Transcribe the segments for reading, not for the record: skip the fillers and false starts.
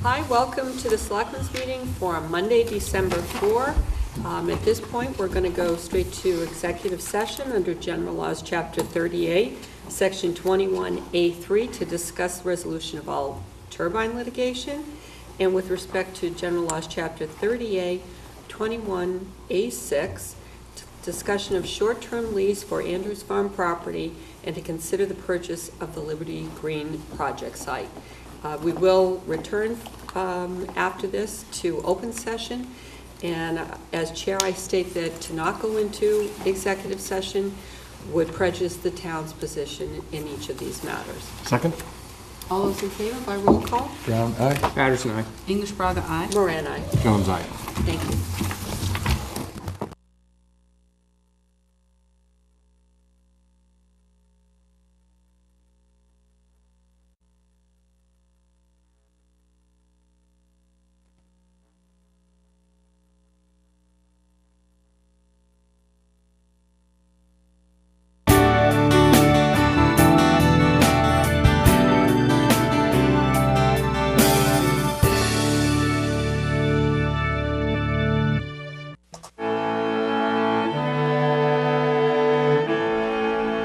Hi, welcome to the Selectmen's meeting for Monday, December 4. At this point, we're going to go straight to executive session under General Laws, Chapter 38, Section 21A3, to discuss the resolution of all turbine litigation. And with respect to General Laws, Chapter 38, 21A6, discussion of short-term lease for Andrews Farm property and to consider the purchase of the Liberty Green project site. We will return after this to open session, and as chair I state that to not go into executive session would prejudice the town's position in each of these matters. Second. All those in favor by roll call? Brown, aye. Patterson, aye. English Braga, aye. Moran, aye. Jones, aye. Thank you.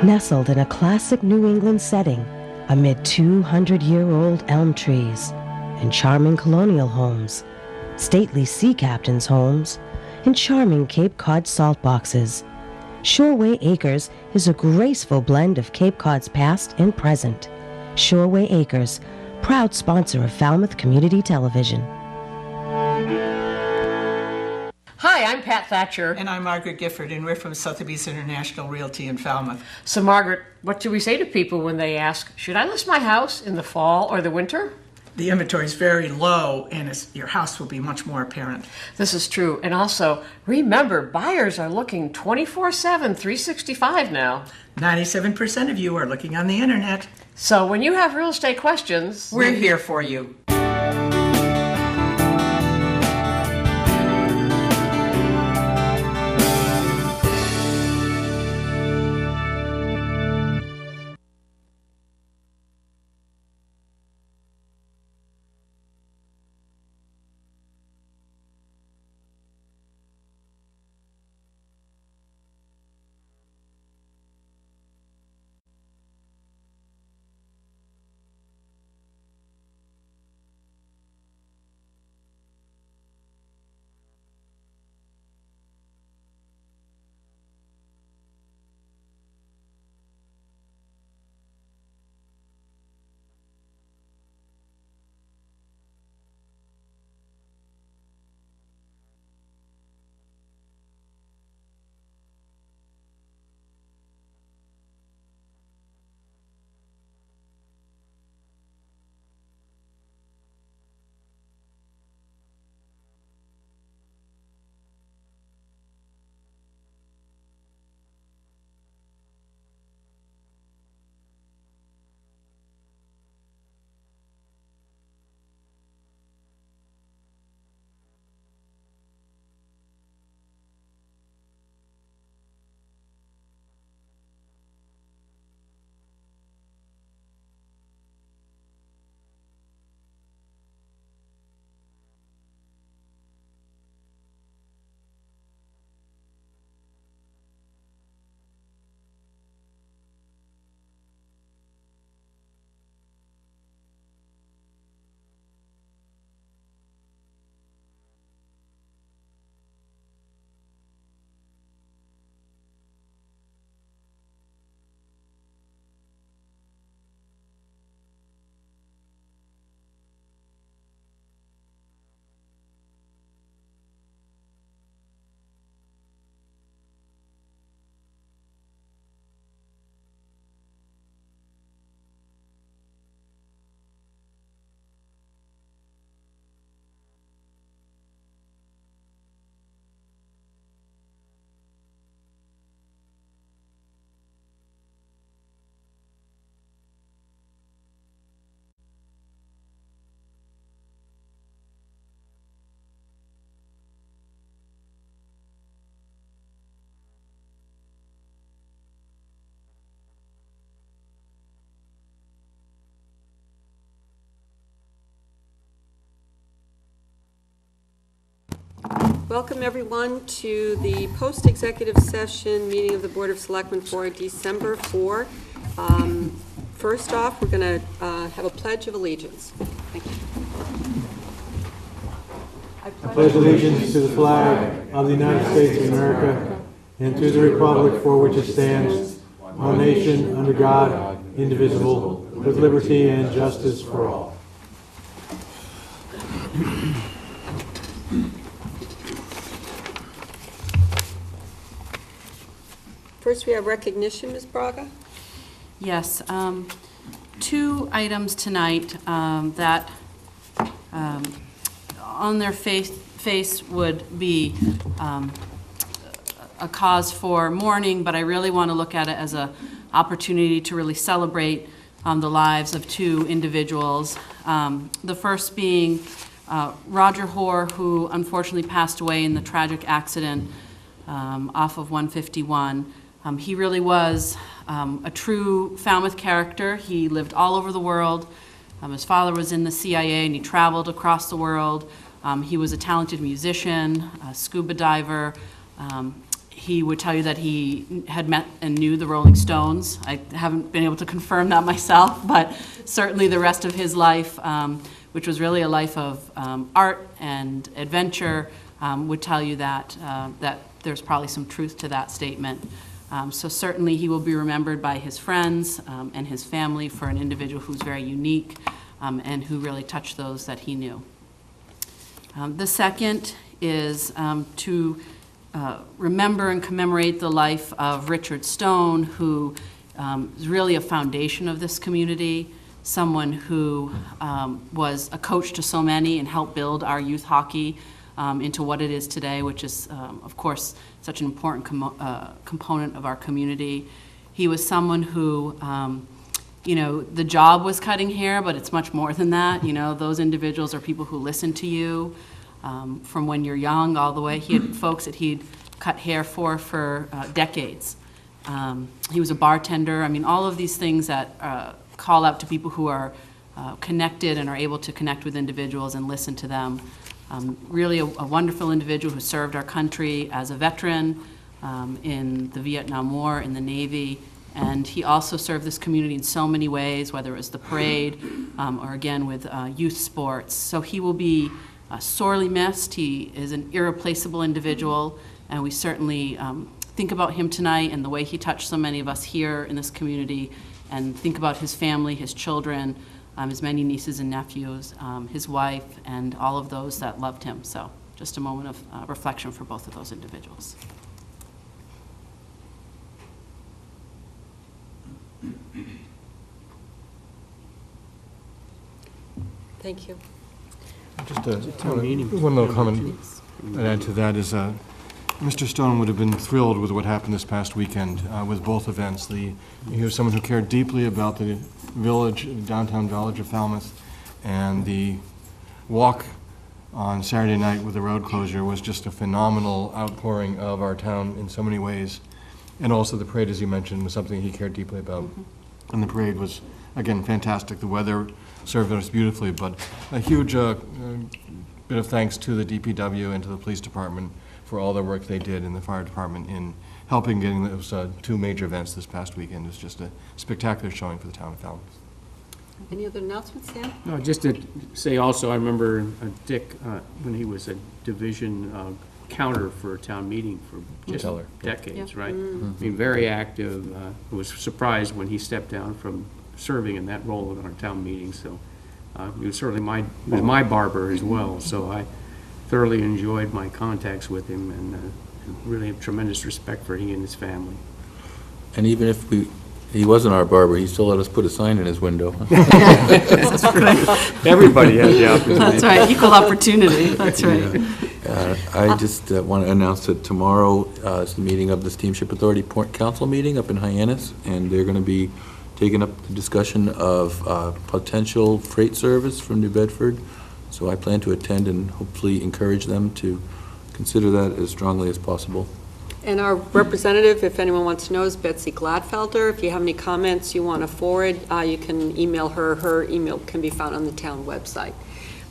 Nestled in a classic New England setting amid 200-year-old elm trees and charming colonial homes, stately sea captains' homes, and charming Cape Cod salt boxes, Shoreway Acres is a graceful blend of Cape Cod's past and present. Shoreway Acres, proud sponsor of Falmouth Community Television. Hi, I'm Pat Thatcher. And I'm Margaret Gifford, and we're from Sotheby's International Realty in Falmouth. So, Margaret, what do we say to people when they ask, should I list my house in the fall or the winter? The inventory is very low, and your house will be much more apparent. This is true. And also, remember, buyers are looking 24/7, 365 now. 97% of you are looking on the internet. So when you have real estate questions, We're here for you. Welcome, everyone, to the post-executive session meeting of the Board of Selectmen for December 4. First off, we're going to have a Pledge of Allegiance. Thank you. I pledge allegiance to the flag of the United States of America and to the republic for which it stands, one nation, under God, indivisible, with liberty and justice for all. First, we have recognition, Ms. Braga. Yes, two items tonight that on their face would be a cause for mourning, but I really want to look at it as an opportunity to really celebrate the lives of two individuals. The first being Roger Hoare, who unfortunately passed away in the tragic accident off of 151. He really was a true Falmouth character. He lived all over the world. His father was in the CIA and he traveled across the world. He was a talented musician, a scuba diver. He would tell you that he had met and knew the Rolling Stones. I haven't been able to confirm that myself, but certainly the rest of his life, which was really a life of art and adventure, would tell you that there's probably some truth to that statement. So certainly he will be remembered by his friends and his family for an individual who's very unique and who really touched those that he knew. The second is to remember and commemorate the life of Richard Stone, who is really a foundation of this community, someone who was a coach to so many and helped build our youth hockey into what it is today, which is, of course, such an important component of our community. He was someone who, the job was cutting hair, but it's much more than that. Those individuals are people who listen to you from when you're young all the way. He had folks that he'd cut hair for decades. He was a bartender. I mean, all of these things that call out to people who are connected and are able to connect with individuals and listen to them. Really a wonderful individual who served our country as a veteran in the Vietnam War, in the Navy, and he also served this community in so many ways, whether it was the parade or again with youth sports. So he will be sorely missed. He is an irreplaceable individual, and we certainly think about him tonight and the way he touched so many of us here in this community, and think about his family, his children, his many nieces and nephews, his wife, and all of those that loved him. So just a moment of reflection for both of those individuals. Thank you. Just one little comment I'd add to that is Mr. Stone would have been thrilled with what happened this past weekend with both events. He was someone who cared deeply about the village, downtown village of Falmouth, and the walk on Saturday night with the road closure was just a phenomenal outpouring of our town in so many ways. And also the parade, as you mentioned, was something he cared deeply about. And the parade was, again, fantastic. The weather served us beautifully, but a huge bit of thanks to the DPW and to the police department for all the work they did in the fire department in helping getting those two major events this past weekend. It was just a spectacular showing for the town of Falmouth. Any other announcements, Sam? No, just to say also, I remember Dick, when he was a division counter for a town meeting for just decades, right? I mean, very active. I was surprised when he stepped down from serving in that role in our town meeting. So he was certainly my barber as well. So I thoroughly enjoyed my contacts with him, and really have tremendous respect for he and his family. And even if he wasn't our barber, he still let us put a sign in his window. Everybody has the opportunity. That's right, equal opportunity, that's right. I just want to announce that tomorrow is the meeting of the Steamship Authority Port Council meeting up in Hyannis, and they're going to be taking up the discussion of potential freight service from New Bedford. So I plan to attend and hopefully encourage them to consider that as strongly as possible. And our representative, if anyone wants to know, is Betsy Gladfelder. If you have any comments you want to forward, you can email her. Her email can be found on the town website.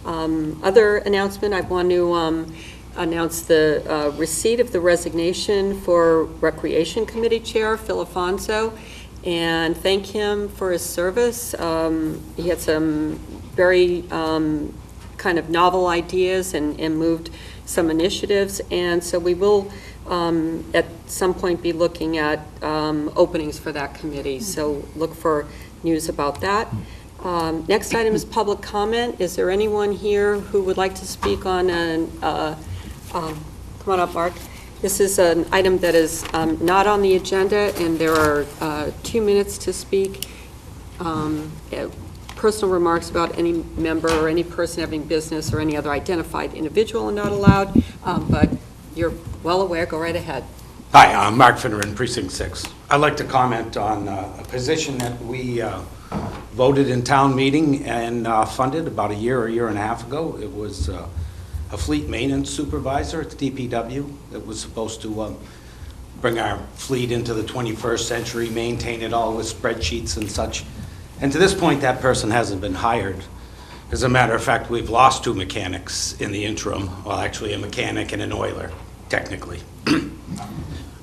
Other announcement, I want to announce the receipt of the resignation for Recreation Committee Chair, Phil Afonso, and thank him for his service. He had some very kind of novel ideas and moved some initiatives, and so we will at some point be looking at openings for that committee, so look for news about that. Next item is public comment. Is there anyone here who would like to speak on come on up, Mark. This is an item that is not on the agenda, and there are 2 minutes to speak. Personal remarks about any member or any person having business or any other identified individual are not allowed, but you're well aware. Go right ahead. Hi, I'm Mark Finneran, Precinct 6. I'd like to comment on a position that we voted in town meeting and funded about a year and a half ago. It was a fleet maintenance supervisor at the DPW that was supposed to bring our fleet into the 21st century, maintain it all with spreadsheets and such. And to this point, that person hasn't been hired. As a matter of fact, we've lost 2 mechanics in the interim. Well, actually, a mechanic and an oiler, technically.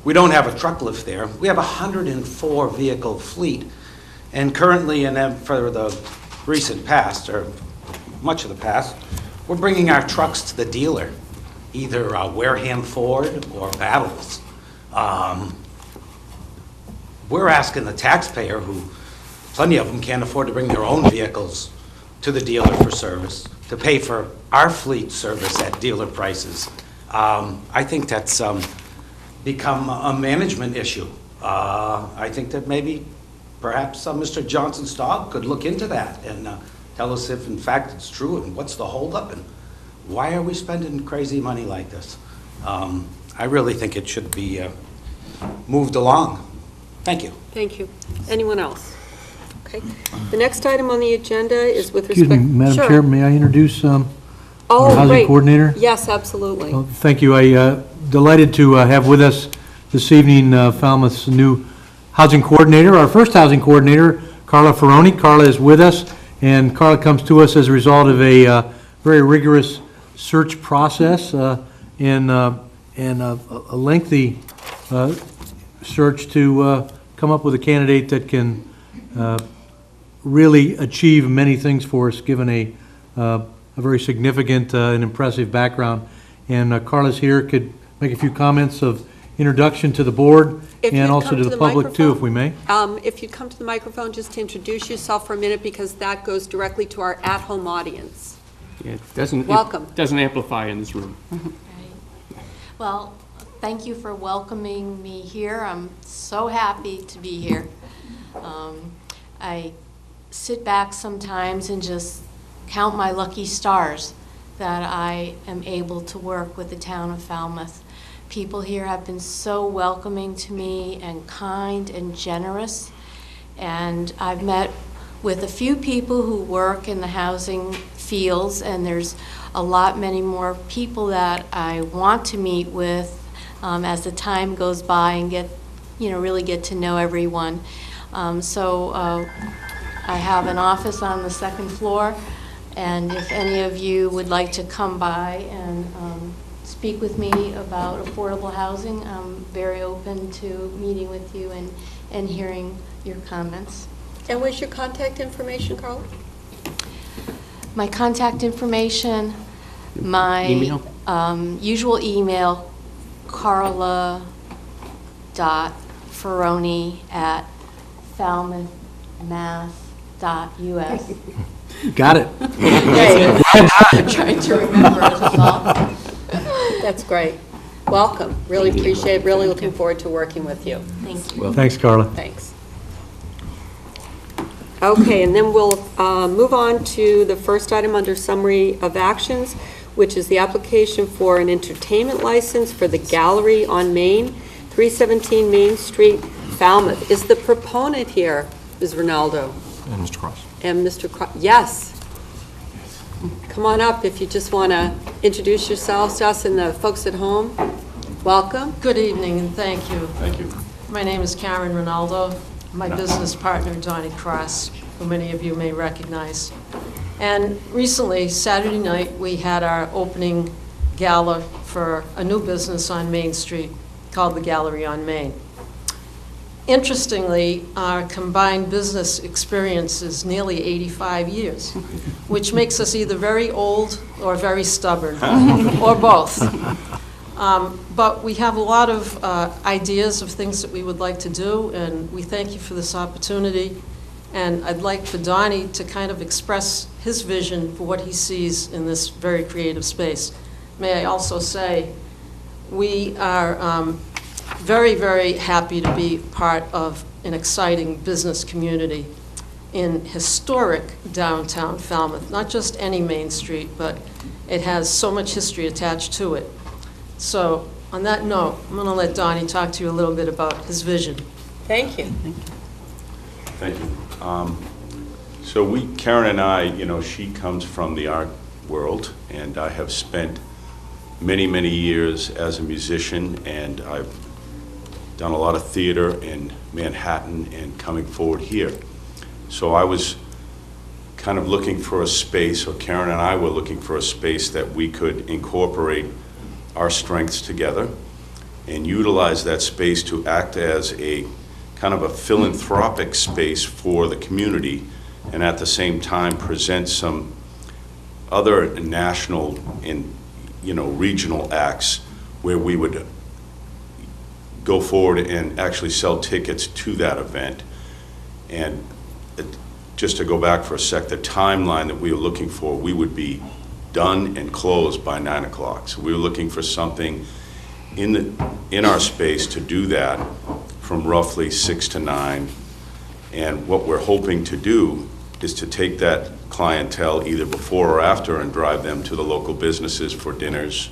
We don't have a truck lift there. We have a 104 vehicle fleet. And currently, and for the recent past, or much of the past, we're bringing our trucks to the dealer, either Wareham Ford or Battles. We're asking the taxpayer, who plenty of them can't afford to bring their own vehicles to the dealer for service, to pay for our fleet service at dealer prices. I think that's become a management issue. I think that maybe perhaps Mr. Johnson-Staub could look into that and tell us if in fact it's true and what's the holdup and why are we spending crazy money like this. I really think it should be moved along. Thank you. Thank you. Anyone else? Okay. The next item on the agenda is with respect... Excuse me, Madam Sure. Chair, may I introduce our Oh, housing great. coordinator? Yes, absolutely. Well, thank you. I delighted to have with us this evening Falmouth's new housing coordinator, our first housing coordinator, Carla Ferroni. Carla is with us, and Carla comes to us as a result of a very rigorous search process and a lengthy search to come up with a candidate that can really achieve many things for us, given a very significant and impressive background. And Carla's here, could make a few comments of introduction to the board If and you'd also come to to the the public too, if microphone. we may. If you come to the microphone, just to introduce yourself for a minute, because that goes directly to our at-home audience. Yeah, it Welcome. doesn't amplify in this room. Well, thank you for welcoming me here. I'm so happy to be here. I sit back sometimes and just count my lucky stars that I am able to work with the town of Falmouth. People here have been so welcoming to me and kind and generous. And I've met with a few people who work in the housing fields, and there's many more people that I want to meet with as the time goes by and really get to know everyone. I have an office on the second floor, and if any of you would like to come by and speak with me about affordable housing, I'm very open to meeting with you and hearing your comments. And where's your contact information, Carla? My contact information, my Email? Usual email, carla.ferroni@falmouthmass.us. Got it. I'm trying to remember as well. That's great. Welcome. Really appreciate it. Really looking forward to working with you. Thank you. Well, Thanks, Carla. Thanks. Okay, and then we'll move on to the first item under summary of actions, which is the application for an entertainment license for the Gallery on Main, 317 Main Street, Falmouth. Is the proponent here, Ms. Ronaldo? And Mr. Cross. And Mr. Yes. Come on up if you just want to introduce yourselves to us and the folks at home. Welcome. Good evening, and thank you. Thank you. My name is Karen Ronaldo. My business partner, Donnie Cross, who many of you may recognize. And recently, Saturday night, we had our opening gala for a new business on Main Street called the Gallery on Main. Interestingly, our combined business experience is nearly 85 years, which makes us either very old or very stubborn, or both. But we have a lot of ideas of things that we would like to do, and we thank you for this opportunity. And I'd like for Donnie to kind of express his vision for what he sees in this very creative space. May I also say, we are very, very happy to be part of an exciting business community in historic downtown Falmouth. Not just any Main Street, but it has so much history attached to it. So on that note, I'm going to let Donnie talk to you a little bit about his vision. Thank you. Thank you. So Karen and I, she comes from the art world, and I have spent many, many years as a musician, and I've done a lot of theater in Manhattan and coming forward here. So I was kind of looking for a space, or Karen and I were looking for a space that we could incorporate our strengths together and utilize that space to act as a kind of a philanthropic space for the community, and at the same time present some other national and regional acts where we would go forward and actually sell tickets to that event. And just to go back for a sec, the timeline that we were looking for, we would be done and closed by 9 o'clock. So we were looking for something in our space to do that from roughly 6 to 9. And what we're hoping to do is to take that clientele either before or after and drive them to the local businesses for dinners,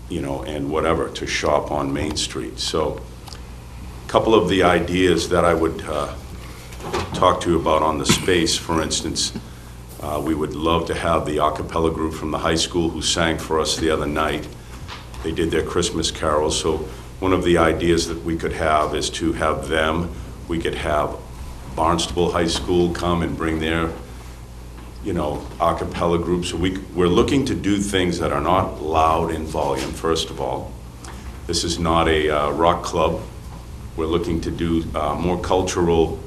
and whatever, to shop on Main Street. So a couple of the ideas that I would talk to you about on the space, for instance, we would love to have the a cappella group from the high school who sang for us the other night. They did their Christmas carols. So one of the ideas that we could have is to have them. We could have Barnstable High School come and bring their a cappella groups. So we're looking to do things that are not loud in volume, first of all. This is not a rock club. We're looking to do more cultural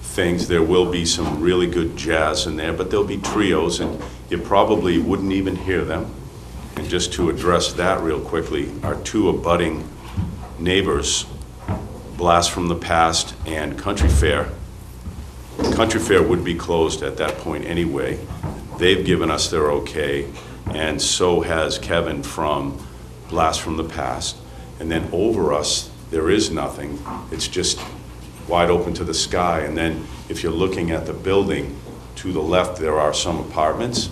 things. There will be some really good jazz in there, but there'll be trios, and you probably wouldn't even hear them. And just to address that real quickly, our two abutting neighbors, Blast from the Past and Country Fair. Country Fair would be closed at that point anyway. They've given us their okay, and so has Kevin from Blast from the Past. And then over us, there is nothing. It's just wide open to the sky. And then if you're looking at the building, to the left there are some apartments,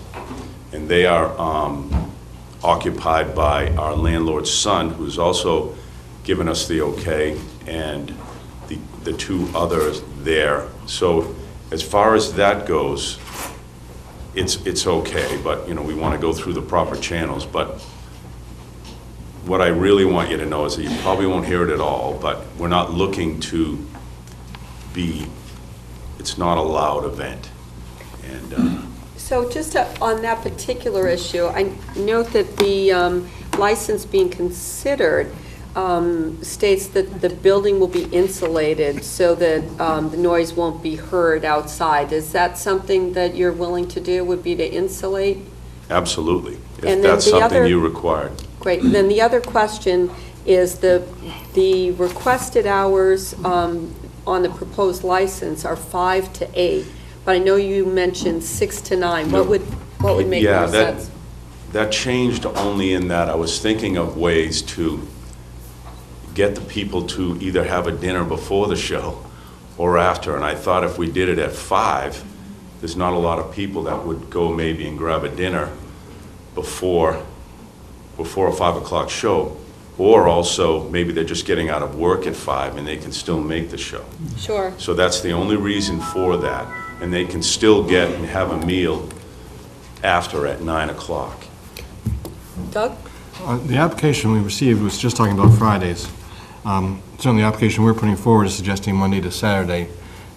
and they are occupied by our landlord's son, who's also given us the okay, and the two others there. So as far as that goes, it's okay, but we want to go through the proper channels. But what I really want you to know is that you probably won't hear it at all, but we're not looking to it's not a loud event. And So just on that particular issue, I note that the license being considered states that the building will be insulated so that the noise won't be heard outside. Is that something that you're willing to do, would be to insulate? absolutely, And if then that's the something other- you required. Great. And then the other question is the requested hours on the proposed license are 5 to 8, but I know you mentioned 6 to 9. What would make more sense? That changed only in that I was thinking of ways to get the people to either have a dinner before the show or after, and I thought if we did it at 5, there's not a lot of people that would go maybe and grab a dinner before a 5 o'clock show, or also maybe they're just getting out of work at 5 and they can still make the show. Sure. So that's the only reason for that, and they can still get and have a meal after at 9 o'clock. Doug? The application we received was just talking about Fridays. Certainly the application we're putting forward is suggesting Monday to Saturday,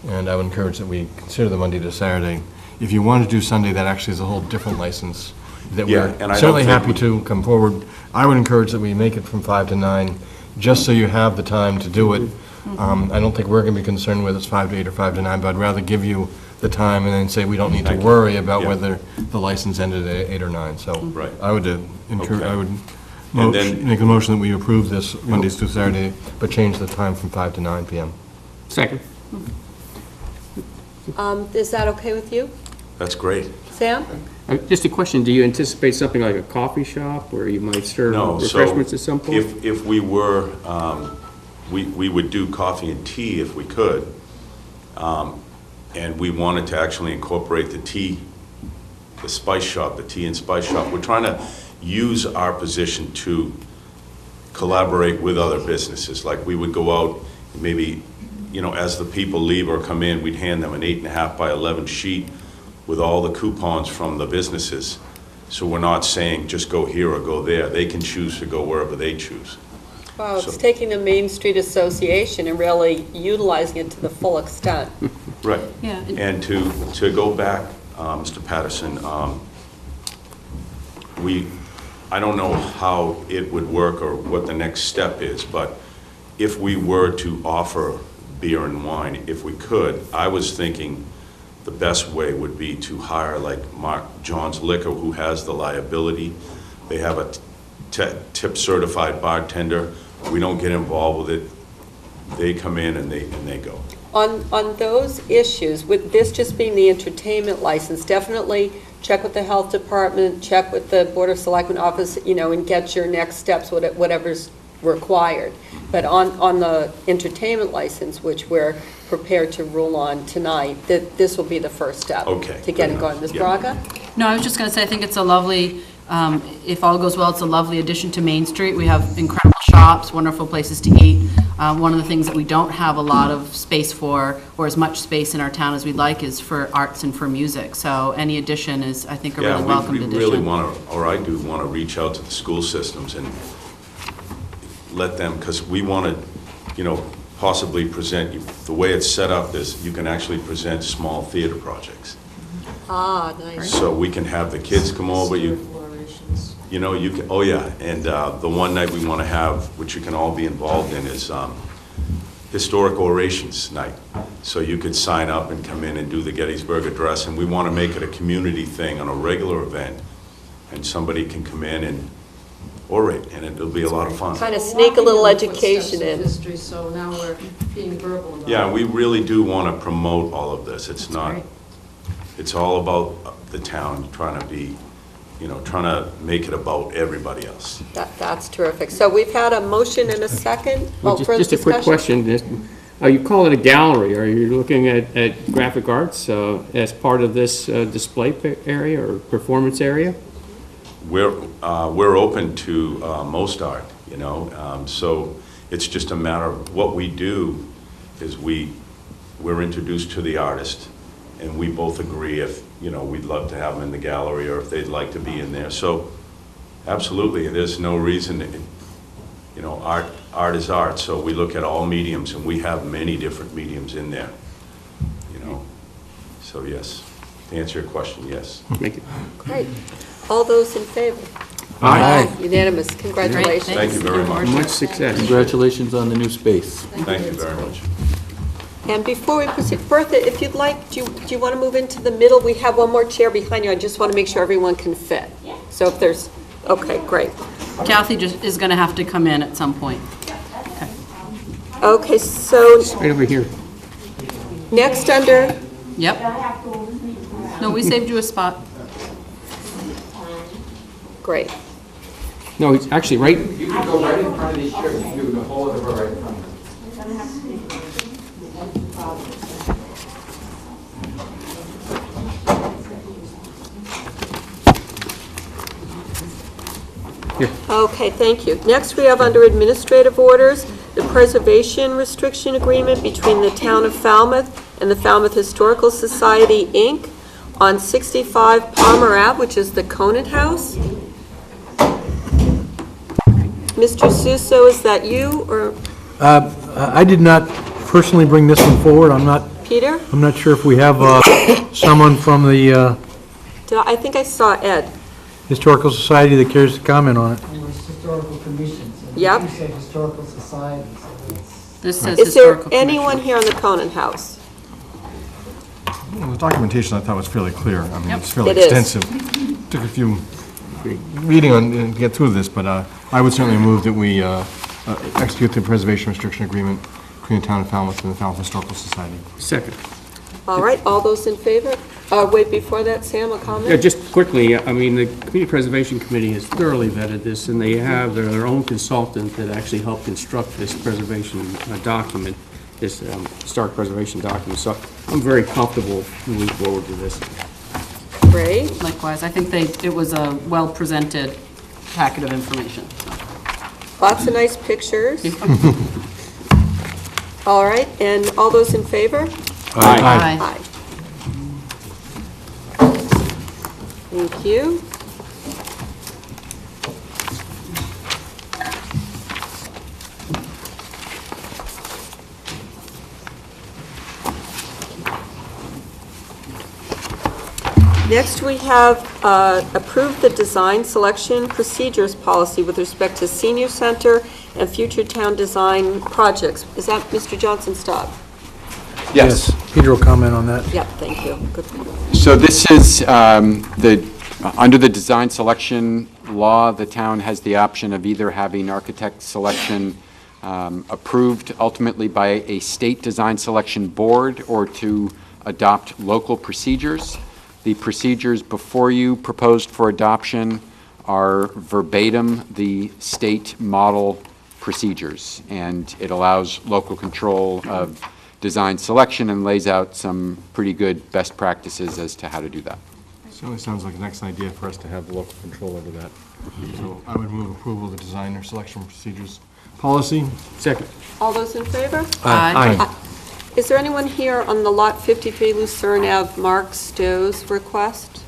and I would encourage that we consider the Monday to Saturday. If you want to do Sunday, that actually is a whole different license. that Yeah, we're and I don't certainly think happy to come forward. I would encourage that we make it from 5 to 9, just so you have the time to do it. I don't think we're going to be concerned whether it's 5 to 8 or 5 to 9, but I'd rather give you the time and then say we don't need to Thank you. worry about Yeah. whether the license ended at 8 or 9. So Right. I would encourage, Okay. I would And then- make a motion that we approve this Mondays through Saturday, but change the time from 5 to 9 PM. Second. Is that okay with you? That's great. Sam? Just a question, do you anticipate something like a coffee shop where you might serve No, so refreshments at some point? if we were, we would do coffee and tea if we could. And we wanted to actually incorporate the tea, the spice shop, the tea and spice shop. We're trying to use our position to collaborate with other businesses. Like we would go out, maybe, as the people leave or come in, we'd hand them an 8.5 by 11 sheet with all the coupons from the businesses. So we're not saying just go here or go there. They can choose to go wherever they choose. Well, it's So- taking the Main Street Association and really utilizing it to the full extent. Right. Yeah. And to go back, Mr. Patterson, I don't know how it would work or what the next step is, but if we were to offer beer and wine, if we could, I was thinking the best way would be to hire like Mark John's Liquor, who has the liability. They have a tip certified bartender. We don't get involved with it. They come in and they go. On those issues, with this just being the entertainment license, definitely check with the health department, check with the Board of Selectmen office, and get your next steps, whatever's required. But on the entertainment license, which we're prepared to rule on tonight, that this will be the first step. Okay, To get it good going. enough. Ms. Yeah. Braga? No, I was just going to say, I think it's a lovely, if all goes well, it's a lovely addition to Main Street. We have incredible shops, wonderful places to eat. One of the things that we don't have a lot of space for, or as much space in our town as we'd like, is for arts and for music. So any addition is, I think, a really welcomed we addition. really want to, or I do want to reach out to the school systems and let them, because we want to, possibly present, the way it's set up is you can actually present small theater projects. Ah, nice. So we can have the kids come over, you can, oh yeah, and the one night we want to have, which you can all be involved in, is Historic Orations Night. So you could sign up and come in and do the Gettysburg Address, and we want to make it a community thing on a regular event, and somebody can come in and orate, and it'll be a lot of fun. Kind of sneak a little education in. History, so now we're being verbal about it. Yeah, we really do want to promote all of this. It's not, it's all about the town, trying to be, trying to make it about everybody else. That's terrific. So we've had a motion and a second. Well, further just a quick discussion? question. You call it a gallery. Are you looking at graphic arts as part of this display area or performance area? We're open to most art, so it's just a matter of what we do is we're introduced to the artist, and we both agree if, we'd love to have them in the gallery or if they'd like to be in there. So absolutely, there's no reason, art is art, so we look at all mediums, and we have many different mediums in there, So yes, to answer your question, yes. Thank you. Great. All those in favor? Aye. Unanimous. Congratulations. Thank you very much. Much success. Congratulations on the new space. Thank you very much. And before we proceed, Bertha, if you'd like, do you want to move into the middle? We have one more chair behind you. I just want to make sure everyone can fit. So if there's, okay, great. Kathy is going to have to come in at some point. Okay, so Right over here. next under, Yep. No, we saved you a spot. great. No, it's actually right, You can go right in front of these chairs and do the whole of the row right in front of them. Okay, thank you. Next, we have under administrative orders, the preservation restriction agreement between the town of Falmouth and the Falmouth Historical Society, Inc. on 65 Palmer Ave, which is the Conant House. Mr. Suso, is that you or I did not personally bring this one forward. I'm not Peter? sure if we have someone from the, I think I saw Ed. Historical Society that cares to comment on it? It was historical commissions. And Yep. You said historical society, so it's... This says Is there historical anyone commission. here on the Conan House? Well, the documentation I thought was fairly clear. I mean, Yep. it's fairly It is. extensive. Took a few reading on to get through this, but I would certainly move that we execute the preservation restriction agreement between the town of Falmouth and the Falmouth Historical Society. Second. All right, all those in favor? Wait, before that, Sam, a comment? Yeah, just quickly, I mean, the Community Preservation Committee has thoroughly vetted this, and they have their own consultant that actually helped construct this preservation document, this historic preservation document. So I'm very comfortable moving forward with this. Great. Likewise, I think it was a well-presented packet of information. Lots of nice pictures. All right, and all those in favor? Aye. Aye. Thank you. Next, we have approved the design selection procedures policy with respect to senior center and future town design projects. Is that Mr. Johnson Staub? Yes. Peter will comment on that. Yep, thank you. Good. So this is under the design selection law, the town has the option of either having architect selection approved ultimately by a state design selection board or to adopt local procedures. The procedures before you proposed for adoption are verbatim the state model procedures, and it allows local control of design selection and lays out some pretty good best practices as to how to do that. Certainly sounds like an excellent idea for us to have local control over that. So I would move approval of the designer selection procedures policy. Second. All those in favor? Aye. Is there anyone here on the Lot 53 Lucerne Ave Mark Stowe's request?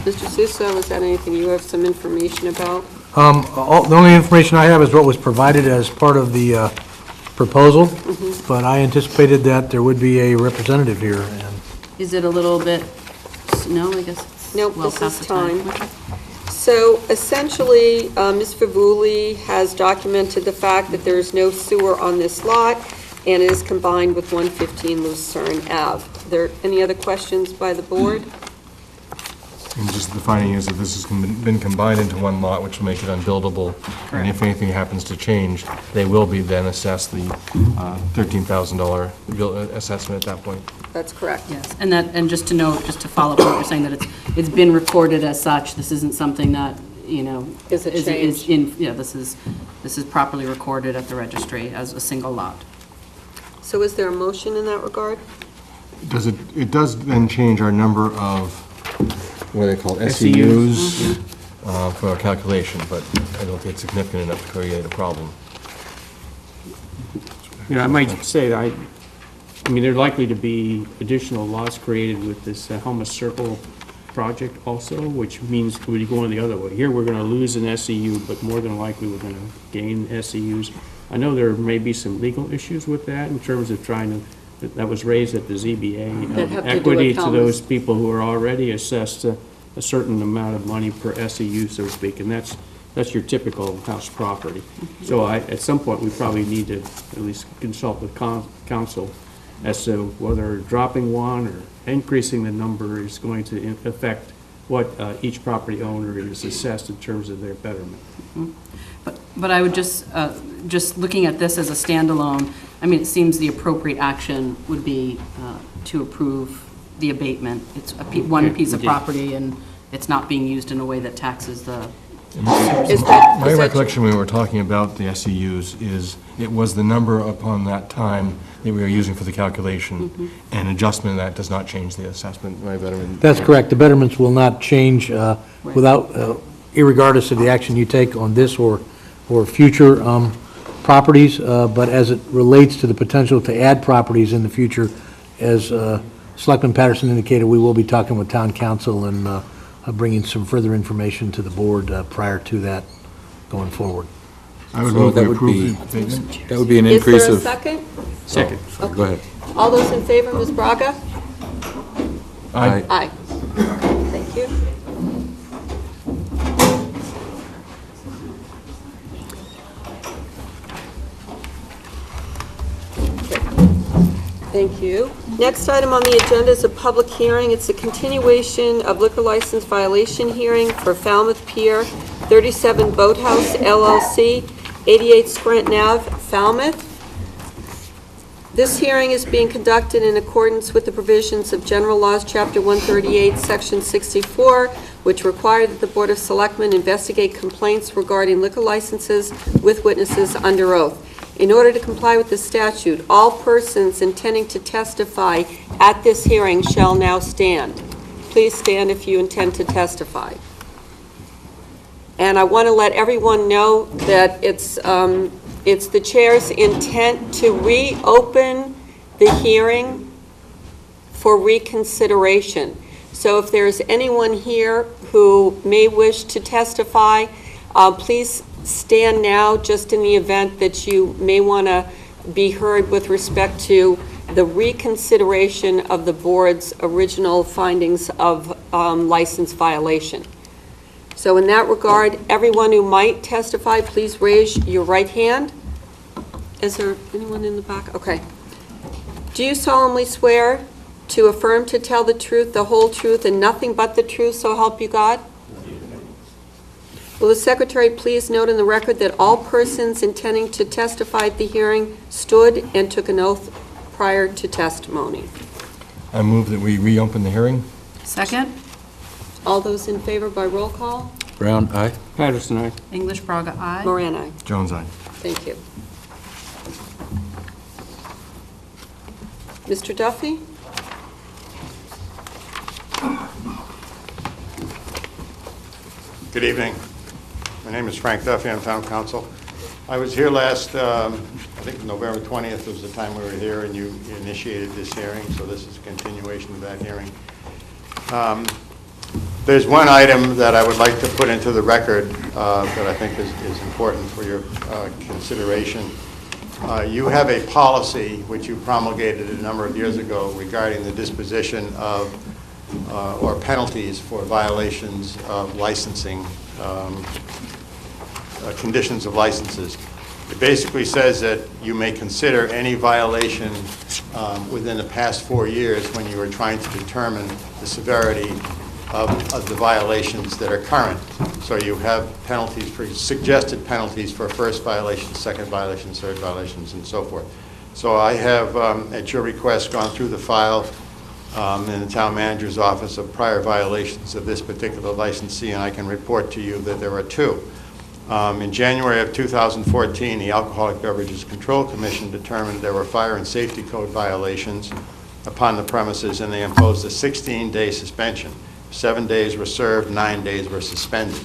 Mr. Suso, is that anything you have some information about? The only information I have is what was provided as part of the proposal, but I anticipated that there would be a representative here. And Is it a little bit, no, I guess? it's Nope, well this past is the time. time. So essentially, Ms. Favuli has documented the fact that there is no sewer on this lot, and it is combined with 115 Lucerne Ave. Are there any other questions by the board? And just the finding is that this has been combined into one lot, which will make it unbuildable. And if anything happens to change, they will be then assessed the $13,000 assessment at that point. That's correct. Yes, and just to note, just to follow up what you're saying, that it's been recorded as such. This isn't something that, you know. Is a change. Yeah, this is properly recorded at the registry as a single lot. So is there a motion in that regard? It does then change our number of, what are they called, SEUs for our calculation, but I don't think it's significant enough to create a problem. You know, I might say that I mean, there are likely to be additional lots created with this Helmus Circle project also, which means we're going the other way. Here, we're going to lose an SEU, but more than likely, we're going to gain SEUs. I know there may be some legal issues with that in terms of trying to, that was raised at the ZBA, That have to do with equity to Helmus. those people who are already assessed a certain amount of money per SEU, so to speak, and that's your typical house property. So at some point, we probably need to at least consult with council as to whether dropping one or increasing the number is going to affect what each property owner is assessed in terms of their betterment. But I would just looking at this as a standalone, I mean, it seems the appropriate action would be to approve the abatement. It's one piece of property, and it's not being used in a way that taxes the. My recollection when we were talking about the SEUs is it was the number upon that time that we were using for the calculation, and adjustment of that does not change the assessment. that's correct. The betterments will not change without, irregardless of the action you take on this or future properties, but as it relates to the potential to add properties in the future, as Selectman Patterson indicated, we will be talking with town council and bringing some further information to the board prior to that going forward. I would So move that we would approve be- the abatement. That would be an Is increase there a of... second? Second. Oh, go ahead. All those in favor, Ms. Braga? Aye. Aye. Thank Thank you. Thank you. Next item on the agenda is a public hearing. It's a continuation of liquor license violation hearing for Falmouth Pier 37 Boathouse LLC, 88 Scranton Ave, Falmouth. This hearing is being conducted in accordance with the provisions of General Laws, Chapter 138, Section 64, which require that the Board of Selectmen investigate complaints regarding liquor licenses with witnesses under oath. In order to comply with the statute, all persons intending to testify at this hearing shall now stand. Please stand if you intend to testify. And I want to let everyone know that it's the chair's intent to reopen the hearing for reconsideration. So if there's anyone here who may wish to testify, please stand now, just in the event that you may want to be heard with respect to the reconsideration of the board's original findings of license violation. So in that regard, everyone who might testify, please raise your right hand. Is there anyone in the back? Okay. Do you solemnly swear to affirm to tell the truth, the whole truth, and nothing but the truth, so help you God? Will the secretary please note in the record that all persons intending to testify at the hearing stood and took an oath prior to testimony? I move that we reopen the hearing. Second. All those in favor by roll call? Brown, aye. Patterson, aye. English Braga, aye. Moran, aye. Jones, aye. Thank you. Mr. Duffy? Good evening. My name is Frank Duffy. I'm town council. I was here last, I think November 20th was the time we were here, and you initiated this hearing, so this is a continuation of that hearing. There's one item that I would like to put into the record that I think is important for your consideration. You have a policy which you promulgated a number of years ago regarding the disposition of or penalties for violations of licensing, conditions of licenses. It basically says that you may consider any violation within the past 4 years when you are trying to determine the severity of the violations that are current. So you have penalties for suggested penalties for first violations, second violations, third violations, and so forth. So I have, at your request, gone through the file in the town manager's office of prior violations of this particular licensee, and I can report to you that there are 2. In January of 2014, the Alcoholic Beverages Control Commission determined there were fire and safety code violations upon the premises, and they imposed a 16-day suspension. 7 days were served, 9 days were suspended.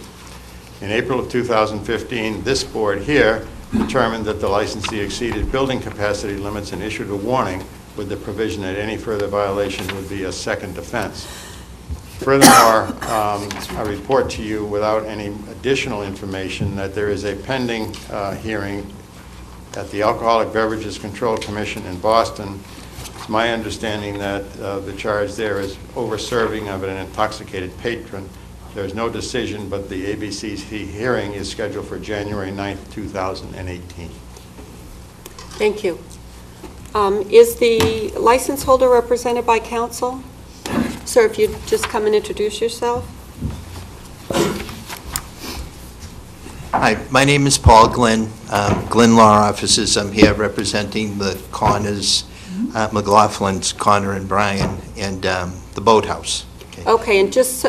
In April of 2015, this board here determined that the licensee exceeded building capacity limits and issued a warning with the provision that any further violation would be a second offense. Furthermore, I report to you without any additional information that there is a pending hearing at the Alcoholic Beverages Control Commission in Boston. It's my understanding that the charge there is over-serving of an intoxicated patron. There's no decision, but the ABCC hearing is scheduled for January 9th, 2018. Thank you. Is the license holder represented by counsel? Sir, if you'd just come and introduce yourself. Hi, my name is Paul Glenn, Glenn Law Offices. I'm here representing the Connors, McLaughlin's, Connor and Brian, and the Boathouse. Okay, and just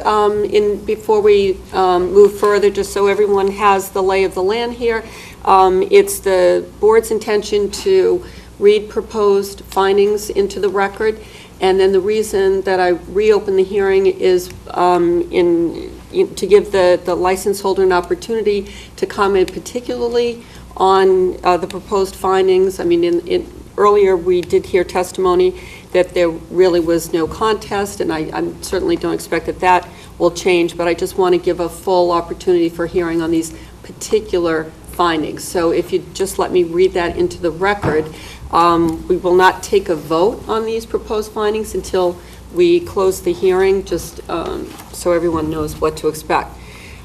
before we move further, just so everyone has the lay of the land here, it's the board's intention to read proposed findings into the record, and then the reason that I reopen the hearing is to give the license holder an opportunity to comment particularly on the proposed findings. I mean, earlier we did hear testimony that there really was no contest, and I certainly don't expect that that will change, but I just want to give a full opportunity for hearing on these particular findings. So if you just let me read that into the record, we will not take a vote on these proposed findings until we close the hearing, just so everyone knows what to expect.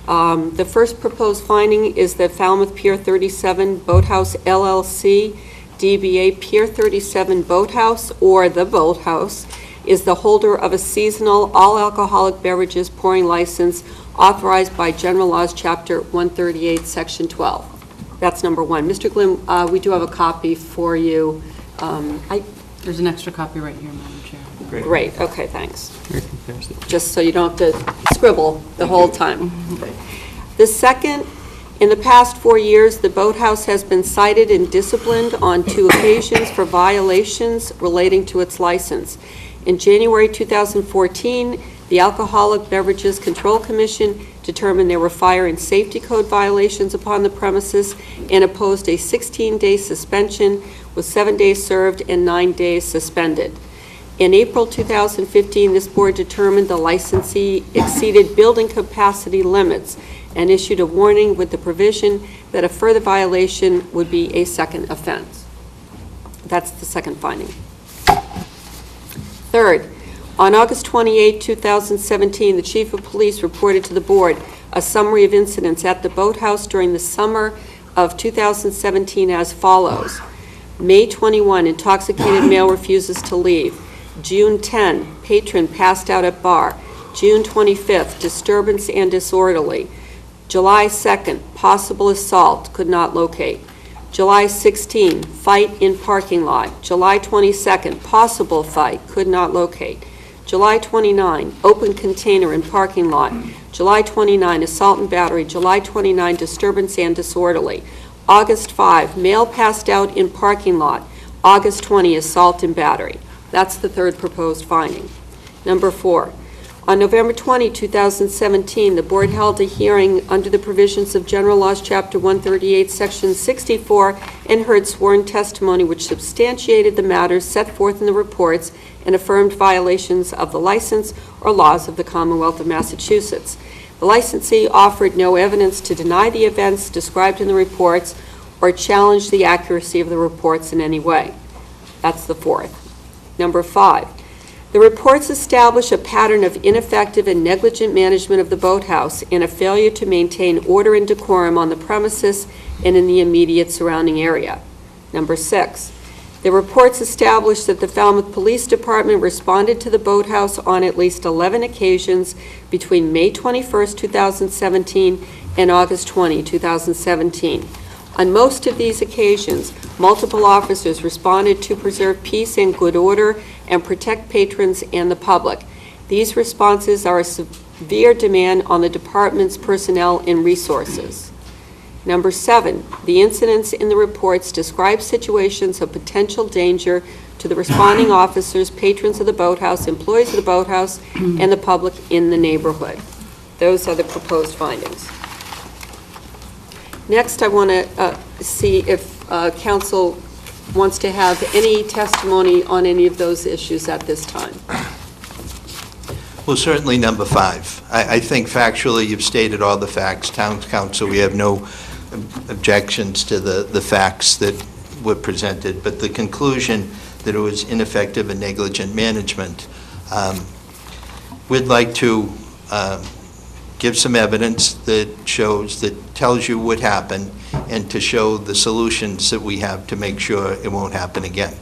The first proposed finding is that Falmouth Pier 37 Boathouse LLC, DBA Pier 37 Boathouse, or The Boathouse, is the holder of a seasonal all-alcoholic beverages pouring license authorized by General Laws, Chapter 138, Section 12. That's number one. Mr. Glynn, we do have a copy for you. There's an extra copy right here, Madam Chair. Great, okay, thanks. Just so you don't have to scribble the whole time. The second, in the past 4 years, the Boathouse has been cited and disciplined on 2 occasions for violations relating to its license. In January 2014, the Alcoholic Beverages Control Commission determined there were fire and safety code violations upon the premises and imposed a 16-day suspension with 7 days served and 9 days suspended. In April 2015, this board determined the licensee exceeded building capacity limits and issued a warning with the provision that a further violation would be a second offense. That's the second finding. Third, on August 28, 2017, the Chief of Police reported to the board a summary of incidents at the Boathouse during the summer of 2017 as follows. May 21, intoxicated male refuses to leave. June 10, patron passed out at bar. June 25th, disturbance and disorderly. July 2nd, possible assault, could not locate. July 16, fight in parking lot. July 22nd, possible fight, could not locate. July 29, open container in parking lot. July 29, assault and battery. July 29, disturbance and disorderly. August 5, male passed out in parking lot. August 20, assault and battery. That's the third proposed finding. Number 4, on November 20, 2017, the board held a hearing under the provisions of General Laws, Chapter 138, Section 64, and heard sworn testimony which substantiated the matters set forth in the reports and affirmed violations of the license or laws of the Commonwealth of Massachusetts. The licensee offered no evidence to deny the events described in the reports or challenge the accuracy of the reports in any way. That's the fourth. Number 5, the reports establish a pattern of ineffective and negligent management of the boathouse and a failure to maintain order and decorum on the premises and in the immediate surrounding area. Number 6, the reports establish that the Falmouth Police Department responded to the boathouse on at least 11 occasions between May 21st, 2017 and August 20, 2017. On most of these occasions, multiple officers responded to preserve peace and good order and protect patrons and the public. These responses are a severe demand on the department's personnel and resources. Number 7, the incidents in the reports describe situations of potential danger to the responding officers, patrons of the boathouse, employees of the boathouse, and the public in the neighborhood. Those are the proposed findings. Next, I want to see if council wants to have any testimony on any of those issues at this time. Well, certainly number 5. I think factually you've stated all the facts. Town council, we have no objections to the facts that were presented, but the conclusion that it was ineffective and negligent management, we'd like to give some evidence that tells you what happened and to show the solutions that we have to make sure it won't happen again.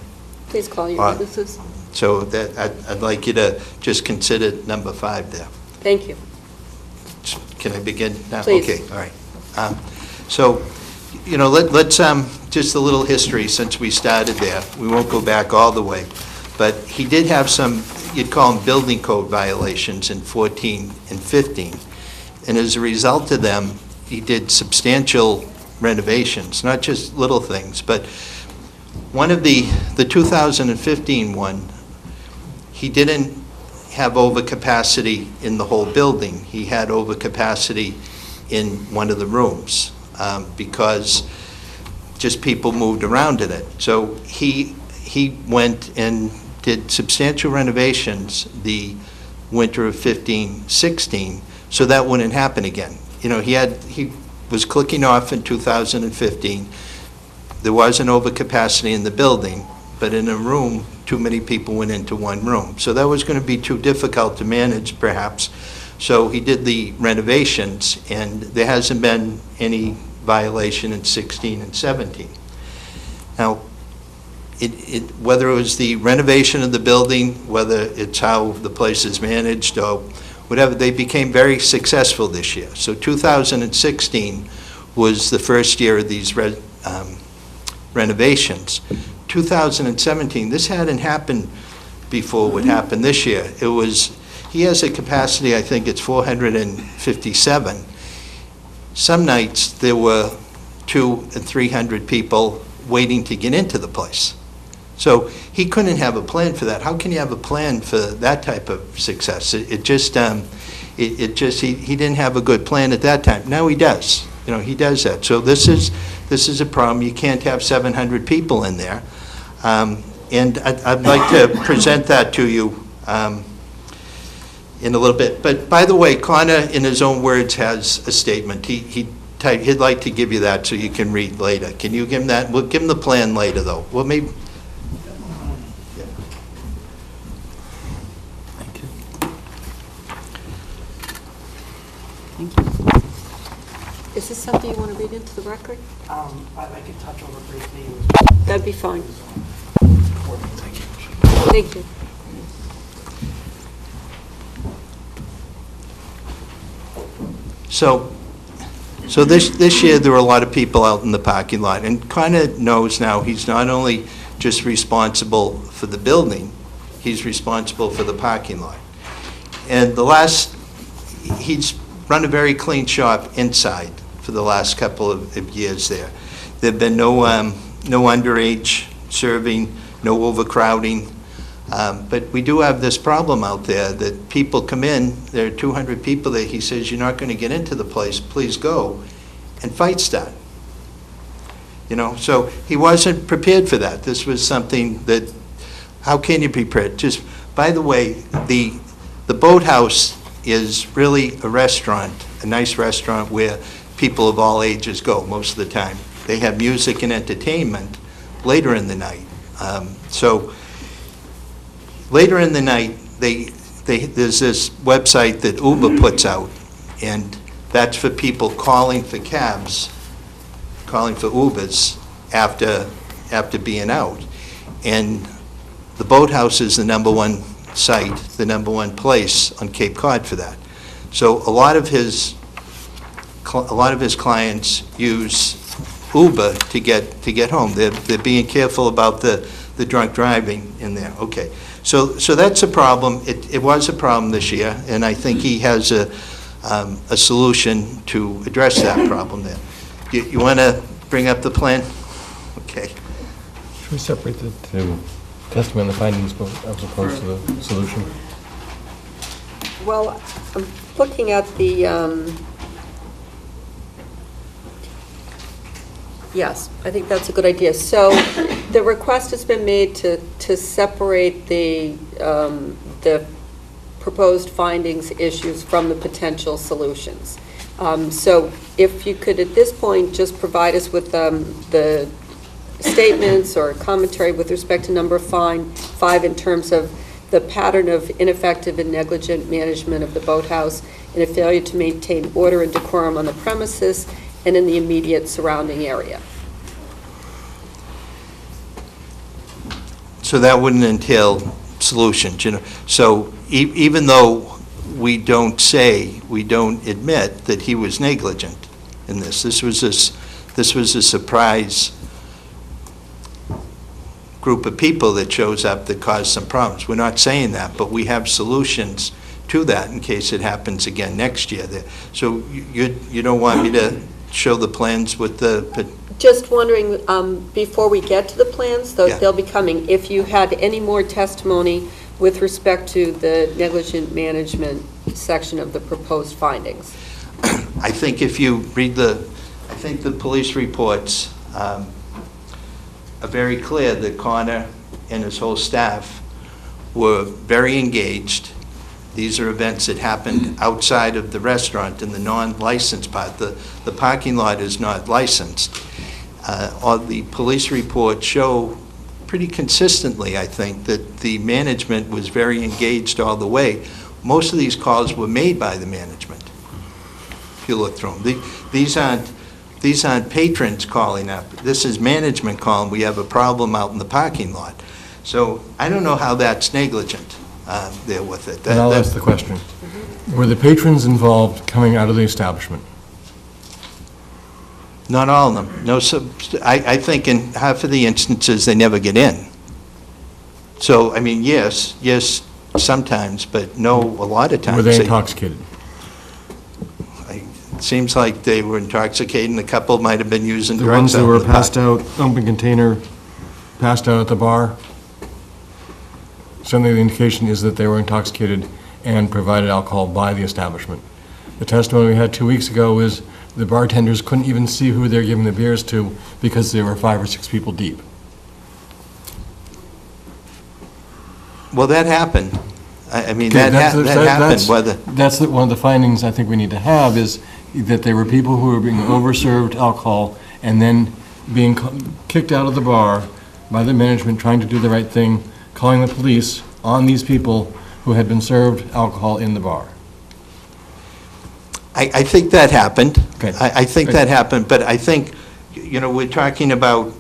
Please call your witnesses. So that I'd like you to just consider number 5 there. Thank you. Can I begin now? Please. Okay, all right. So, let's just a little history since we started there. We won't go back all the way, but he did have some, you'd call them building code violations in 14 and 15. And as a result of them, he did substantial renovations, not just little things, but one of the 2015 one, he didn't have overcapacity in the whole building. He had overcapacity in one of the rooms because just people moved around in it. So he went and did substantial renovations the winter of 15-16, so that wouldn't happen again. He was clicking off in 2015. There was an overcapacity in the building, but in a room, too many people went into one room. So that was going to be too difficult to manage, perhaps. So he did the renovations, and there hasn't been any violation in 16 and 17. Now, whether it was the renovation of the building, whether it's how the place is managed, or whatever, they became very successful this year. So 2016 was the first year of these renovations. 2017, this hadn't happened before what happened this year. It was, he has a capacity, I think it's 457. Some nights there were 200 and 300 people waiting to get into the place. So he couldn't have a plan for that. How can you have a plan for that type of success? He didn't have a good plan at that time. Now he does. You know, he does that. So this is a problem. You can't have 700 people in there. And I'd like to present that to you in a little bit. But by the way, Connor, in his own words, has a statement. He'd like to give you that so you can read later. Can you give him that? We'll give him the plan later, though. Well, maybe. Yeah. Thank you. Thank you. Is this something you want to read into the record? I could touch over briefly. That'd be fine. Thank you. Thank you. So this year, there were a lot of people out in the parking lot, and Connor knows now he's not only just responsible for the building, he's responsible for the parking lot. And he's run a very clean shop inside for the last couple of years there. There've been no underage serving, no overcrowding. But we do have this problem out there that people come in, there are 200 people there, he says, you're not going to get into the place, please go, and fights start. You know, so he wasn't prepared for that. This was something that, how can you be prepared? Just, by the way, the Boathouse is really a restaurant, a nice restaurant where people of all ages go most of the time. They have music and entertainment later in the night. So later in the night, there's this website that Uber puts out, and that's for people calling for cabs, calling for Ubers after being out. And the Boathouse is the #1 site, the #1 place on Cape Cod for that. So a lot of his clients use Uber to get home. They're being careful about the drunk driving in there. Okay. So that's a problem. It was a problem this year, and I think he has a solution to address that problem there. You want to bring up the plan? Okay. Should we separate the testimony and the findings as opposed to the solution? Well, I'm looking at the, yes, I think that's a good idea. So the request has been made to separate the proposed findings issues from the potential solutions. So if you could, at this point, just provide us with the statements or commentary with respect to number 5 in terms of the pattern of ineffective and negligent management of the boathouse and a failure to maintain order and decorum on the premises and in the immediate surrounding area. So that wouldn't entail solutions, you know. So even though we don't admit that he was negligent in this. This was a surprise group of people that shows up that caused some problems. We're not saying that, but we have solutions to that in case it happens again next year. So you don't want me to show the plans with the... Just wondering, before we get to the plans, Yeah. they'll be coming, if you had any more testimony with respect to the negligent management section of the proposed findings. I think if you read the police reports are very clear that Connor and his whole staff were very engaged. These are events that happened outside of the restaurant in the non-licensed part. The parking lot is not licensed. All the police reports show pretty consistently, I think, that the management was very engaged all the way. Most of these calls were made by the management, if you look through them. These aren't patrons calling up. This is management calling, we have a problem out in the parking lot. So I don't know how that's negligent there with it. And I'll ask the question. Were the patrons involved coming out of the establishment? Not all of them. No, I think in half of the instances, they never get in. So, I mean, yes, sometimes, but no, a lot of times. Were they intoxicated? It seems like they were intoxicated, and a couple might have been using The drugs. ones that were passed out, open container, passed out at the bar? Certainly the indication is that they were intoxicated and provided alcohol by the establishment. The testimony we had 2 weeks ago is the bartenders couldn't even see who they're giving the beers to because there were 5 or 6 people deep. Well, that happened. I mean, that happened, whether... That's one of the findings I think we need to have, is that there were people who were being overserved alcohol and then being kicked out of the bar by the management, trying to do the right thing, calling the police on these people who had been served alcohol in the bar. I think that happened. Okay. I think that happened, but I think, we're talking about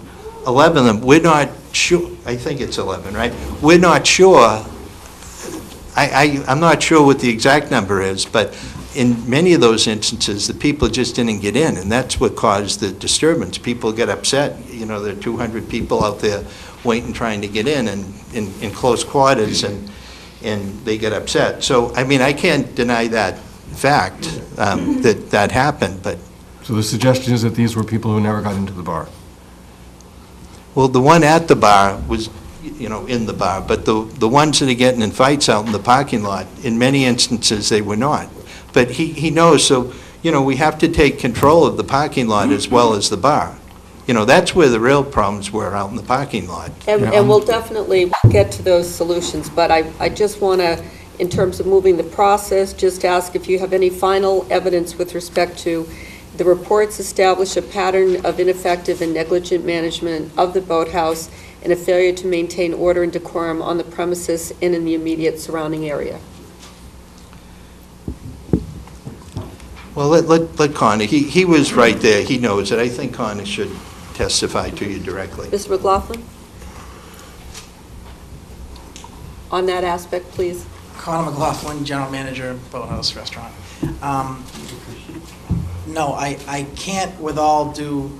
11 of them. We're not sure, I think it's 11, right? We're not sure, I'm not sure what the exact number is, but in many of those instances, the people just didn't get in, and that's what caused the disturbance. People get upset, there are 200 people out there waiting, trying to get in, and in close quarters, and they get upset. So, I mean, I can't deny that fact, that happened, but... So the suggestion is that these were people who never got into the bar? Well, the one at the bar was, in the bar, but the ones that are getting in fights out in the parking lot, in many instances, they were not. But he knows, so, we have to take control of the parking lot as well as the bar. That's where the real problems were, out in the parking lot. And we'll definitely get to those solutions, but I just want to, in terms of moving the process, just ask if you have any final evidence with respect to the reports establish a pattern of ineffective and negligent management of the boathouse and a failure to maintain order and decorum on the premises and in the immediate surrounding area. Well, let Connor, he was right there, he knows it. I think Connor should testify to you directly. Mr. McLaughlin? On that aspect, please. Connor McLaughlin, General Manager, Boathouse Restaurant. No, I can't, with all due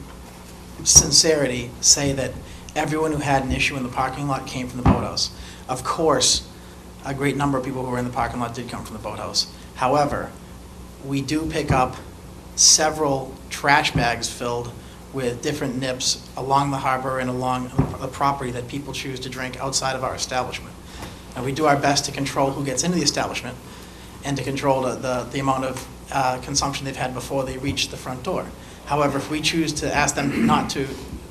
sincerity, say that everyone who had an issue in the parking lot came from the boathouse. Of course, a great number of people who were in the parking lot did come from the boathouse. However, we do pick up several trash bags filled with different nips along the harbor and along the property that people choose to drink outside of our establishment. And we do our best to control who gets into the establishment and to control the amount of consumption they've had before they reach the front door. However, if we choose to ask them not to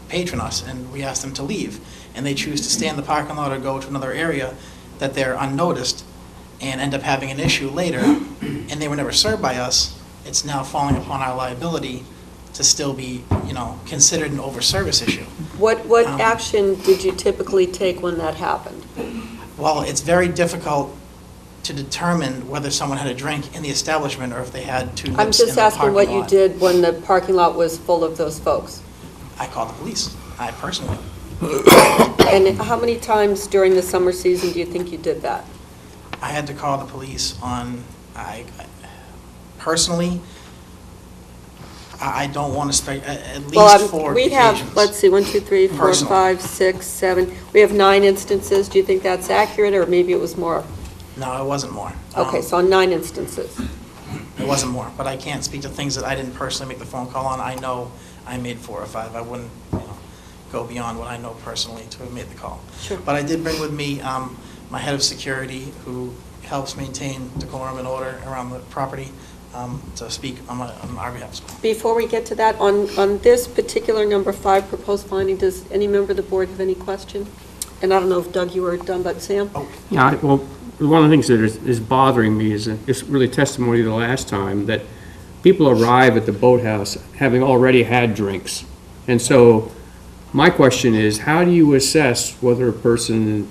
patron us and we ask them to leave, and they choose to stay in the parking lot or go to another area that they're unnoticed and end up having an issue later, and they were never served by us, it's now falling upon our liability to still be, considered an over-service issue. What action did you typically take when that happened? Well, it's very difficult to determine whether someone had a drink in the establishment or if they had two nips in the parking lot. I'm just asking what you did when the parking lot was full of those folks. I called the police, I personally. And how many times during the summer season do you think you did that? I had to call the police on, personally, I don't want to speak, at least 4 we occasions. have, let's see, 1, 2, 3, 4, Personally. 5, 6, 7. We have 9 instances. Do you think that's accurate, or maybe it was more? No, it wasn't more. Okay, so on 9 instances. It wasn't more, but I can't speak to things that I didn't personally make the phone call on. I know I made 4 or 5. I wouldn't, go beyond what I know personally to have made the call. Sure. But I did bring with me my head of security, who helps maintain decorum and order around the property, to speak on our behalf. Before we get to that, on this particular number 5 proposed finding, does any member of the board have any question? And I don't know if Doug, you were done, but Sam? Yeah, well, one of the things that is bothering me is really testimony the last time, that people arrive at the boathouse having already had drinks. And so My question is, how do you assess whether a person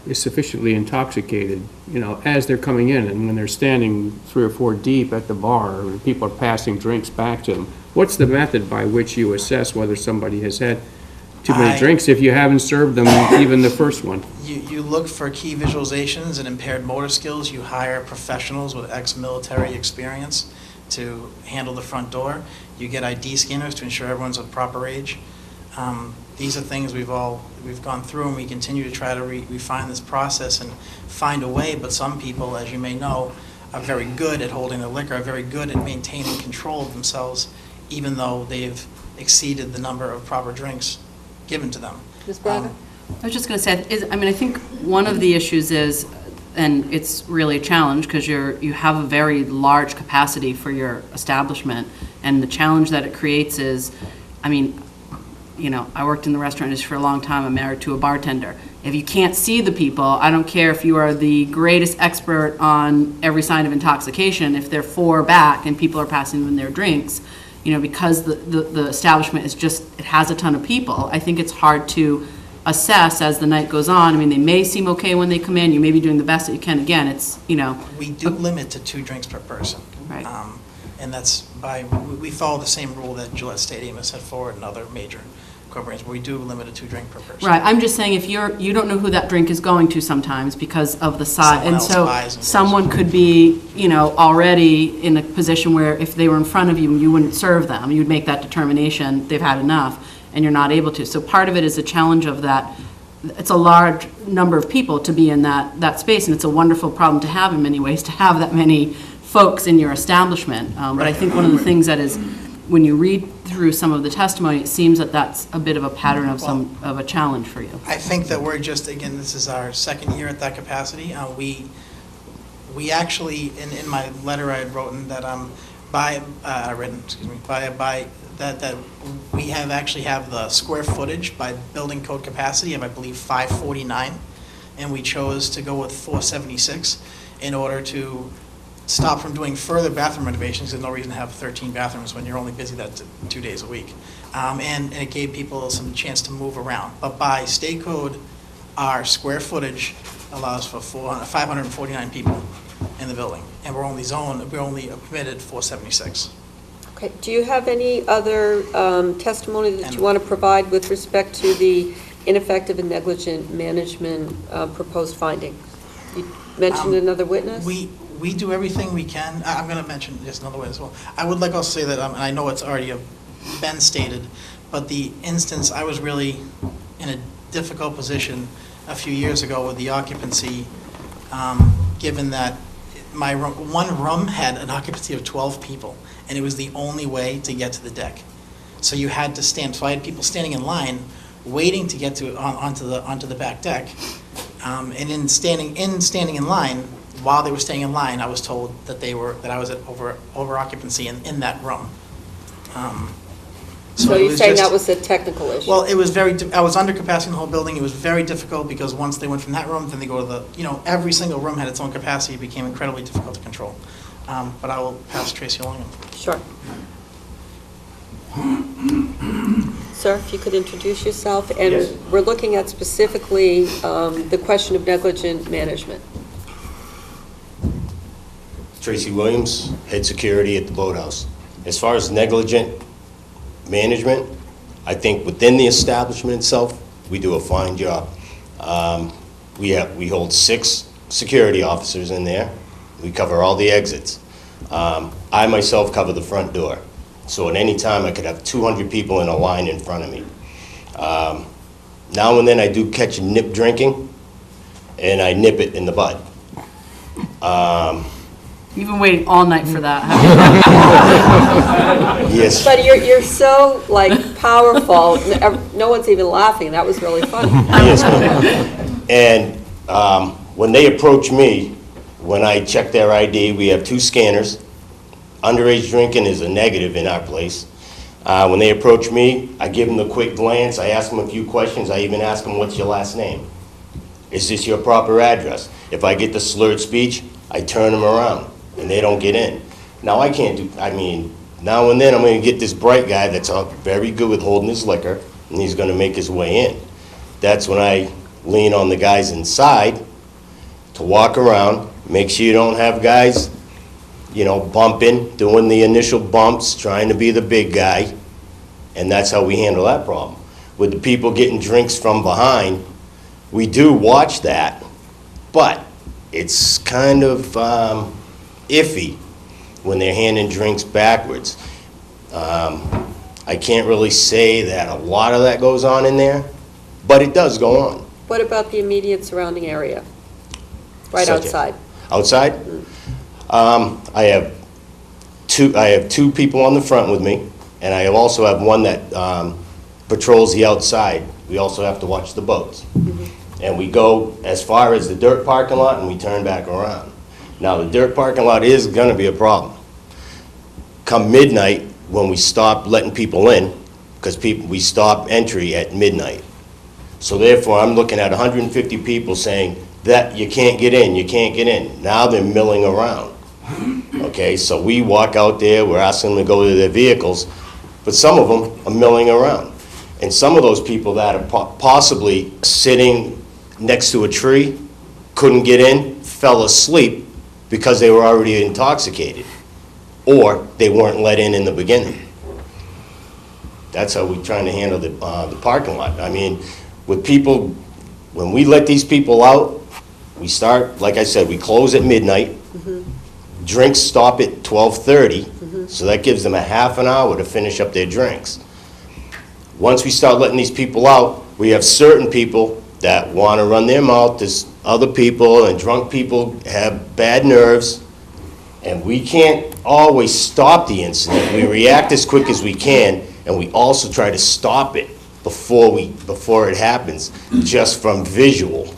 is sufficiently intoxicated, as they're coming in, and when they're standing 3 or 4 deep at the bar, and people are passing drinks back to them? What's the method by which you assess whether somebody has had too many drinks if you haven't served them even the first one? You look for key visualizations and impaired motor skills. You hire professionals with ex-military experience to handle the front door. You get ID scanners to ensure everyone's of proper age. These are things we've gone through, and we continue to try to refine this process and find a way, but some people, as you may know, are very good at holding their liquor, are very good at maintaining control of themselves, even though they've exceeded the number of proper drinks given to them. Ms. Braga? I was just going to say, I think one of the issues is, and it's really a challenge because you have a very large capacity for your establishment, and the challenge that it creates is, I worked in the restaurant industry for a long time. I'm married to a bartender. If you can't see the people, I don't care if you are the greatest expert on every sign of intoxication, if they're 4 back and people are passing them their drinks, because the establishment is it has a ton of people, I think it's hard to assess as the night goes on. They may seem okay when they come in. You may be doing the best that you can. Again, it's, We do limit to 2 drinks per person. Right. And that's we follow the same rule that Gillette Stadium has set forward and other major corporations, but we do limit a 2 drink per person. Right, I'm just saying if you don't know who that drink is going to sometimes because of the size. Someone else buys and someone could be, already in a position where if they were in front of you, you wouldn't serve them. You would make that determination, they've had enough, and you're not able to. So part of it is a challenge of that. It's a large number of people to be in that space, and it's a wonderful problem to have in many ways, to have that many folks in your establishment. But I think one of the things that is, when you read through some of the testimony, it seems that that's a bit of a pattern of a challenge for you. I think that we're again, this is our 2nd year at that capacity. We actually, in my letter I had written that that we actually have the square footage by building code capacity of, I believe, 549, and we chose to go with 476 in order to stop from doing further bathroom renovations. There's no reason to have 13 bathrooms when you're only busy that 2 days a week. And it gave people some chance to move around. But by state code, our square footage allows for 549 people in the building, and we're only permitted 476. Okay, do you have any other testimony that you want to provide with respect to the ineffective and negligent management proposed finding? You mentioned another witness? We do everything we can. I'm going to mention just another way as well. I would like also say that, and I know it's already been stated, but the instance, I was really in a difficult position a few years ago with the occupancy, given that my one room had an occupancy of 12 people, and it was the only way to get to the deck. So you had to stand. So I had people standing in line, waiting to get onto the back deck, and in standing in line. While they were staying in line, I was told that I was at over occupancy in that room. So you're saying that was a technical issue? Well, it was I was under capacity in the whole building. It was very difficult because once they went from that room, then they go to every single room had its own capacity. It became incredibly difficult to control. But I will pass Tracy along. Sure. Sir, if you could introduce yourself. And yes. We're looking at specifically the question of negligent management. Tracy Williams, head security at the boathouse. As far as negligent management, I think within the establishment itself, we do a fine job. We hold 6 security officers in there. We cover all the exits. I myself cover the front door. So at any time, I could have 200 people in a line in front of me. Now and then, I do catch nip drinking, and I nip it in the bud. You've been waiting all night for that, haven't you? Yes. But you're so powerful. No one's even laughing. That was really funny. Yes. And when they approach me, when I check their ID, we have 2 scanners. Underage drinking is a negative in our place. When they approach me, I give them a quick glance. I ask them a few questions. I even ask them, "What's your last name? Is this your proper address?" If I get the slurred speech, I turn them around, and they don't get in. Now, now and then I'm going to get this bright guy that's very good with holding his liquor, and he's gonna make his way in. That's when I lean on the guys inside to walk around, make sure you don't have guys, bumping, doing the initial bumps, trying to be the big guy, and that's how we handle that problem. With the people getting drinks from behind, we do watch that, but it's kind of iffy when they're handing drinks backwards. I can't really say that a lot of that goes on in there, but it does go on. What about the immediate surrounding area? Right Such outside? Outside? I have two people on the front with me, and I also have one that patrols the outside. We also have to watch the boats. And we go as far as the dirt parking lot, and we turn back around. Now, the dirt parking lot is gonna be a problem. Come midnight, when we stop letting people in, because we stop entry at midnight. So therefore, I'm looking at 150 people saying that you can't get in, you can't get in. Now they're milling around. Okay, so we walk out there, we're asking them to go to their vehicles, but some of them are milling around. And some of those people that are possibly sitting next to a tree, couldn't get in, fell asleep because they were already intoxicated, or they weren't let in the beginning. That's how we're trying to handle the parking lot. I mean, with people, when we let these people out, we start, like I said, we close at midnight. Drinks stop at 12:30, so that gives them a half an hour to finish up their drinks. Once we start letting these people out, we have certain people that want to run their mouth. There's other people, and drunk people have bad nerves, and we can't always stop the incident. We react as quick as we can, and we also try to stop it before it happens, just from visual.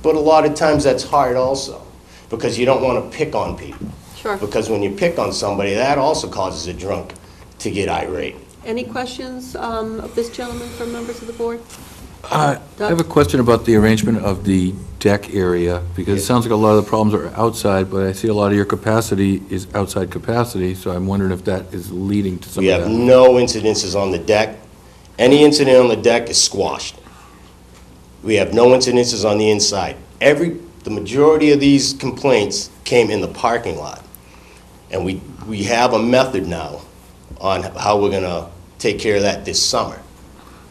But a lot of times that's hard also, because you don't want to pick on people. Sure. Because when you pick on somebody, that also causes a drunk to get irate. Any questions of this gentleman from members of the board? I have a question about the arrangement of the deck area, because it sounds like a lot of the problems are outside, but I see a lot of your capacity is outside capacity, so I'm wondering if that is leading to some We of have that. no incidences on the deck. Any incident on the deck is squashed. We have no incidences on the inside. The majority of these complaints came in the parking lot. And we have a method now on how we're gonna take care of that this summer.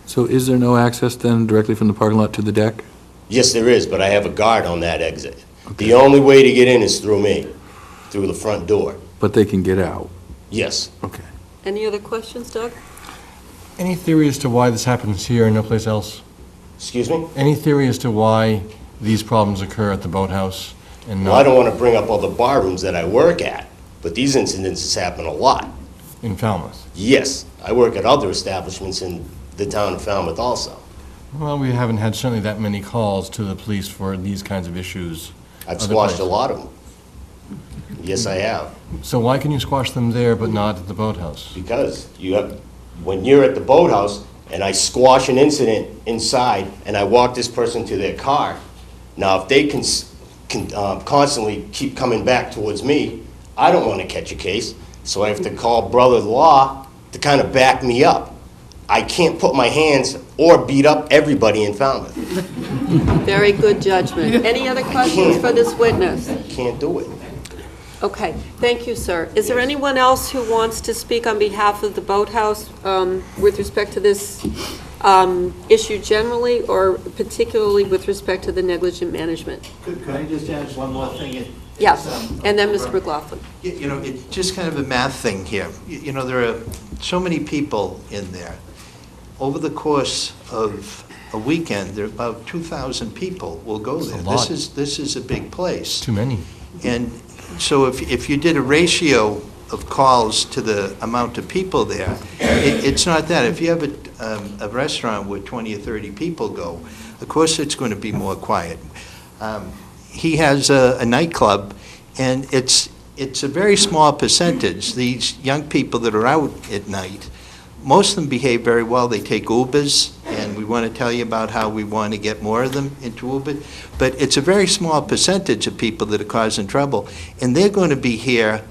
So is there no access then directly from the parking lot to the deck? Yes, there is, but I have a guard on that exit. The only way to get in is through me, through the front door. But they can get out? Yes. Okay. Any other questions, Doug? Any theory as to why this happens here and no place else? Excuse me? Any theory as to why these problems occur at the boathouse and not? Well, I don't want to bring up all the bar rooms that I work at, but these incidences happen a lot. In Falmouth? Yes, I work at other establishments in the town of Falmouth also. Well, we haven't had certainly that many calls to the police for these kinds of issues. I've other squashed a places. lot of them. Yes, I have. So why can you squash them there but not at the boathouse? Because when you're at the boathouse and I squash an incident inside and I walk this person to their car, now if they can constantly keep coming back towards me, I don't want to catch a case, so I have to call brother-in-law to kind of back me up. I can't put my hands or beat up everybody in Falmouth. Very good judgment. Any other questions for this witness? Can't do it. Okay, thank you, sir. Is there anyone else who wants to speak on behalf of the boathouse with respect to this issue generally, or particularly with respect to the negligent management? Could I just add one more thing? Yes, and then Mr. McLaughlin. You know, it's just kind of a math thing here. You know, there are so many people in there. Over the course of a weekend, there are about 2,000 people will go there. lot. This is a big place. Too many. And so if you did a ratio of calls to the amount of people there, it's not that. If you have a restaurant where 20 or 30 people go, of course it's going to be more quiet. He has a nightclub, and it's a very small percentage. These young people that are out at night, most of them behave very well. They take Ubers, and we want to tell you about how we want to get more of them into Uber. But it's a very small percentage of people that are causing trouble, and they're going to be here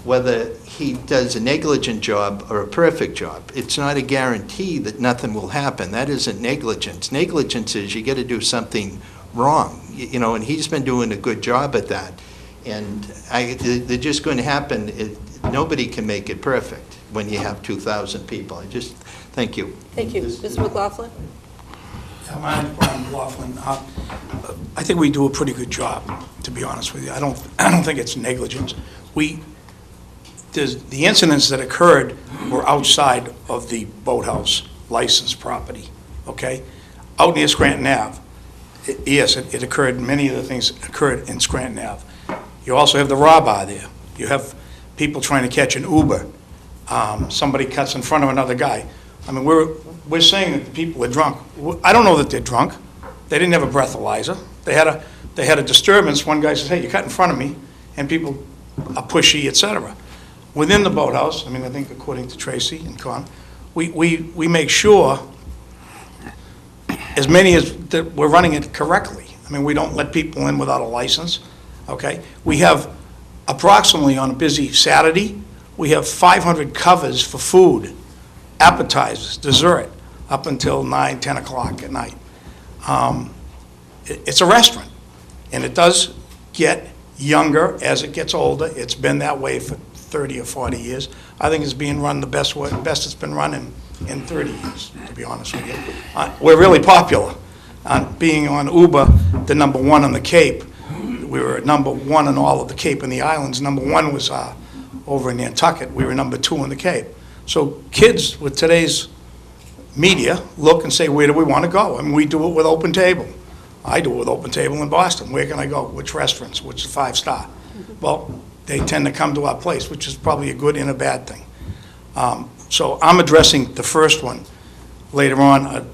whether he does a negligent job or a perfect job. It's not a guarantee that nothing will happen. That isn't negligence. Negligence is you got to do something wrong, you know, and he's been doing a good job at that. And they're just going to happen. Nobody can make it perfect when you have 2,000 people. Thank you. Thank you. Mr. McLaughlin? My name's Brian McLaughlin. I think we do a pretty good job, to be honest with you. I don't think it's negligence. The incidents that occurred were outside of the boathouse licensed property, okay? Out near Scranton Ave. Yes, it occurred, many of the things occurred in Scranton Ave. You also have the raw bar there. You have people trying to catch an Uber. Somebody cuts in front of another guy. I mean, we're saying that the people are drunk. I don't know that they're drunk. They didn't have a breathalyzer. They had a disturbance. One guy says, hey, you cut in front of me, and people are pushy, et cetera. Within the boathouse, I mean, I think according to Tracy and Con, we make sure as many as that we're running it correctly. I mean, we don't let people in without a license, okay? We have approximately on a busy Saturday, we have 500 covers for food, appetizers, dessert, up until 9, 10 o'clock at night. It's a restaurant, and it does get younger as it gets older. It's been that way for 30 or 40 years. I think it's being run the best it's been run in 30 years, to be honest with you. We're really popular. Being on Uber, the #1 on the Cape, we were #1 on all of the Cape and the islands. #1 was over in Nantucket. We were #2 on the Cape. So kids with today's media look and say, where do we want to go? I mean, we do it with Open Table. I do it with Open Table in Boston. Where can I go? Which restaurants? Which is 5-star? Well, they tend to come to our place, which is probably a good and a bad thing. So I'm addressing the first one. Later on, I'd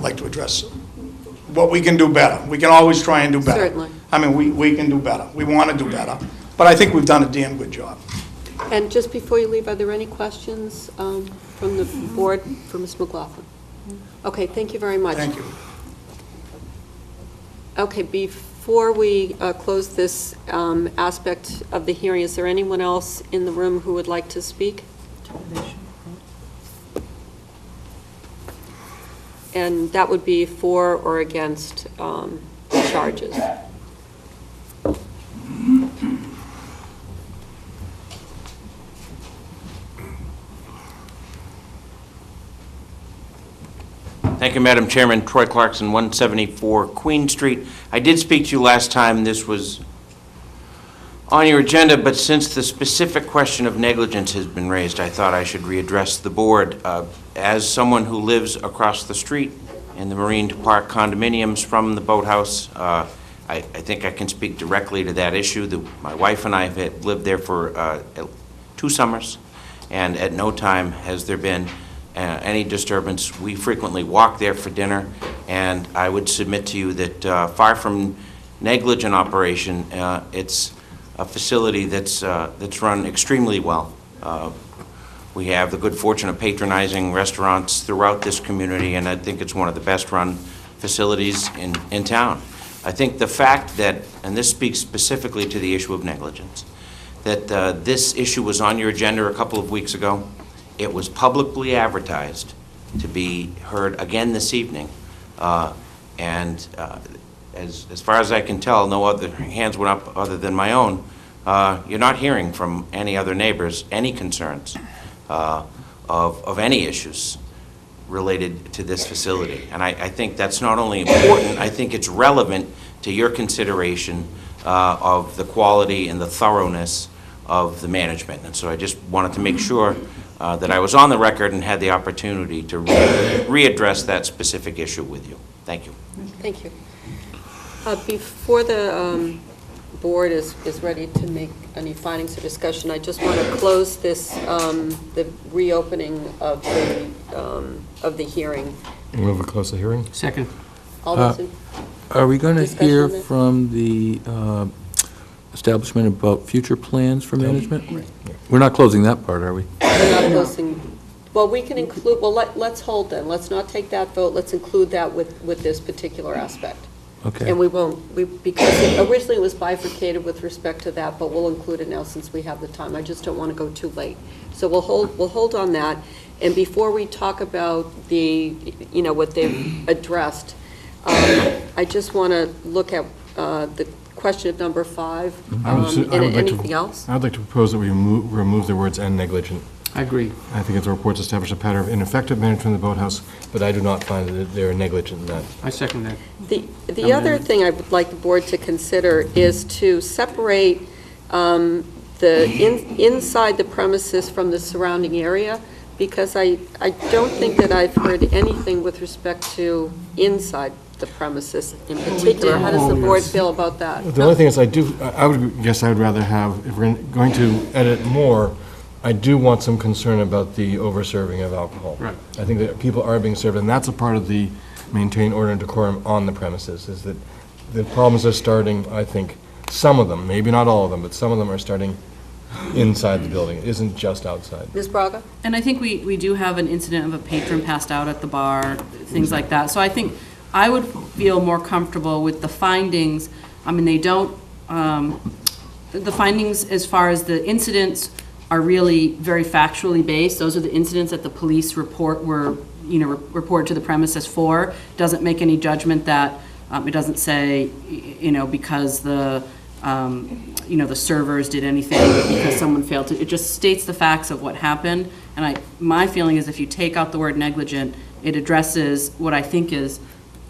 like to address what we can do better. We can always try and do better. Certainly. I mean, we can do better. We want to do better. But I think we've done a damn good job. And just before you leave, are there any questions from the board for Ms. McLaughlin? Okay, thank you very much. Thank you. Okay, before we close this aspect of the hearing, is there anyone else in the room who would like to speak? And that would be for or against the charges. Thank you, Madam Chairman. Troy Clarkson, 174 Queen Street. I did speak to you last time this was on your agenda, but since the specific question of negligence has been raised, I thought I should readdress the board. As someone who lives across the street in the Marine Park condominiums from the boathouse, I think I can speak directly to that issue. My wife and I have lived there for 2 summers, and at no time has there been any disturbance. We frequently walk there for dinner, and I would submit to you that far from negligent operation, it's a facility that's run extremely well. We have the good fortune of patronizing restaurants throughout this community, and I think it's one of the best-run facilities in town. I think the fact that, and this speaks specifically to the issue of negligence, that this issue was on your agenda a couple of weeks ago. It was publicly advertised to be heard again this evening, and as far as I can tell, no other hands went up other than my own. You're not hearing from any other neighbors any concerns of any issues related to this facility. And I think that's not only important, I think it's relevant to your consideration of the quality and the thoroughness of the management. And so I just wanted to make sure that I was on the record and had the opportunity to readdress that specific issue with you. Thank you. Thank you. Before the board is ready to make any findings or discussion, I just want to close this, the reopening of the hearing. Move to close the hearing. Second. All those in Are we going to discussion hear on that? from the establishment about future plans for management? We're not closing that part, are we? We're not closing. Well, we can include, well, let's hold then. Let's not take that vote. Let's include that with this particular aspect. Okay. And we won't, because originally it was bifurcated with respect to that, but we'll include it now since we have the time. I just don't want to go too late. So we'll hold on that. And before we talk about what they've addressed, I just want to look at the question of number 5, and anything else? I would like to propose that we remove the words "and negligent." I agree. I think if the reports establish a pattern of ineffective management of the boathouse, but I do not find that they're negligent in that. I second that. The other thing I would like the board to consider is to separate inside the premises from the surrounding area, because I don't think that I've heard anything with respect to inside the premises in particular. How does the board feel about that? The only thing is, I would guess I would rather have, if we're going to edit more, I do want some concern about the over-serving of alcohol. Right. I think that people are being served, and that's a part of the maintain order and decorum on the premises, is that the problems are starting, I think, some of them, maybe not all of them, but some of them are starting inside the building. It isn't just outside. Ms. Braga? And I think we do have an incident of a patron passed out at the bar, things like that. So I think I would feel more comfortable with the findings. I mean, they don't, the findings as far as the incidents are really very factually based. Those are the incidents that the police report report to the premises for. Doesn't make any judgment that, it doesn't say, because the servers did anything, because someone failed to, it just states the facts of what happened. And my feeling is if you take out the word negligent, it addresses what I think is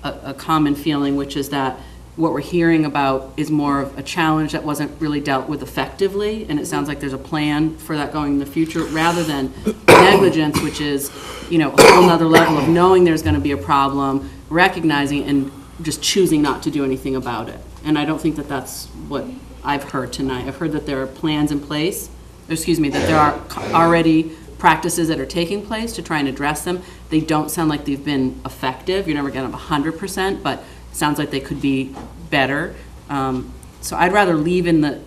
a common feeling, which is that what we're hearing about is more of a challenge that wasn't really dealt with effectively, and it sounds like there's a plan for that going in the future, rather than negligence, which is, a whole nother level of knowing there's going to be a problem, recognizing and just choosing not to do anything about it. And I don't think that that's what I've heard tonight. I've heard that there are plans in place, that there are already practices that are taking place to try and address them. They don't sound like they've been effective. You're never going to have 100%, but sounds like they could be better. So I'd rather leave in the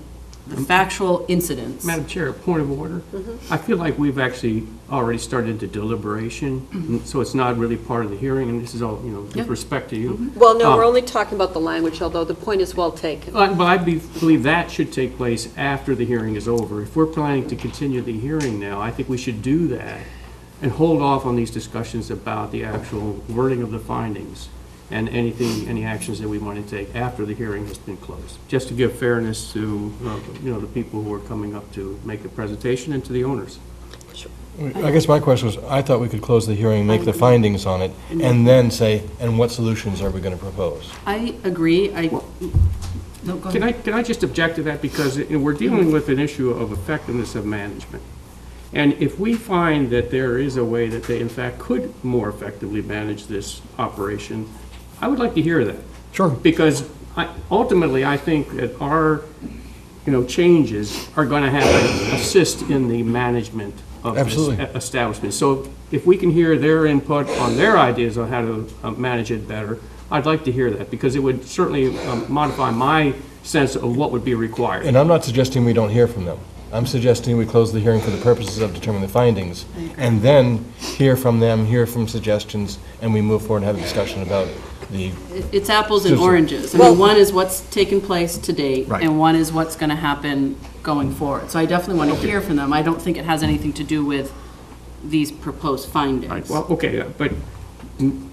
factual incidents. Madam Chair, a point of order. I feel like we've actually already started the deliberation, so it's not really part of the hearing, and this is all, with respect to you. Well, no, we're only talking about the language, although the point is well taken. But I believe that should take place after the hearing is over. If we're planning to continue the hearing now, I think we should do that and hold off on these discussions about the actual wording of the findings and any actions that we want to take after the hearing has been closed, just to give fairness to, the people who are coming up to make a presentation and to the owners. I guess my question was, I thought we could close the hearing, make the findings on it, and then say, and what solutions are we going to propose? I agree. No, go ahead. Can I just object to that, because we're dealing with an issue of effectiveness of management. And if we find that there is a way that they in fact could more effectively manage this operation, I would like to hear that. Sure. Because ultimately, I think that our, changes are going to assist in the management of Absolutely. this establishment. So if we can hear their input on their ideas on how to manage it better, I'd like to hear that, because it would certainly modify my sense of what would be required. And I'm not suggesting we don't hear from them. I'm suggesting we close the hearing for the purposes of determining the findings, and then hear from them, hear from suggestions, and we move forward and have a discussion about the... It's apples and oranges. I mean, one is what's taken place to date, and one is what's going to happen going forward. So I definitely want to hear from them. I don't think it has anything to do with these proposed findings. Right. Well, okay, but, and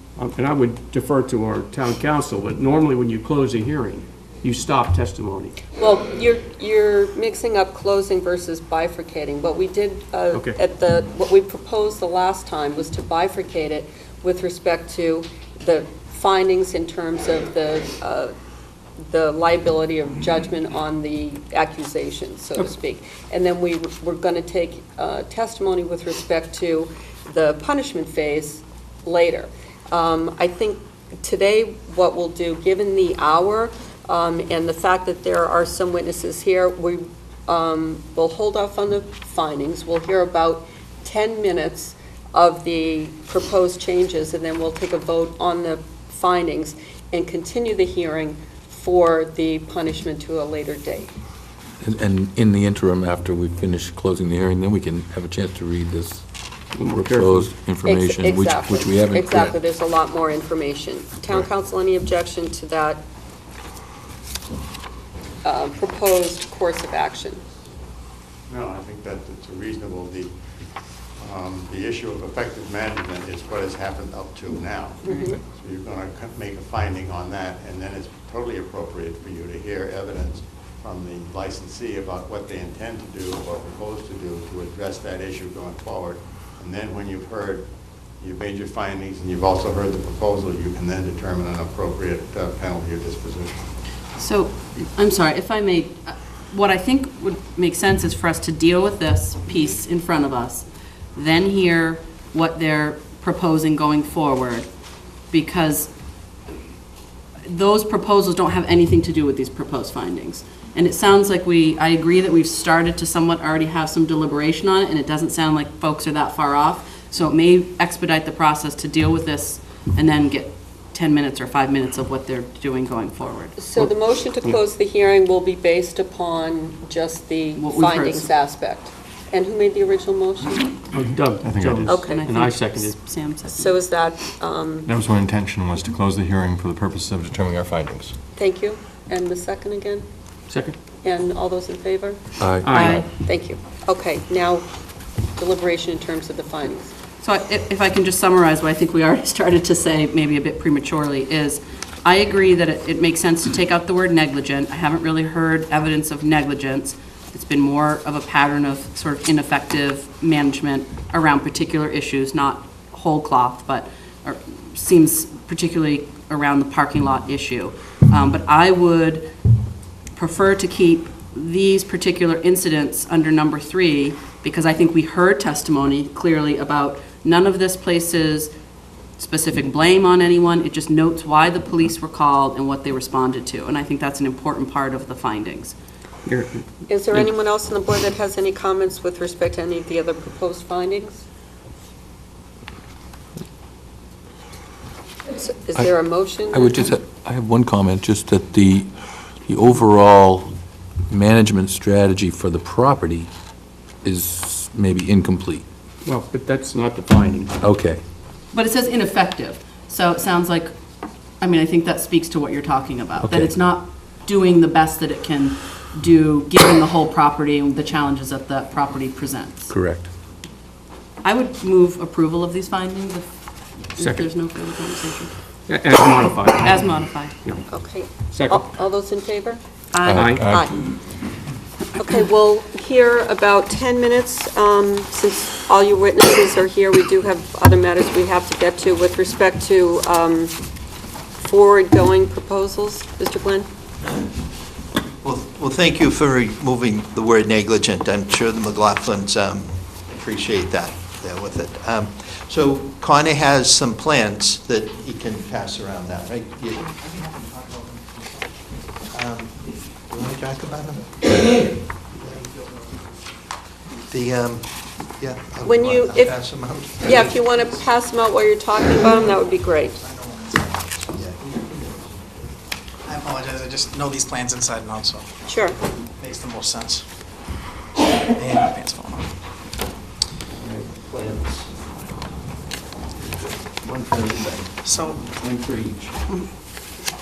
I would defer to our town council, but normally when you close a hearing, you stop testimony. Well, you're mixing up closing versus bifurcating. What we did what we proposed the last time was to bifurcate it with respect to the findings in terms of the liability of judgment on the accusation, so to speak. And then we're going to take testimony with respect to the punishment phase later. I think today what we'll do, given the hour, and the fact that there are some witnesses here, we will hold off on the findings. We'll hear about 10 minutes of the proposed changes, and then we'll take a vote on the findings and continue the hearing for the punishment to a later date. And in the interim, after we finish closing the hearing, then we can have a chance to read this proposed information, Exactly. which we haven't read. Exactly, there's a lot more information. Town council, any objection to that proposed course of action? No, I think that it's reasonable. The issue of effective management is what has happened up to now. Mhm. So you're going to make a finding on that, and then it's totally appropriate for you to hear evidence from the licensee about what they intend to do or propose to do to address that issue going forward. And then when you've made your findings and you've also heard the proposal, you can then determine an appropriate penalty or disposition. So, I'm sorry, if I may, what I think would make sense is for us to deal with this piece in front of us, then hear what they're proposing going forward, because those proposals don't have anything to do with these proposed findings. And it sounds like I agree that we've started to somewhat already have some deliberation on it, and it doesn't sound like folks are that far off. So it may expedite the process to deal with this and then get 10 minutes or 5 minutes of what they're doing going forward. So the motion to close the hearing will be based upon just the What we've heard. findings aspect. And who made the original motion? Oh, Doug. I think I did. Okay. And I seconded. Sam seconded. So is that, That was my intention, was to close the hearing for the purposes of determining our findings. thank you. And the second again? Second? And all those in favor? Aye. Aye. Thank you. Okay, now deliberation in terms of the findings. So if I can just summarize what I think we already started to say, maybe a bit prematurely, is I agree that it makes sense to take out the word negligent. I haven't really heard evidence of negligence. It's been more of a pattern of sort of ineffective management around particular issues, not whole cloth, but seems particularly around the parking lot issue. But I would prefer to keep these particular incidents under number 3, because I think we heard testimony clearly about none of this places specific blame on anyone. It just notes why the police were called and what they responded to. And I think that's an important part of the findings. Is there anyone else on the board that has any comments with respect to any of the other proposed findings? Is there a motion? I would just, I have one comment, just that the overall management strategy for the property is maybe incomplete. Well, but that's not the finding. Okay. But it says ineffective, so it sounds like, I mean, I think that speaks to what you're talking about, that Okay. it's not doing the best that it can do, given the whole property and the challenges that that property presents. Correct. I would move approval of these findings if Second. there's no further conversation. As modified. As modified. Okay. Second. All those in favor? Aye. Aye. Okay, we'll hear about 10 minutes. Since all you witnesses are here, we do have other matters we have to get to with respect to forward-going proposals. Mr. Glenn? Well, thank you for removing the word negligent. I'm sure the McLaughlins appreciate that there with it. So Connor has some plans that he can pass around now, right? You want to talk about them? Yeah. When you, I'll pass them out. yeah, if you want to pass them out while you're talking about them, that would be great. I apologize, I just know these plans inside and out, so Sure. it makes the most sense. And my pants falling off. One for everybody. So, One for each.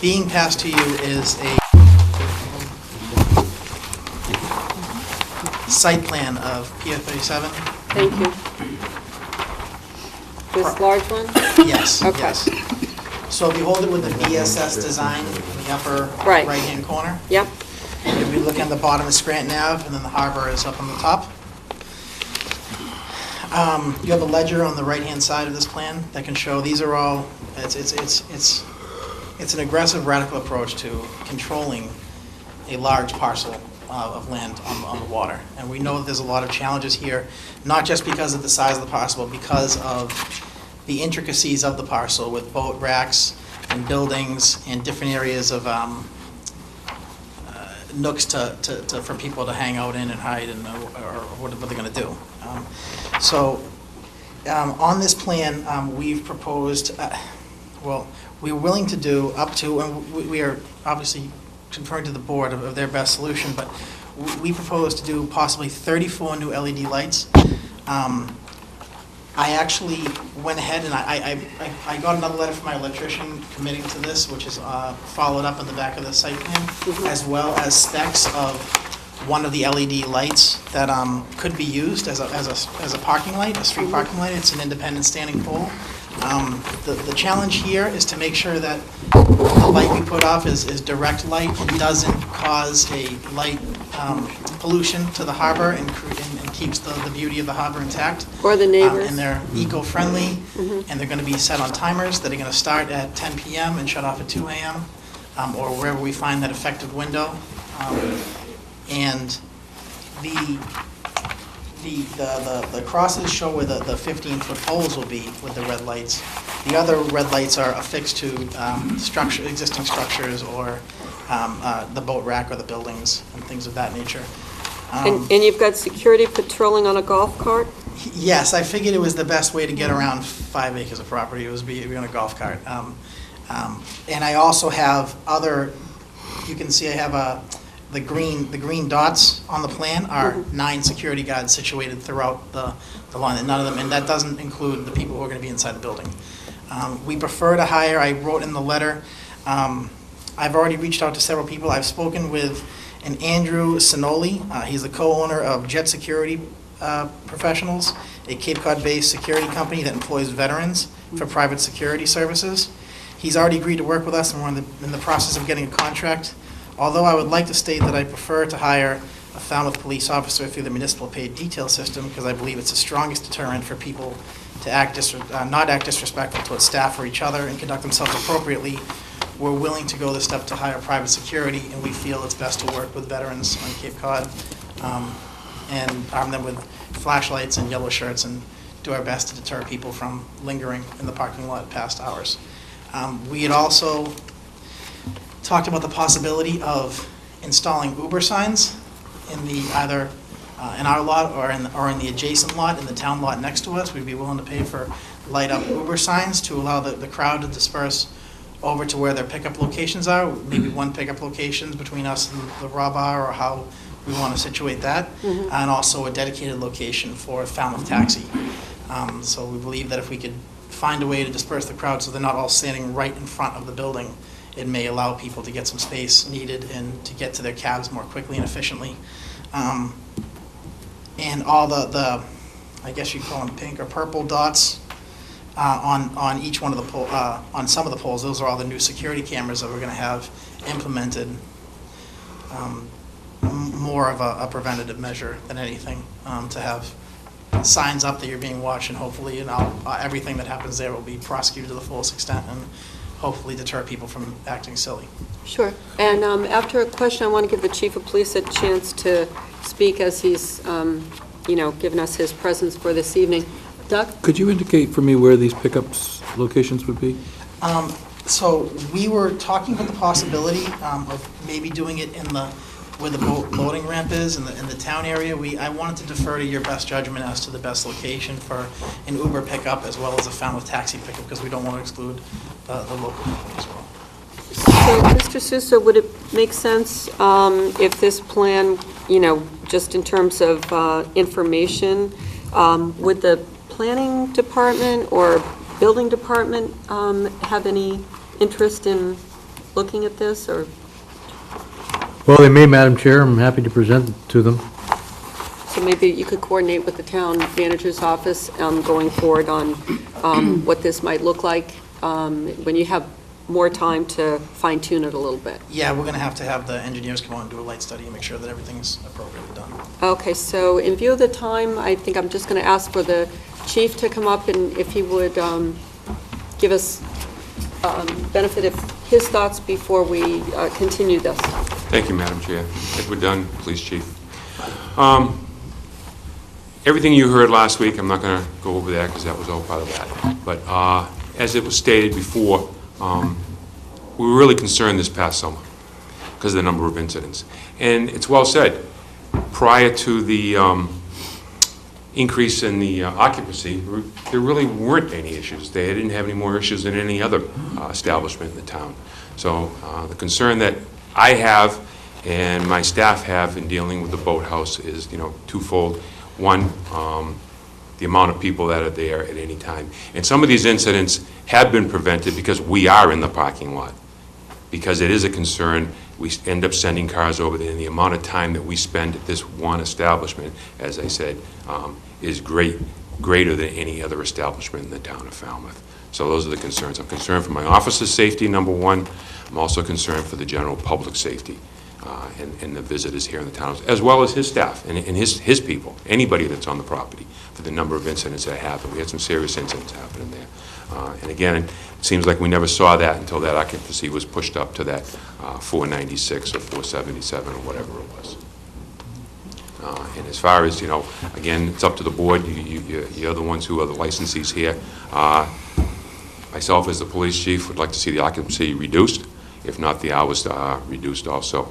being passed to you is a site plan of Pier 37. Thank you. This large one? Yes, Okay. yes. So if you hold it with the BSS design in the upper Right. right-hand corner, Yep. if we look on the bottom of Scranton Ave, and then the harbor is up on the top. You have a ledger on the right-hand side of this plan that can show, these are all, it's an aggressive, radical approach to controlling a large parcel of land on the water. And we know that there's a lot of challenges here, not just because of the size of the parcel, but because of the intricacies of the parcel with boat racks and buildings and different areas of nooks for people to hang out in and hide and or what they're going to do. On this plan, we've proposed, well, we're willing to do up to, and we are obviously conferring to the board of their best solution, but we propose to do possibly 34 new LED lights. I actually went ahead and I got another letter from my electrician committing to this, which is followed up in the back of the site plan, as well as specs of one of the LED lights that could be used as a parking light, a street parking light. It's an independent standing pole. The challenge here is to make sure that the light we put off is direct light and doesn't cause a light pollution to the harbor and keeps the beauty of the harbor intact. Or the neighbors. And they're eco-friendly, and they're going to be set on timers that are going to start at 10 p.m. and shut off at 2 a.m., or wherever we find that effective window. And the crosses show where the 15-foot poles will be with the red lights. The other red lights are affixed to existing structures or the boat rack or the buildings and things of that nature. And you've got security patrolling on a golf cart? Yes, I figured it was the best way to get around 5 acres of property, was be on a golf cart. And I also have other, you can see I have the green dots on the plan are 9 security guards situated throughout the line, and none of them, and that doesn't include the people who are going to be inside the building. We prefer to hire, I wrote in the letter, I've already reached out to several people. I've spoken with an Andrew Sinoli. He's the co-owner of Jet Security Professionals, a Cape Cod-based security company that employs veterans for private security services. He's already agreed to work with us, and we're in the process of getting a contract. Although I would like to state that I prefer to hire a Falmouth police officer through the municipal paid detail system, because I believe it's the strongest deterrent for people to not act disrespectful towards staff or each other and conduct themselves appropriately. We're willing to go the step to hire private security, and we feel it's best to work with veterans on Cape Cod and arm them with flashlights and yellow shirts and do our best to deter people from lingering in the parking lot past hours. We had also talked about the possibility of installing Uber signs in either in our lot or in the adjacent lot, in the town lot next to us. We'd be willing to pay for light-up Uber signs to allow the crowd to disperse over to where their pickup locations are, maybe one pickup locations between us and the Raw Bar, or how we want to situate that, and also a dedicated location for Falmouth Taxi. So we believe that if we could find a way to disperse the crowd so they're not all standing right in front of the building, it may allow people to get some space needed and to get to their cabs more quickly and efficiently. And all the I guess you'd call them pink or purple dots on each one of the on some of the poles, those are all the new security cameras that we're going to have implemented. More of a preventative measure than anything, to have signs up that you're being watched, and hopefully everything that happens there will be prosecuted to the fullest extent and hopefully deter people from acting silly. Sure. And after a question, I want to give the Chief of Police a chance to speak, as he's, given us his presence for this evening. Doug? Could you indicate for me where these pickups locations would be? So we were talking about the possibility of maybe doing it where the loading ramp is in the town area. I wanted to defer to your best judgment as to the best location for an Uber pickup as well as a Falmouth taxi pickup, because we don't want to exclude the local people as well. So, Mr. Sousa, would it make sense if this plan, just in terms of information, would the planning department or building department have any interest in looking at this, or? Well, they may, Madam Chair. I'm happy to present it to them. So maybe you could coordinate with the town manager's office going forward on what this might look like when you have more time to fine-tune it a little bit. Yeah, we're going to have the engineers come on and do a light study and make sure that everything's appropriately done. Okay, so in view of the time, I think I'm just going to ask for the chief to come up, and if he would give us benefit of his thoughts before we continue this. Thank you, Madam Chair. Edward Dunn, Police Chief. Everything you heard last week, I'm not going to go over that because that was all part of that. But as it was stated before, we were really concerned this past summer because of the number of incidents. And it's well said, prior to the increase in the occupancy, there really weren't any issues. They didn't have any more issues than any other establishment in the town. So the concern that I have and my staff have in dealing with the boathouse is, twofold. One, the amount of people that are there at any time. And some of these incidents have been prevented because we are in the parking lot. Because it is a concern, we end up sending cars over there, and the amount of time that we spend at this one establishment, as I said, is greater than any other establishment in the town of Falmouth. So those are the concerns. I'm concerned for my officer's safety, number one. I'm also concerned for the general public safety and the visitors here in the town, as well as his staff and his people, anybody that's on the property, for the number of incidents that happened. We had some serious incidents happening there. And again, it seems like we never saw that until that occupancy was pushed up to that 496 or 477 or whatever it was. And as far as, again, it's up to the board. You're the ones who are the licensees here. Myself, as the police chief, would like to see the occupancy reduced, if not the hours reduced also.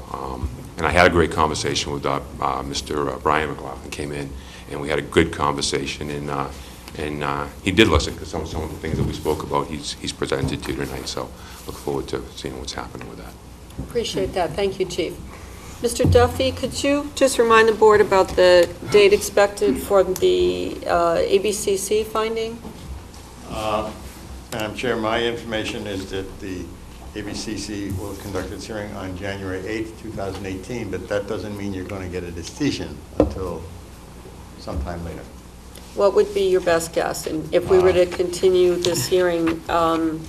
And I had a great conversation with Mr. Brian McLaughlin came in, and we had a good conversation, and he did listen, because some of the things that we spoke about, he's presented to tonight, so look forward to seeing what's happening with that. Appreciate that. Thank you, Chief. Mr. Duffy, could you just remind the board about the date expected for the ABCC finding? Madam Chair, my information is that the ABCC will conduct its hearing on January 8th, 2018, but that doesn't mean you're going to get a decision until sometime later. What would be your best guess? And if we were to continue this hearing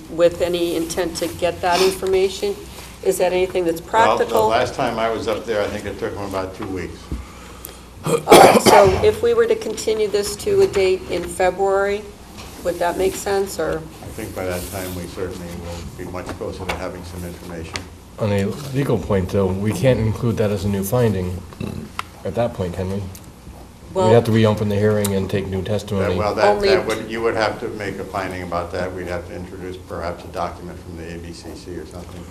with any intent to get that information, is that anything that's practical? Well, the last time I was up there, I think it took them about 2 weeks. So if we were to continue this to a date in February, would that make sense, or? I think by that time, we certainly will be much closer to having some information. On a legal point, though, we can't include that as a new finding at that point, can we? Well, we'd have to reopen the hearing and take new testimony. You would have to make a finding about that. We'd have to introduce perhaps a document from the ABCC or something.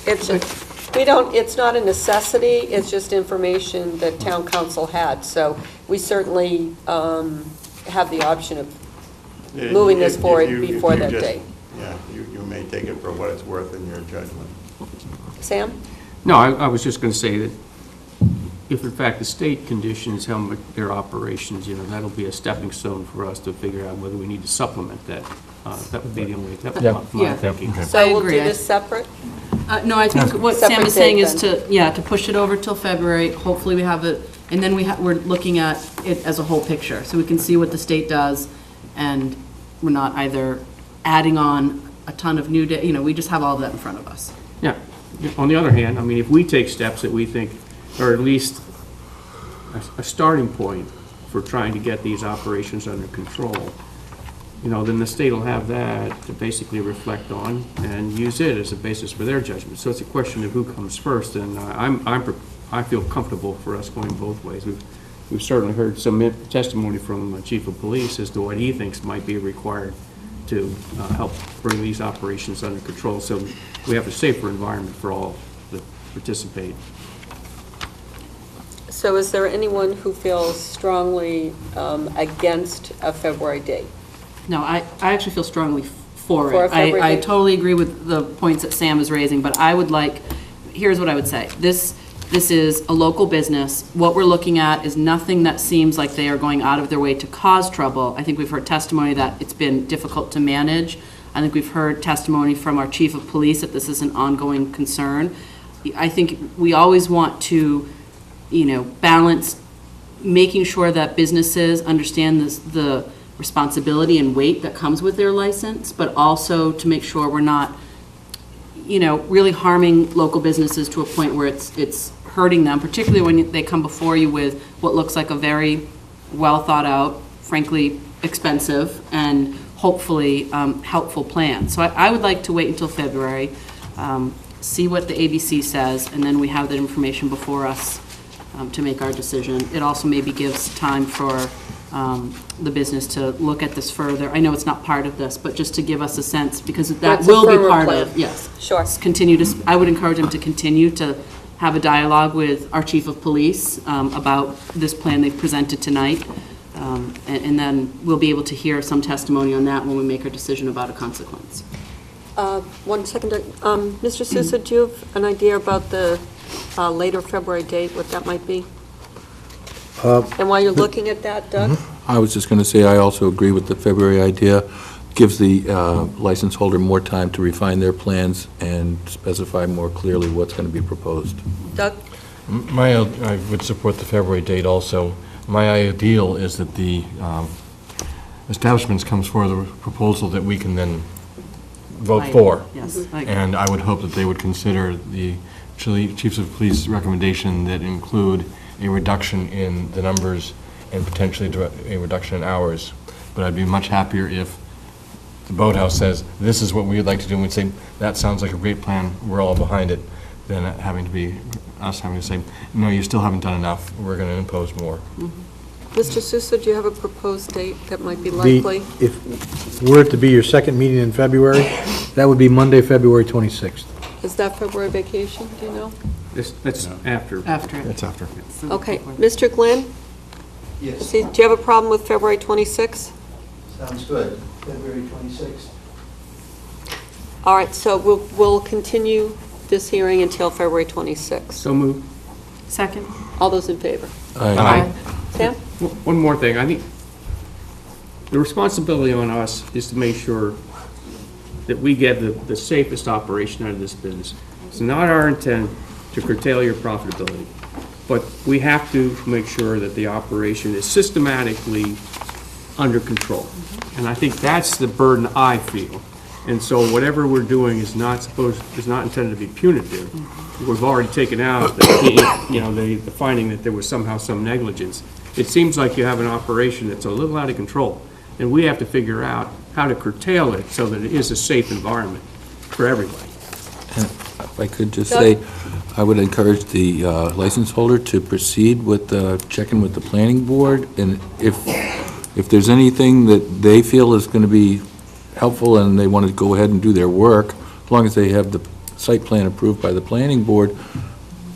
It's not a necessity, it's just information that town council had, so we certainly have the option of moving this forward before that date. Yeah, you may take it for what it's worth in your judgment. Sam? No, I was just going to say that if in fact the state conditions how their operations, that'll be a stepping stone for us to figure out whether we need to supplement that. That would be the only, that was my thinking. Okay. So we'll do this separate? No, I think what Separate Sam is saying date is to push it over till February. Hopefully we have it, and then we're looking at it as a whole picture, so we can see what the state does, and we're not either adding on a ton of new, we just have all of that in front of us. Yeah. On the other hand, if we take steps that we think are at least a starting point for trying to get these operations under control, then the state will have that to basically reflect on and use it as a basis for their judgment. So it's a question of who comes first, and I feel comfortable for us going both ways. We've certainly heard some testimony from Chief of Police as to what he thinks might be required to help bring these operations under control, so we have a safer environment for all that participate. So is there anyone who feels strongly against a February date? No, I actually feel strongly for For a it. February I date? totally agree with the points that Sam is raising, but I would here's what I would say. This is a local business. What we're looking at is nothing that seems like they are going out of their way to cause trouble. I think we've heard testimony that it's been difficult to manage. I think we've heard testimony from our chief of police that this is an ongoing concern. I think we always want to, balance making sure that businesses understand the responsibility and weight that comes with their license, but also to make sure we're not, really harming local businesses to a point where it's hurting them, particularly when they come before you with what looks like a very well thought out, frankly expensive, and hopefully helpful plan. So I would like to wait until February, see what the ABC says, and then we have that information before us to make our decision. It also maybe gives time for the business to look at this further. I know it's not part of this, but just to give us a sense, because that That's a will be firmer part plan. of, yes. Sure. I would encourage them to continue to have a dialogue with our chief of police about this plan they've presented tonight. And then we'll be able to hear some testimony on that when we make our decision about a consequence. 1 second. Mr. Sousa, do you have an idea about the later February date, what that might be? And while you're looking at that, Doug? I was just going to say, I also agree with the February idea. Gives the license holder more time to refine their plans and specify more clearly what's going to be proposed. Doug? I would support the February date also. My ideal is that the establishments comes forward with a proposal that we can then vote for. Yes, I agree. And I would hope that they would consider the chiefs of police recommendation that include a reduction in the numbers and potentially a reduction in hours. But I'd be much happier if the boathouse says, this is what we would like to do, and we'd say, that sounds like a great plan, we're all behind it, than having to say, no, you still haven't done enough, we're going to impose more. Mr. Sousa, do you have a proposed date that might be likely? If were it to be your second meeting in February, that would be Monday, February 26th. Is that February vacation, do you know? That's after. After. That's after. Okay, Mr. Glenn? Yes. Do you have a problem with February 26th? Sounds good. February 26th. All right, so we'll continue this hearing until February 26th. So moved. Second. All those in favor? Aye. Sam? One more thing, I think the responsibility on us is to make sure that we get the safest operation out of this business. It's not our intent to curtail your profitability, but we have to make sure that the operation is systematically under control. And I think that's the burden I feel. And so whatever we're doing is not intended to be punitive. We've already taken out the finding that there was somehow some negligence. It seems like you have an operation that's a little out of control, and we have to figure out how to curtail it so that it is a safe environment for everybody. And if I could just say, I would encourage the license holder to proceed with checking with the planning board, and if there's anything that they feel is going to be helpful and they want to go ahead and do their work, as long as they have the site plan approved by the planning board,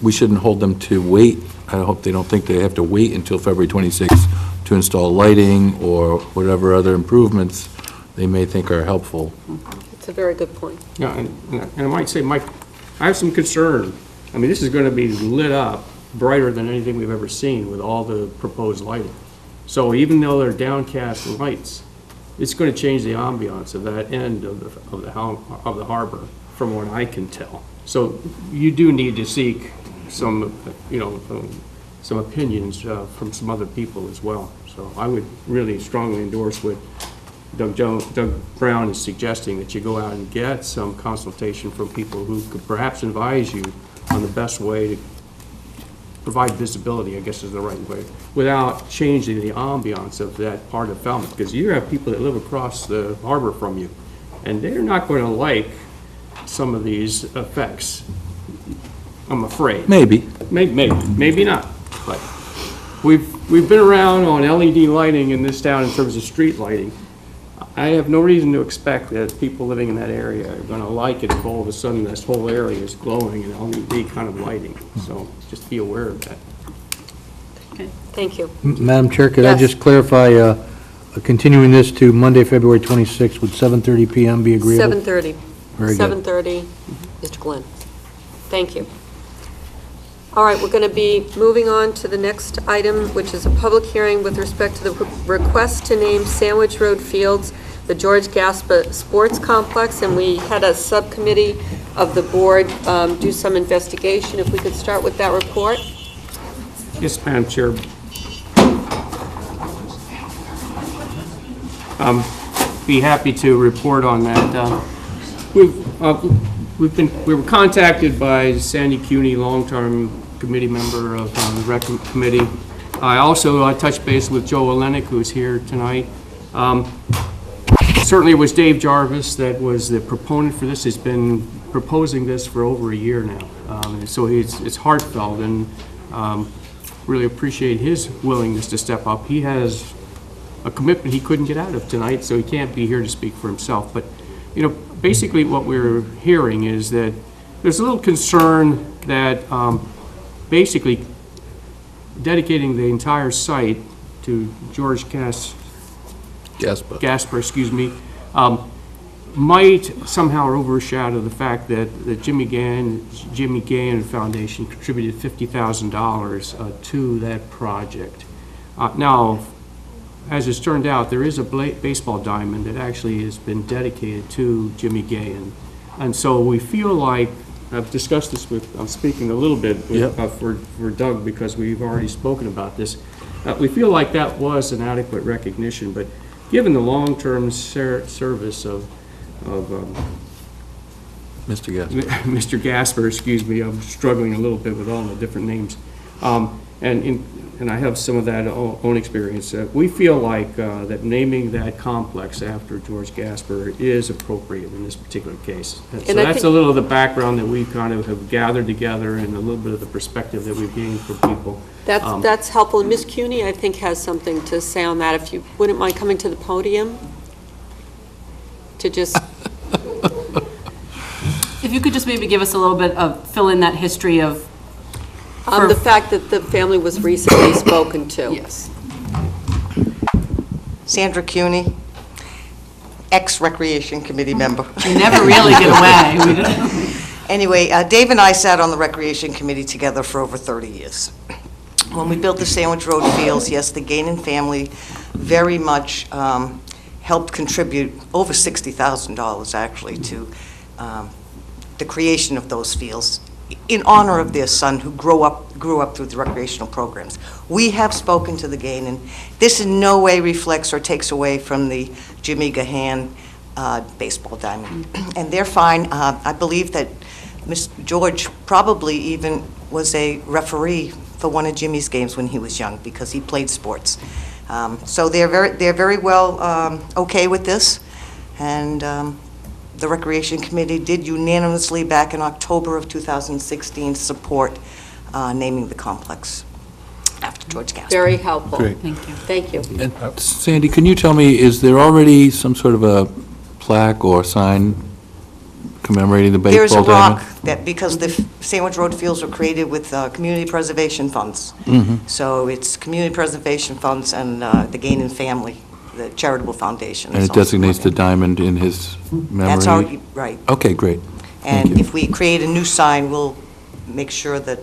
we shouldn't hold them to wait. I hope they don't think they have to wait until February 26th to install lighting or whatever other improvements they may think are helpful. It's a very good point. Yeah, and I might say, Mike, I have some concern. I mean, this is going to be lit up brighter than anything we've ever seen with all the proposed lighting. So even though they're downcast lights, it's going to change the ambiance of that end of the harbor, from what I can tell. So you do need to seek some, some opinions from some other people as well. So I would really strongly endorse what Doug Brown is suggesting, that you go out and get some consultation from people who could perhaps advise you on the best way to provide visibility, I guess is the right way, without changing the ambiance of that part of Falmouth. Because you have people that live across the harbor from you, and they're not going to like some of these effects, I'm afraid. Maybe. Maybe not. But we've been around on LED lighting in this town in terms of street lighting. I have no reason to expect that people living in that area are going to like it if all of a sudden this whole area is glowing in LED kind of lighting. So just be aware of that. Okay, thank you. Madam Chair, could I Yes. just clarify, continuing this to Monday, February 26th, would 7:30 PM be agreeable? 7:30. Very good. 7:30, Mr. Glenn. Thank you. All right, we're going to be moving on to the next item, which is a public hearing with respect to the request to name Sandwich Road Fields the George Gaspa Sports Complex, and we had a subcommittee of the board do some investigation. If we could start with that report. Yes, Madam Chair. Be happy to report on that. We were contacted by Sandy Cuney, long-term committee member of the Rec Committee. I also touched base with Joe Olenek, who's here tonight. Certainly it was Dave Jarvis that was the proponent for this. He's been proposing this for over a year now. So it's heartfelt, and really appreciate his willingness to step up. He has a commitment he couldn't get out of tonight, so he can't be here to speak for himself. But, basically what we're hearing is that there's a little concern that basically dedicating the entire site to George Gasper, might somehow overshadow the fact that the Jimmy Gann Foundation contributed $50,000 to that project. Now, as it's turned out, there is a baseball diamond that actually has been dedicated to Jimmy Gay. And so we feel like, I've discussed this with, I'm speaking a little bit with, for Doug, because we've already spoken about this. We feel like that was an adequate recognition, but given the long-term service of Mr. Gasper. Mr. Gasper, excuse me, I'm struggling a little bit with all the different names. And I have some of that own experience. We feel like that naming that complex after George Gasper is appropriate in this particular case. So that's a little of the background that we kind of have gathered together and a little bit of the perspective that we've gained for people. That's helpful. Ms. Cuny, I think, has something to say on that. If you wouldn't mind coming to the podium to just... If you could just maybe give us a little bit of, fill in that history of... the fact that the family was recently spoken to. Yes. Sandra Cuny, ex-Recreation Committee member. You never really get away. Anyway, Dave and I sat on the Recreation Committee together for over 30 years. When we built the Sandwich Road Fields, yes, the Gainen family very much helped contribute over $60,000 actually to the creation of those fields in honor of their son who grew up through the recreational programs. We have spoken to the Gainen. This in no way reflects or takes away from the Jimmy Gahan baseball diamond. And they're fine. I believe that George probably even was a referee for one of Jimmy's games when he was young because he played sports. So they're very well okay with this. And the Recreation Committee did unanimously back in October of 2016 support naming the complex after George Gasper. Very helpful. Great. Thank you. And Sandy, can you tell me, is there already some sort of a plaque or sign commemorating the baseball There's a diamond? rock that, because the Sandwich Road Fields were created with community preservation funds. Mhm. So it's community preservation funds and the Gainen family, the charitable foundation. And it designates the diamond in his memory? That's already, right. Okay, great. And if we create a new sign, we'll make sure that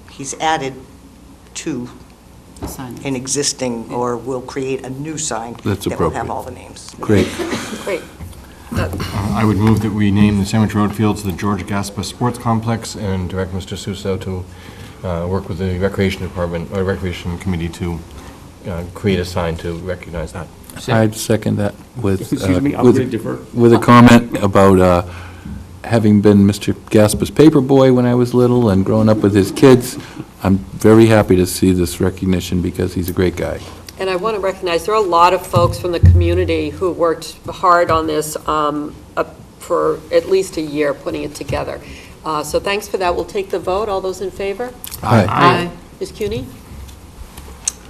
he's added to an existing, or we'll create a new sign That's that will have appropriate. all the names. Great. Great. I would move that we name the Sandwich Road Fields the George Gasper Sports Complex and direct Mr. Suso to work with the Recreation Department, or Recreation Committee to create a sign to recognize that. I'd second that with, Excuse me, I'm gonna defer. with a comment about having been Mr. Gasper's paper boy when I was little and growing up with his kids. I'm very happy to see this recognition because he's a great guy. And I want to recognize there are a lot of folks from the community who worked hard on this for at least a year, putting it together. So thanks for that. We'll take the vote. All those in favor? Aye. Ms. Cuny?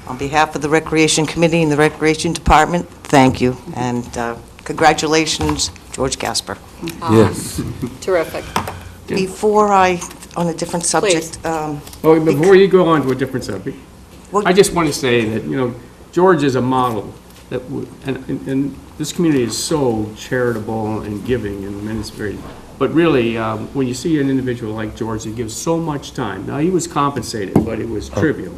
On behalf of the Recreation Committee and the Recreation Department, thank you. And congratulations, George Gasper. Yes. Terrific. Before on a different subject. Before you go on to a different subject, I just want to say that, George is a model that, and this community is so charitable and giving, and it's very, but really, when you see an individual like George that gives so much time, now he was compensated, but it was trivial.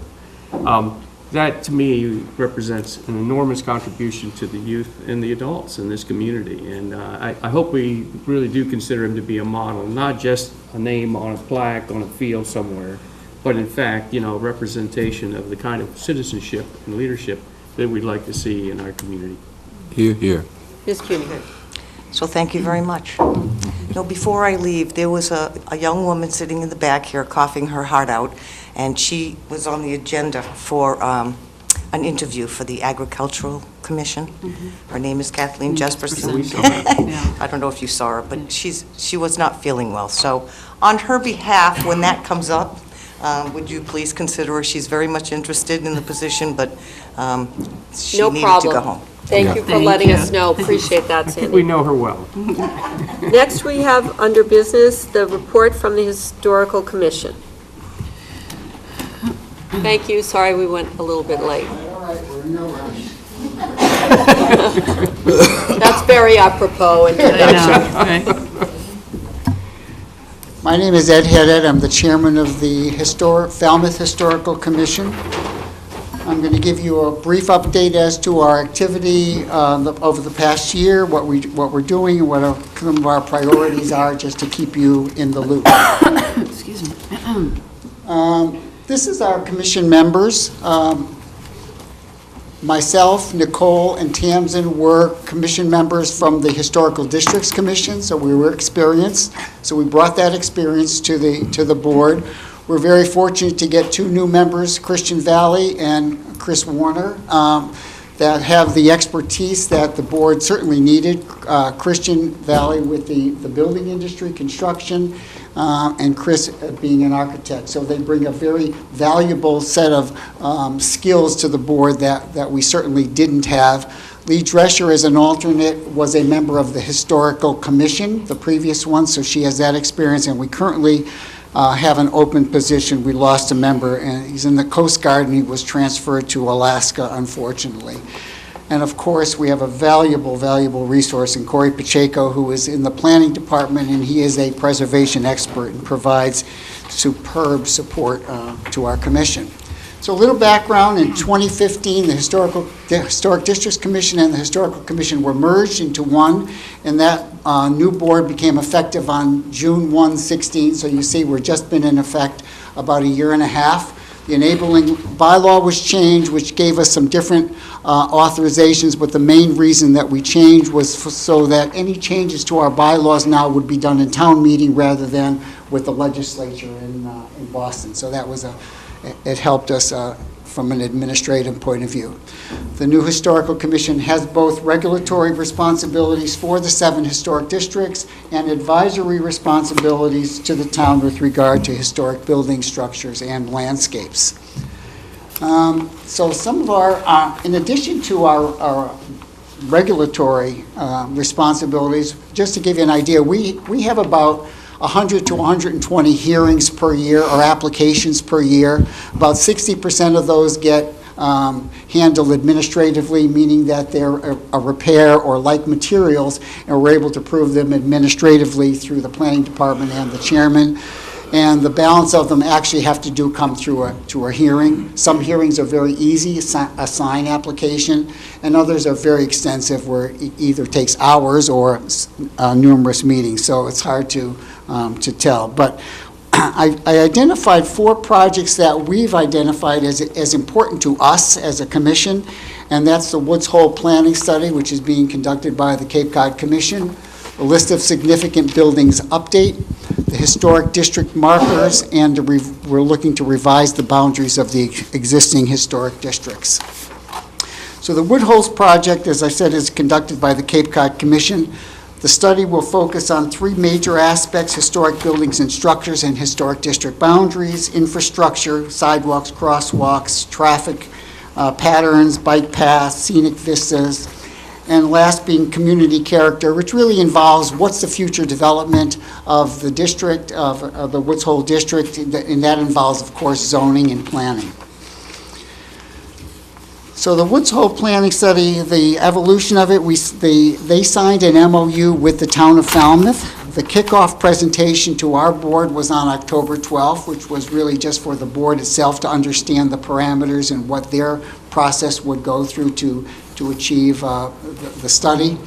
That, to me, represents an enormous contribution to the youth and the adults in this community. And I hope we really do consider him to be a model, not just a name on a plaque on a field somewhere, but in fact, representation of the kind of citizenship and leadership that we'd like to see in our community. Here, here. Ms. Cuny? So thank you very much. Before I leave, there was a young woman sitting in the back here coughing her heart out, and she was on the agenda for an interview for the Agricultural Commission. Her name is Kathleen Jesperson. I don't know if you saw her, but she was not feeling well. So on her behalf, when that comes up, would you please consider her? She's very much interested in the position, but she needed to go home. Thank you for letting us know. Appreciate that, Sandy. We know her well. Next, we have under business the report from the Historical Commission. Thank you. Sorry we went a little bit late. That's very apropos introduction. My name is Ed Haddad. I'm the chairman of the Falmouth Historical Commission. I'm going to give you a brief update as to our activity over the past year, what we're doing, and what some of our priorities are, just to keep you in the loop. Excuse me. This is our commission members. Myself, Nicole, and Tamsin were commission members from the Historical Districts Commission, so we were experienced. So we brought that experience to the board. We're very fortunate to get 2 new members, Christian Valley and Chris Warner, that have the expertise that the board certainly needed. Christian Valley with the building industry, construction, and Chris being an architect. So they bring a very valuable set of skills to the board that we certainly didn't have. Lee Drescher, as an alternate, was a member of the Historical Commission, the previous one, so she has that experience, and we currently have an open position. We lost a member, and he's in the Coast Guard, and he was transferred to Alaska, unfortunately. And of course, we have a valuable, valuable resource in Corey Pacheco, who is in the planning department, and he is a preservation expert and provides superb support to our commission. So a little background, in 2015, the Historic Districts Commission and the Historical Commission were merged into one, and that new board became effective on June 1, 16. So you see, we've just been in effect about a year and a half. The enabling bylaw was changed, which gave us some different authorizations, but the main reason that we changed was so that any changes to our bylaws now would be done in town meeting rather than with the legislature in Boston. So that was it helped us from an administrative point of view. The new Historical Commission has both regulatory responsibilities for the 7 historic districts and advisory responsibilities to the town with regard to historic building structures and landscapes. So some of our, in addition to our regulatory responsibilities, just to give you an idea, we have about 100 to 120 hearings per year, or applications per year. About 60% of those get handled administratively, meaning that they're a repair or like materials, and we're able to prove them administratively through the planning department and the chairman. And the balance of them actually have to come through a hearing. Some hearings are very easy, a sign application, and others are very extensive, where it either takes hours or numerous meetings. So it's hard to tell. But I identified 4 projects that we've identified as important to us as a commission, and that's the Woods Hole Planning Study, which is being conducted by the Cape Cod Commission, the list of significant buildings update, the historic district markers, and we're looking to revise the boundaries of the existing historic districts. So the Wood Holes project, as I said, is conducted by the Cape Cod Commission. The study will focus on 3 major aspects: historic buildings and structures and historic district boundaries, infrastructure, sidewalks, crosswalks, traffic patterns, bike paths, scenic vistas, and last being community character, which really involves what's the future development of the district, of the Woods Hole district, and that involves, of course, zoning and planning. So the Woods Hole Planning Study, the evolution of it, they signed an MOU with the town of Falmouth. The kickoff presentation to our board was on October 12th, which was really just for the board itself to understand the parameters and what their process would go through to achieve the study.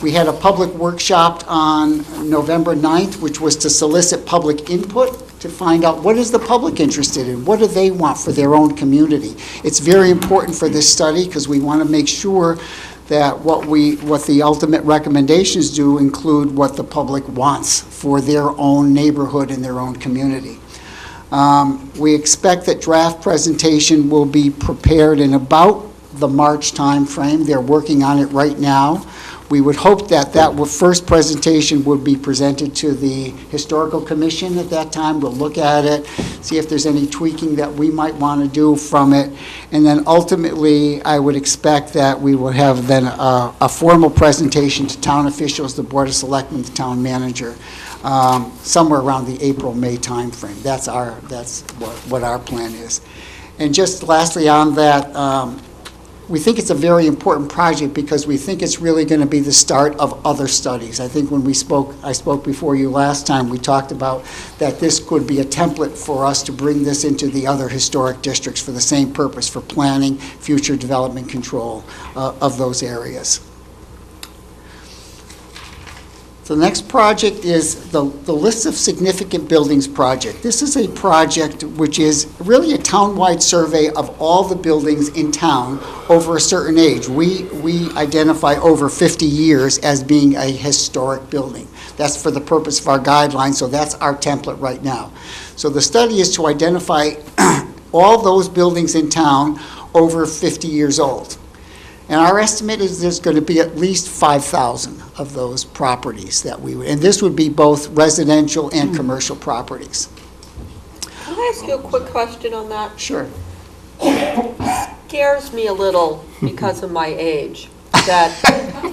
We had a public workshop on November 9th, which was to solicit public input to find out what is the public interested in, what do they want for their own community. It's very important for this study because we want to make sure that what the ultimate recommendations do include what the public wants for their own neighborhood and their own community. We expect that draft presentation will be prepared in about the March timeframe. They're working on it right now. We would hope that first presentation would be presented to the Historical Commission at that time. We'll look at it, see if there's any tweaking that we might want to do from it. And then ultimately, I would expect that we will have then a formal presentation to town officials, the Board of Selectmen, the town manager, somewhere around the April-May timeframe. That's what our plan is. And just lastly on that, we think it's a very important project because we think it's really going to be the start of other studies. I think when I spoke before you last time, we talked about that this could be a template for us to bring this into the other historic districts for the same purpose, for planning, future development control of those areas. So the next project is the List of Significant Buildings project. This is a project which is really a town-wide survey of all the buildings in town over a certain age. We identify over 50 years as being a historic building. That's for the purpose of our guidelines, so that's our template right now. So the study is to identify all those buildings in town over 50 years old. And our estimate is there's going to be at least 5,000 of those properties that we would, and this would be both residential and commercial properties. Can I ask you a quick question on that? Sure. It scares me a little because of my age that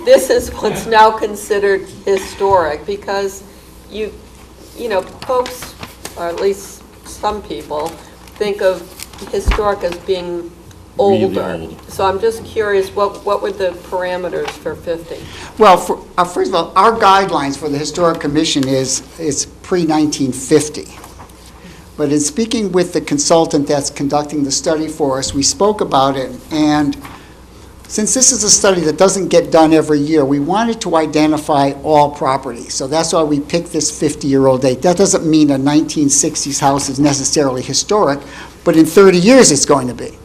this is what's now considered historic, because you know, folks, or at least some people, think of historic as being older. Really old. So I'm just curious, what were the parameters for 50? Well, first of all, our guidelines for the Historic Commission is pre-1950. But in speaking with the consultant that's conducting the study for us, we spoke about it, and since this is a study that doesn't get done every year, we wanted to identify all properties. So that's why we picked this 50-year-old date. That doesn't mean a 1960s house is necessarily historic, but in 30 years it's going to be.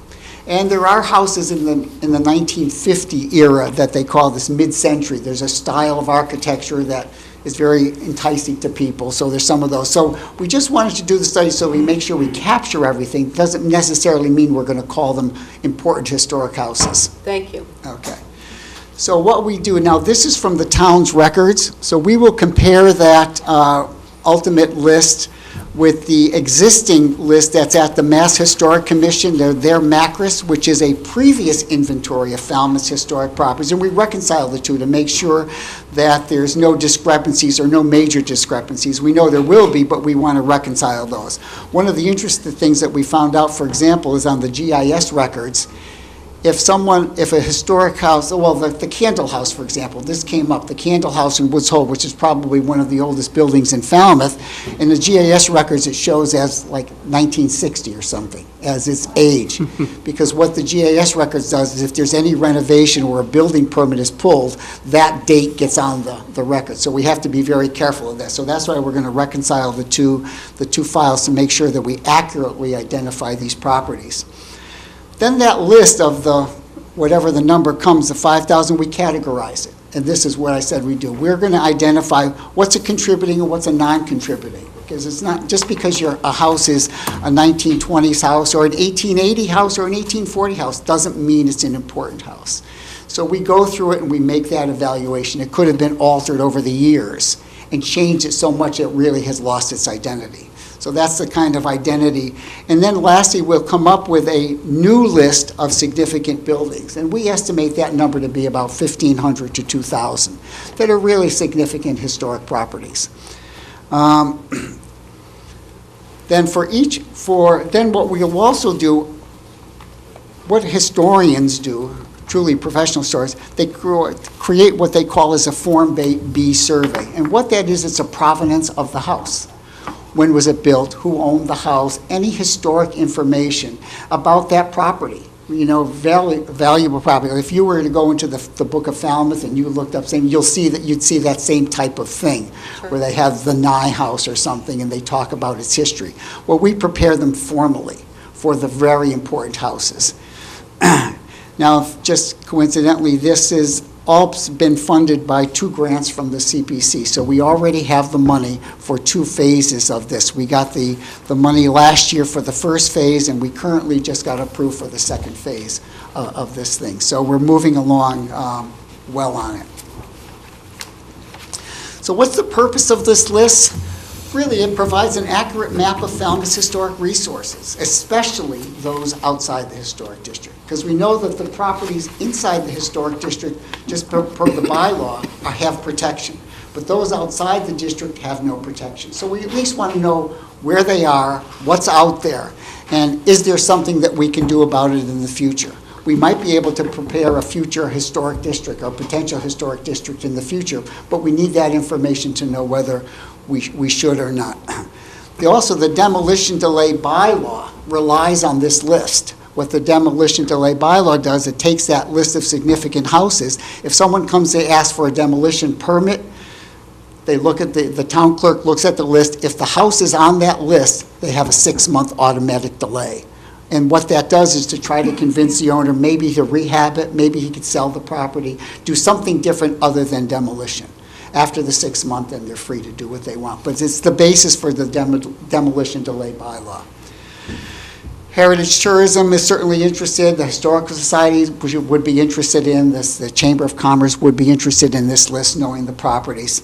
And there are houses in the 1950 era that they call this mid-century. There's a style of architecture that is very enticing to people, so there's some of those. So we just wanted to do the study so we make sure we capture everything. Doesn't necessarily mean we're going to call them important historic houses. Thank you. Okay. So what we do now, this is from the town's records, so we will compare that ultimate list with the existing list that's at the Mass Historic Commission, their MACRIS, which is a previous inventory of Falmouth's historic properties, and we reconcile the two to make sure that there's no discrepancies or no major discrepancies. We know there will be, but we want to reconcile those. One of the interesting things that we found out, for example, is on the GIS records, if a historic house, well, the Candle House, for example, this came up, the Candle House in Woods Hole, which is probably one of the oldest buildings in Falmouth, in the GIS records it shows as like 1960 or something, as its age. Because what the GIS records does is if there's any renovation or a building permit is pulled, that date gets on the record. So we have to be very careful of that. So that's why we're going to reconcile the two files to make sure that we accurately identify these properties. Then that list of whatever the number comes, the 5,000, we categorize it. And this is what I said we do. We're going to identify what's a contributing and what's a non-contributing. Because it's not just because a house is a 1920s house or an 1880 house or an 1840 house doesn't mean it's an important house. So we go through it and we make that evaluation. It could have been altered over the years and changed it so much it really has lost its identity. So that's the kind of identity. And then lastly, we'll come up with a new list of significant buildings. And we estimate that number to be about 1,500 to 2,000 that are really significant historic properties. Then what we'll also do, what historians do, truly professional historians, they create what they call as a Form B survey. And what that is, it's a provenance of the house. When was it built, who owned the house, any historic information about that property, valuable property. If you were to go into the Book of Falmouth and you looked up something, you'd see that same type of thing, sure, where they have the Nye House or something and they talk about its history. Well, we prepare them formally for the very important houses. Now, just coincidentally, this is all been funded by 2 grants from the CPC. So we already have the money for 2 phases of this. We got the money last year for the first phase, and we currently just got approved for the second phase of this thing. So we're moving along well on it. So what's the purpose of this list? Really, it provides an accurate map of Falmouth's historic resources, especially those outside the historic district. Because we know that the properties inside the historic district, just per the bylaw, have protection. But those outside the district have no protection. So we at least want to know where they are, what's out there, and is there something that we can do about it in the future. we might be able to prepare a future historic district or potential historic district in the future, but we need that information to know whether we should or not. Also, the demolition delay bylaw relies on this list. What the demolition delay bylaw does, it takes that list of significant houses. If someone comes to ask for a demolition permit, they look at the town clerk looks at the list. If the house is on that list, they have a 6-month automatic delay. And what that does is to try to convince the owner maybe to rehab it, maybe he could sell the property, do something different other than demolition. After the 6 month, then they're free to do what they want. But it's the basis for the demolition delay bylaw. Heritage tourism is certainly interested. The Historical Society would be interested in this. The Chamber of Commerce would be interested in this list, knowing the properties.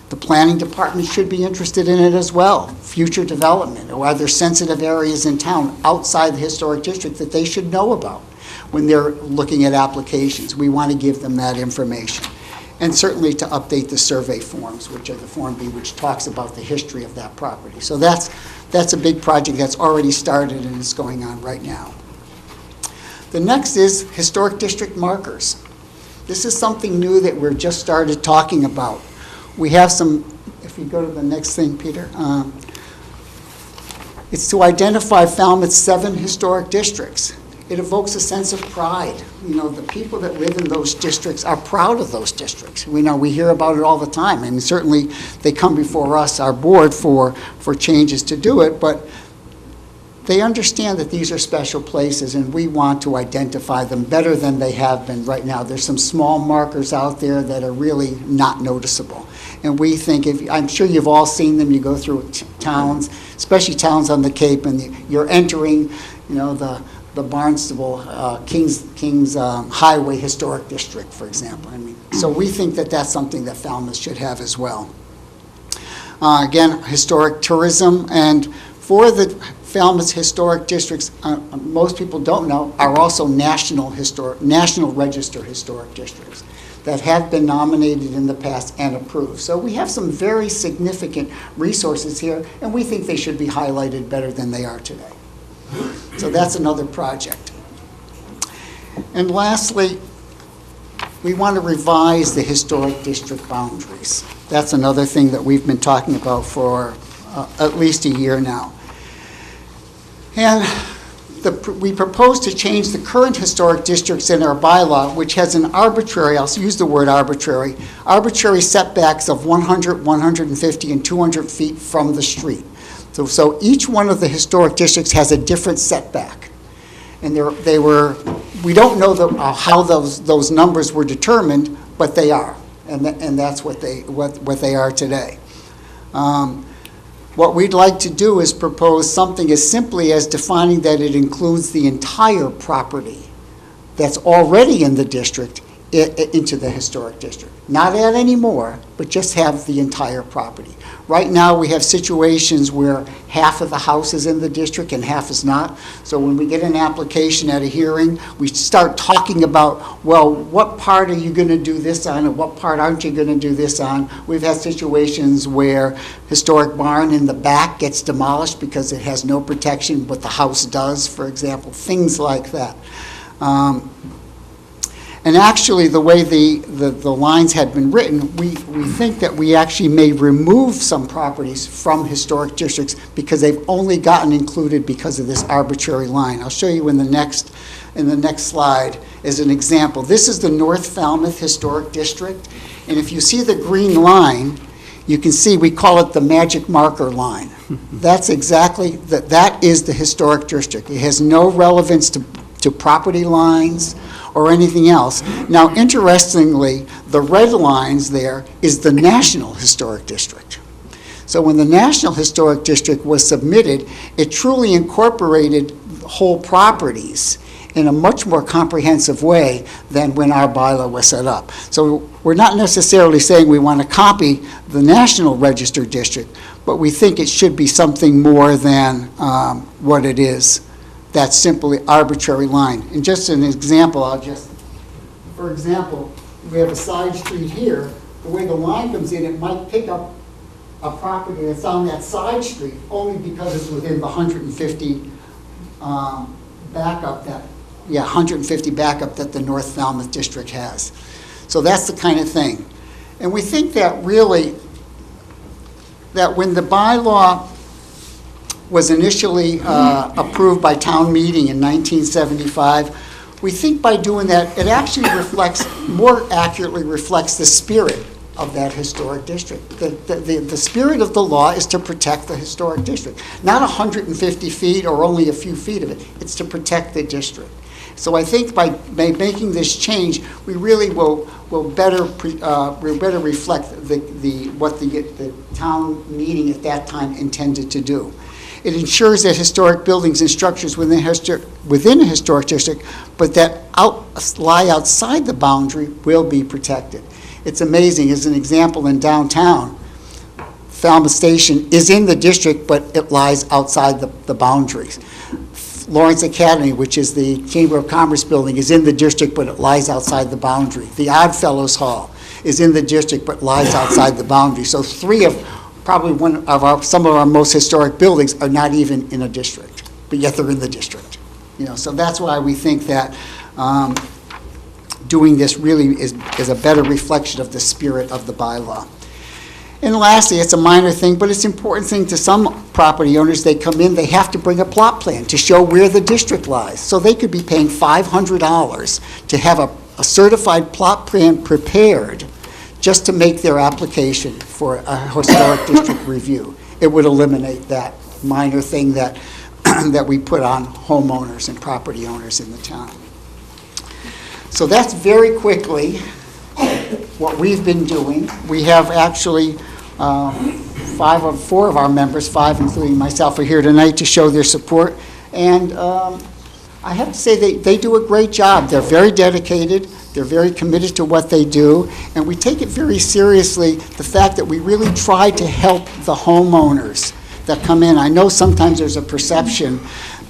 The planning department should be interested in it as well. Future development, or are there sensitive areas in town outside the historic district that they should know about when they're looking at applications? We want to give them that information. And certainly to update the survey forms, which are the Form B, which talks about the history of that property. So that's a big project that's already started and is going on right now. The next is historic district markers. This is something new that we're just started talking about. We have some, if you go to the next thing, Peter, it's to identify Falmouth's 7 historic districts. It evokes a sense of pride. You know, the people that live in those districts are proud of those districts. We know, we hear about it all the time, and certainly they come before us, our board, for changes to do it, but they understand that these are special places, and we want to identify them better than they have been right now. There's some small markers out there that are really not noticeable. And we think, I'm sure you've all seen them, you go through towns, especially towns on the Cape, and you're entering, you know, the Barnstable, Kings Highway Historic District, for example. I mean, so we think that that's something that Falmouth should have as well. Again, historic tourism, and for the Falmouth historic districts, most people don't know, are also National Register historic districts that have been nominated in the past and approved. So we have some very significant resources here, and we think they should be highlighted better than they are today. So that's another project. And lastly, we want to revise the historic district boundaries. That's another thing that we've been talking about for at least a year now. And we propose to change the current historic districts in our bylaw, which has an arbitrary, I'll use the word arbitrary setbacks of 100, 150, and 200 feet from the street. So each one of the historic districts has a different setback. And we don't know how those numbers were determined, but they are. And that's what they are today. What we'd like to do is propose something as simply as defining that it includes the entire property that's already in the district into the historic district. Not add any more, but just have the entire property. Right now, we have situations where half of the house is in the district and half is not. So when we get an application at a hearing, we start talking about, well, what part are you going to do this on and what part aren't you going to do this on? We've had situations where historic barn in the back gets demolished because it has no protection, but the house does, for example, things like that. And actually, the way the lines had been written, we think that we actually may remove some properties from historic districts because they've only gotten included because of this arbitrary line. I'll show you in the next slide as an example. This is the North Falmouth Historic District, and if you see the green line, you can see we call it the magic marker line. That's exactly, that is the historic district. It has no relevance to property lines or anything else. Now, interestingly, the red lines there is the National Historic District. So when the National Historic District was submitted, it truly incorporated whole properties in a much more comprehensive way than when our bylaw was set up. So we're not necessarily saying we want to copy the National Register District, but we think it should be something more than what it is. That's simply arbitrary line. And just an example, for example, we have a side street here. The way the line comes in, it might pick up a property that's on that side street only because it's within the 150 backup that 150 backup that the North Falmouth District has. So that's the kind of thing. And we think that really, that when the bylaw was initially approved by town meeting in 1975, we think by doing that, it actually more accurately reflects the spirit of that historic district. The spirit of the law is to protect the historic district, not 150 feet or only a few feet of it. It's to protect the district. So I think by making this change, we really will better reflect what the town meeting at that time intended to do. It ensures that historic buildings and structures within a historic district, but that lie outside the boundary, will be protected. It's amazing. As an example, in downtown, Falmouth Station is in the district, but it lies outside the boundaries. Lawrence Academy, which is the Chamber of Commerce building, is in the district, but it lies outside the boundary. The Odd Fellows Hall is in the district, but lies outside the boundary. So some of our most historic buildings are not even in a district, but yet they're in the district. So that's why we think that doing this really is a better reflection of the spirit of the bylaw. And lastly, it's a minor thing, but it's an important thing to some property owners. They come in, they have to bring a plot plan to show where the district lies. So they could be paying $500 to have a certified plot plan prepared just to make their application for a historic district review. It would eliminate that minor thing that we put on homeowners and property owners in the town. So that's very quickly what we've been doing. We have actually 4 of our members, 5 including myself, are here tonight to show their support. And I have to say they do a great job. They're very dedicated. They're very committed to what they do. And we take it very seriously, the fact that we really try to help the homeowners that come in. I know sometimes there's a perception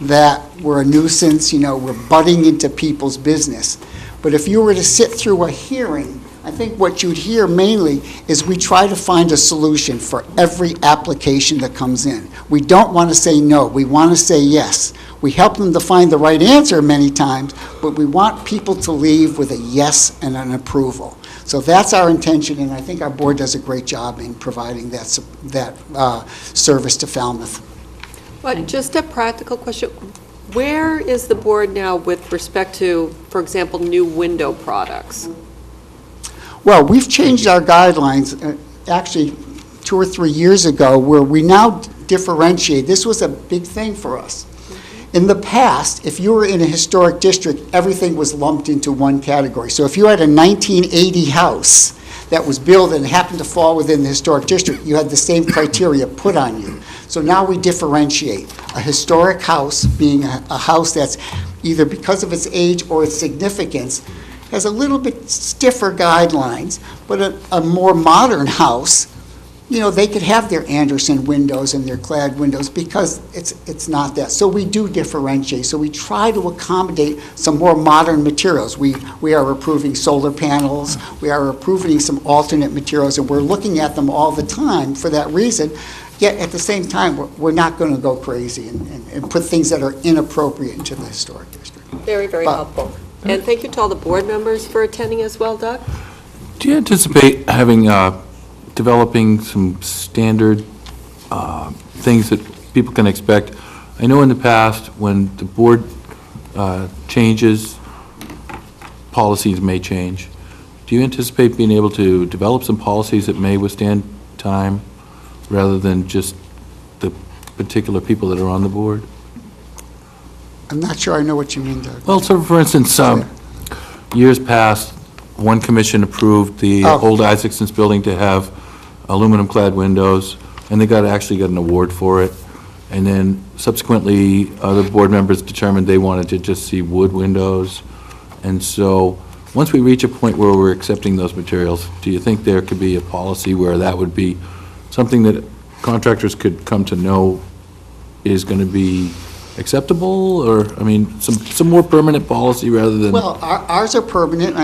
that we're a nuisance, we're butting into people's business. But if you were to sit through a hearing, I think what you'd hear mainly is we try to find a solution for every application that comes in. We don't want to say no, we want to say yes. We help them to find the right answer many times, but we want people to leave with a yes and an approval. So that's our intention, and I think our board does a great job in providing that service to Falmouth. But just a practical question. Where is the board now with respect to, for example, new window products? Well, we've changed our guidelines, actually 2 or 3 years ago, where we now differentiate. This was a big thing for us. In the past, if you were in a historic district, everything was lumped into one category. So if you had a 1980 house that was built and happened to fall within the historic district, you had the same criteria put on you. So now we differentiate. A historic house being a house that's either because of its age or its significance has a little bit stiffer guidelines, but a more modern house, they could have their Anderson windows and their clad windows because it's not that. So we do differentiate. So we try to accommodate some more modern materials. We are approving solar panels. We are approving some alternate materials, and we're looking at them all the time for that reason. Yet at the same time, we're not going to go crazy and put things that are inappropriate into the historic district. Very, very helpful. And thank you to all the board members for attending as well, Doug. Do you anticipate having, developing some standard things that people can expect? I know in the past, when the board changes, policies may change. Do you anticipate being able to develop some policies that may withstand time rather than just the particular people that are on the board? I'm not sure I know what you mean, Doug. Well, so for instance, years past, one commission approved the old Isaacson's building to have aluminum-clad windows, and they actually got an award for it. And then subsequently, other board members determined they wanted to just see wood windows. And so, once we reach a point where we're accepting those materials, do you think there could be a policy where that would be something that contractors could come to know is going to be acceptable, or, some more permanent policy rather than... Well, ours are permanent.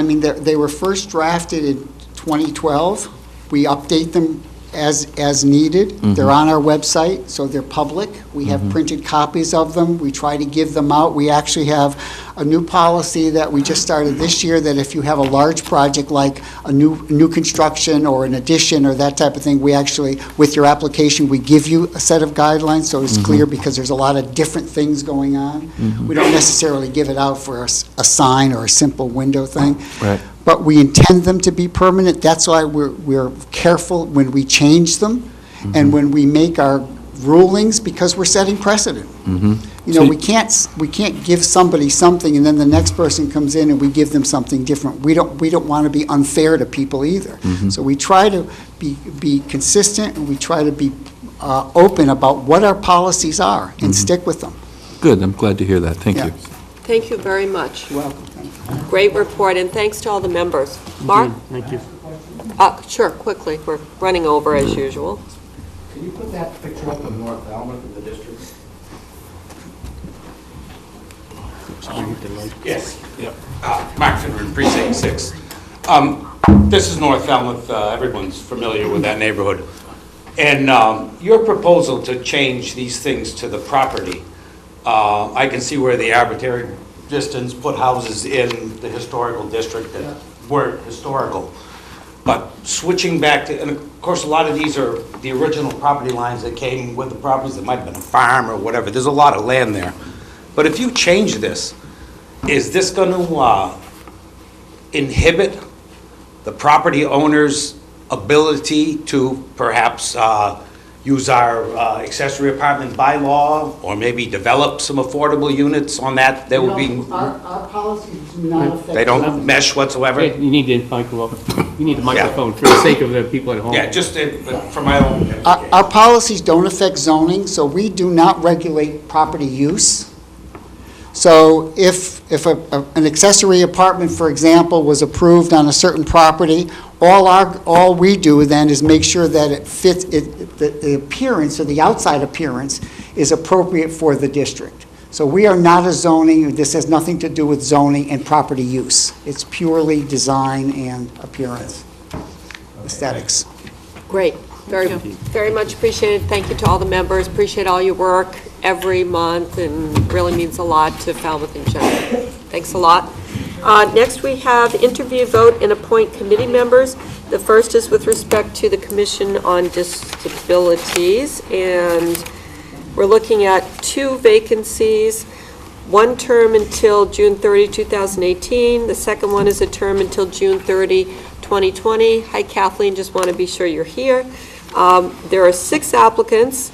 They were first drafted in 2012. We update them as needed. Mm-hmm. They're on our website, so they're public. We have printed copies of them. We try to give them out. We actually have a new policy that we just started this year, that if you have a large project like a new construction or an addition or that type of thing, we actually, with your application, we give you a set of guidelines, so it's clear, because there's a lot of different things going on. We don't necessarily give it out for a sign or a simple window thing. Right. But we intend them to be permanent. That's why we're careful when we change them and when we make our rulings, because we're setting precedent. You know, we can't give somebody something and then the next person comes in and we give them something different. We don't want to be unfair to people either. So we try to be consistent, and we try to be open about what our policies are and stick with them. Good, I'm glad to hear that. Thank you. Thank you very much. You're welcome. Great report, and thanks to all the members. Mark? Thank you. Sure, quickly. We're running over as usual. Can you put that picture up of North Falmouth in the district? Yes, yep. Mark Finneran, Precinct 6. This is North Falmouth. Everyone's familiar with that neighborhood. And your proposal to change these things to the property, I can see where the arbitrary distance put houses in the historical district that weren't historical. But switching back to, and of course, a lot of these are the original property lines that came with the properties. That might have been a farm or whatever. There's a lot of land there. But if you change this, is this going to inhibit the property owner's ability to perhaps use our accessory apartment bylaw, or maybe develop some affordable units on that? That would be. Our policies do not affect. They don't mesh whatsoever? You need the microphone for the sake of the people at home. Yeah, just for my own. Our policies don't affect zoning, so we do not regulate property use. So if an accessory apartment, for example, was approved on a certain property, all we do then is make sure that it fits, the appearance, or the outside appearance, is appropriate for the district. So we are not a zoning, this has nothing to do with zoning and property use. It's purely design and appearance, aesthetics. Great. Very much appreciated. Thank you to all the members. Appreciate all your work every month, and really means a lot to Falmouth in general. Thanks a lot. Next, we have interview, vote, and appoint committee members. The first is with respect to the Commission on Disabilities, and we're looking at 2 vacancies. One term until June 30, 2018. The second one is a term until June 30, 2020. Hi, Kathleen. Just want to be sure you're here. There are 6 applicants.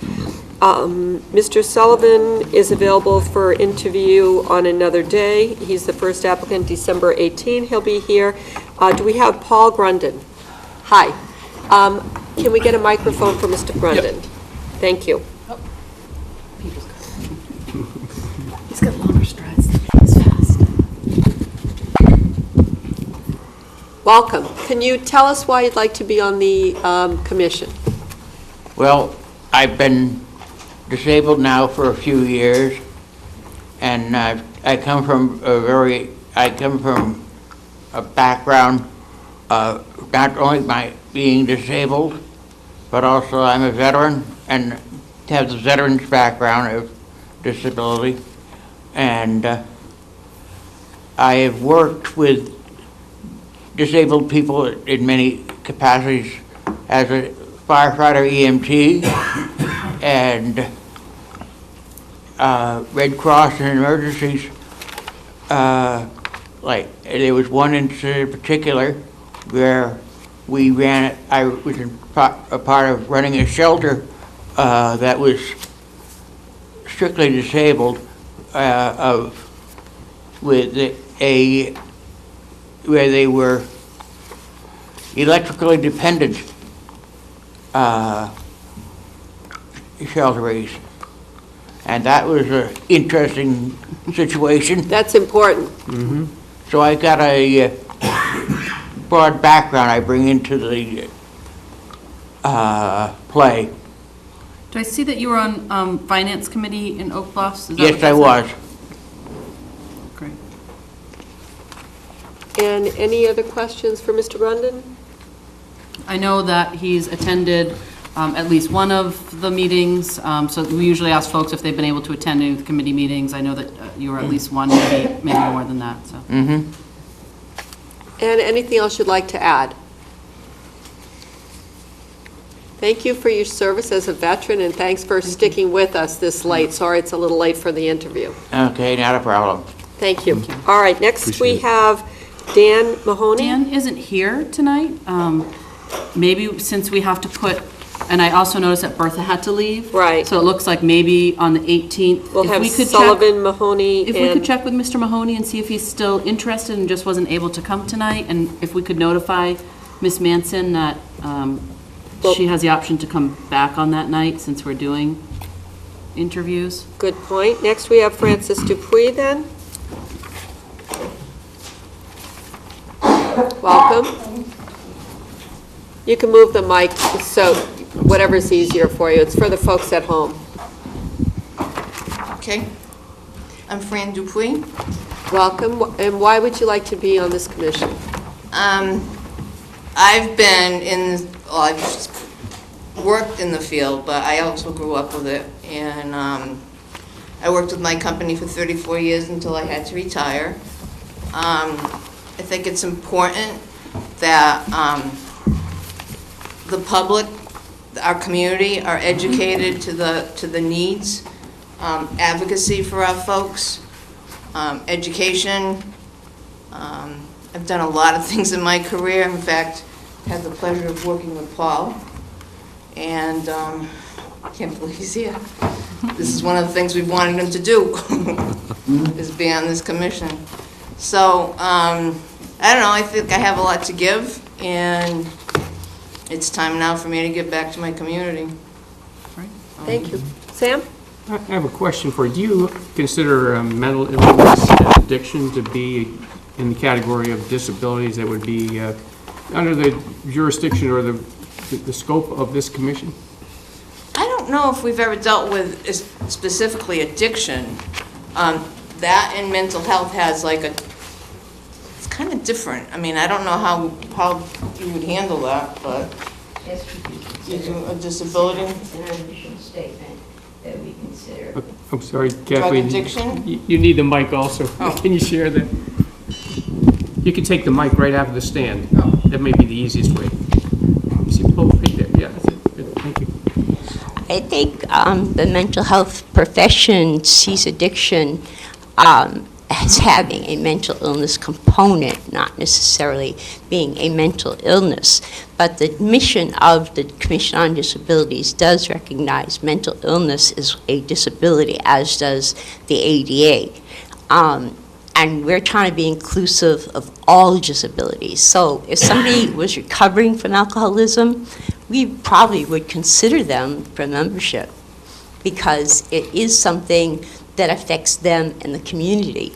Mr. Sullivan is available for interview on another day. He's the first applicant, December 18. He'll be here. Do we have Paul Grundon? Hi. Can we get a microphone for Mr. Grundon? Yep. Thank you. He's got longer strides than me. He's fast. Welcome. Can you tell us why you'd like to be on the commission? Well, I've been disabled now for a few years, and I come from a background not only by being disabled, but also I'm a veteran and have the veteran's background of disability, and I have worked with disabled people in many capacities as a firefighter, EMT, and Red Cross and emergencies. Like, there was one incident in particular where we ran, I was a part of running a shelter that was strictly disabled, where they were electrically dependent shelteries. And that was an interesting situation. That's important. Mm-hmm. So I got a broad background I bring into the play. Do I see that you were on Finance Committee in Oak Bluffs? Is that Yes, what I you was. said? Great. And any other questions for Mr. Grundon? I know that he's attended at least one of the meetings. So we usually ask folks if they've been able to attend any of the committee meetings. I know that you were at least one, maybe more than that, so. And anything else you'd like to add? Thank you for your service as a veteran, and thanks for sticking with us this late. Sorry it's a little late for the interview. Okay, not a problem. Thank you. All right, next we have Dan Mahoney. Dan isn't here tonight. Maybe since we have to put, and I also noticed that Bertha had to leave. Right. So it looks like maybe on the 18th. We'll if have we could Sullivan, Mahoney, If we could and check with Mr. Mahoney and see if he's still interested and just wasn't able to come tonight, and if we could notify Ms. Manson that she has the option to come back on that night since we're doing interviews. good point. Next we have Francis Dupuy then. Welcome. You can move the mic, so whatever's easier for you. It's for the folks at home. Okay. I'm Fran Dupuy. Welcome, and why would you like to be on this commission? I've been in, well, I've worked in the field, but I also grew up with it. And I worked with my company for 34 years until I had to retire. I think it's important that the public, our community, are educated to the needs, advocacy for our folks, education. I've done a lot of things in my career. In fact, had the pleasure of working with Paul, and I can't believe he's here. This is one of the things we've wanted him to do, is be on this commission. So, I don't know, I think I have a lot to give, and it's time now for me to give back to my community. Thank you. Sam? I have a question for you. Do you consider mental illness and addiction to be in the category of disabilities that would be under the jurisdiction or the scope of this commission? I don't know if we've ever dealt with specifically addiction. That and mental health has like it's kind of different. I mean, I don't know how you would handle that, but you do a disability. It's an official statement that we consider. I'm sorry, Kathleen. Drug addiction? You need the mic also. Oh. Can you share that? You can take the mic right out of the stand. That may be the easiest way. You see, oh, right there. Yeah, that's it. Good. Thank you. I think the mental health profession sees addiction as having a mental illness component, not necessarily being a mental illness. But the mission of the Commission on Disabilities does recognize mental illness as a disability, as does the ADA. And we're trying to be inclusive of all disabilities. So if somebody was recovering from alcoholism, we probably would consider them for membership because it is something that affects them and the community,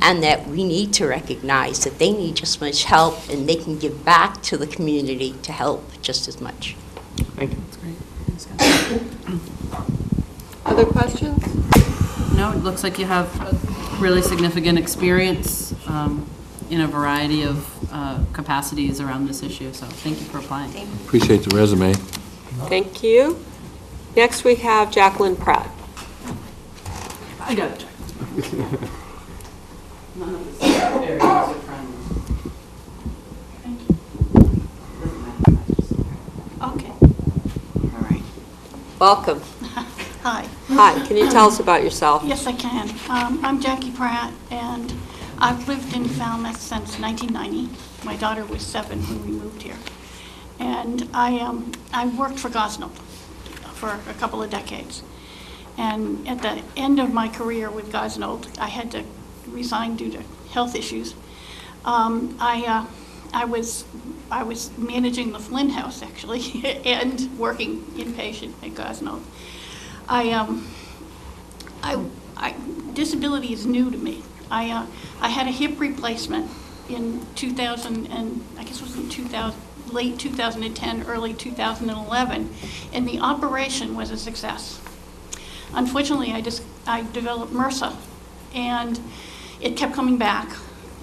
and that we need to recognize that they need just as much help and they can give back to the community to help just as much. Thank you. That's great. Other questions? No, it looks like you have really significant experience in a variety of capacities around this issue, so thank you for applying. Appreciate the resume. Thank you. Next we have Jacqueline Pratt. I got it. None of this is very user-friendly. Thank you. Okay. All right. Welcome. Hi. Hi, can you tell us about yourself? Yes, I can. I'm Jackie Pratt, and I've lived in Falmouth since 1990. My daughter was 7 when we moved here. And I worked for Gosnold for a couple of decades. And at the end of my career with Gosnold, I had to resign due to health issues. I was managing the Flynn House, actually, and working inpatient at Gosnold. Disability is new to me. I had a hip replacement in 2000, and I guess it was in late 2010, early 2011, and the operation was a success. Unfortunately, I developed MRSA, and it kept coming back.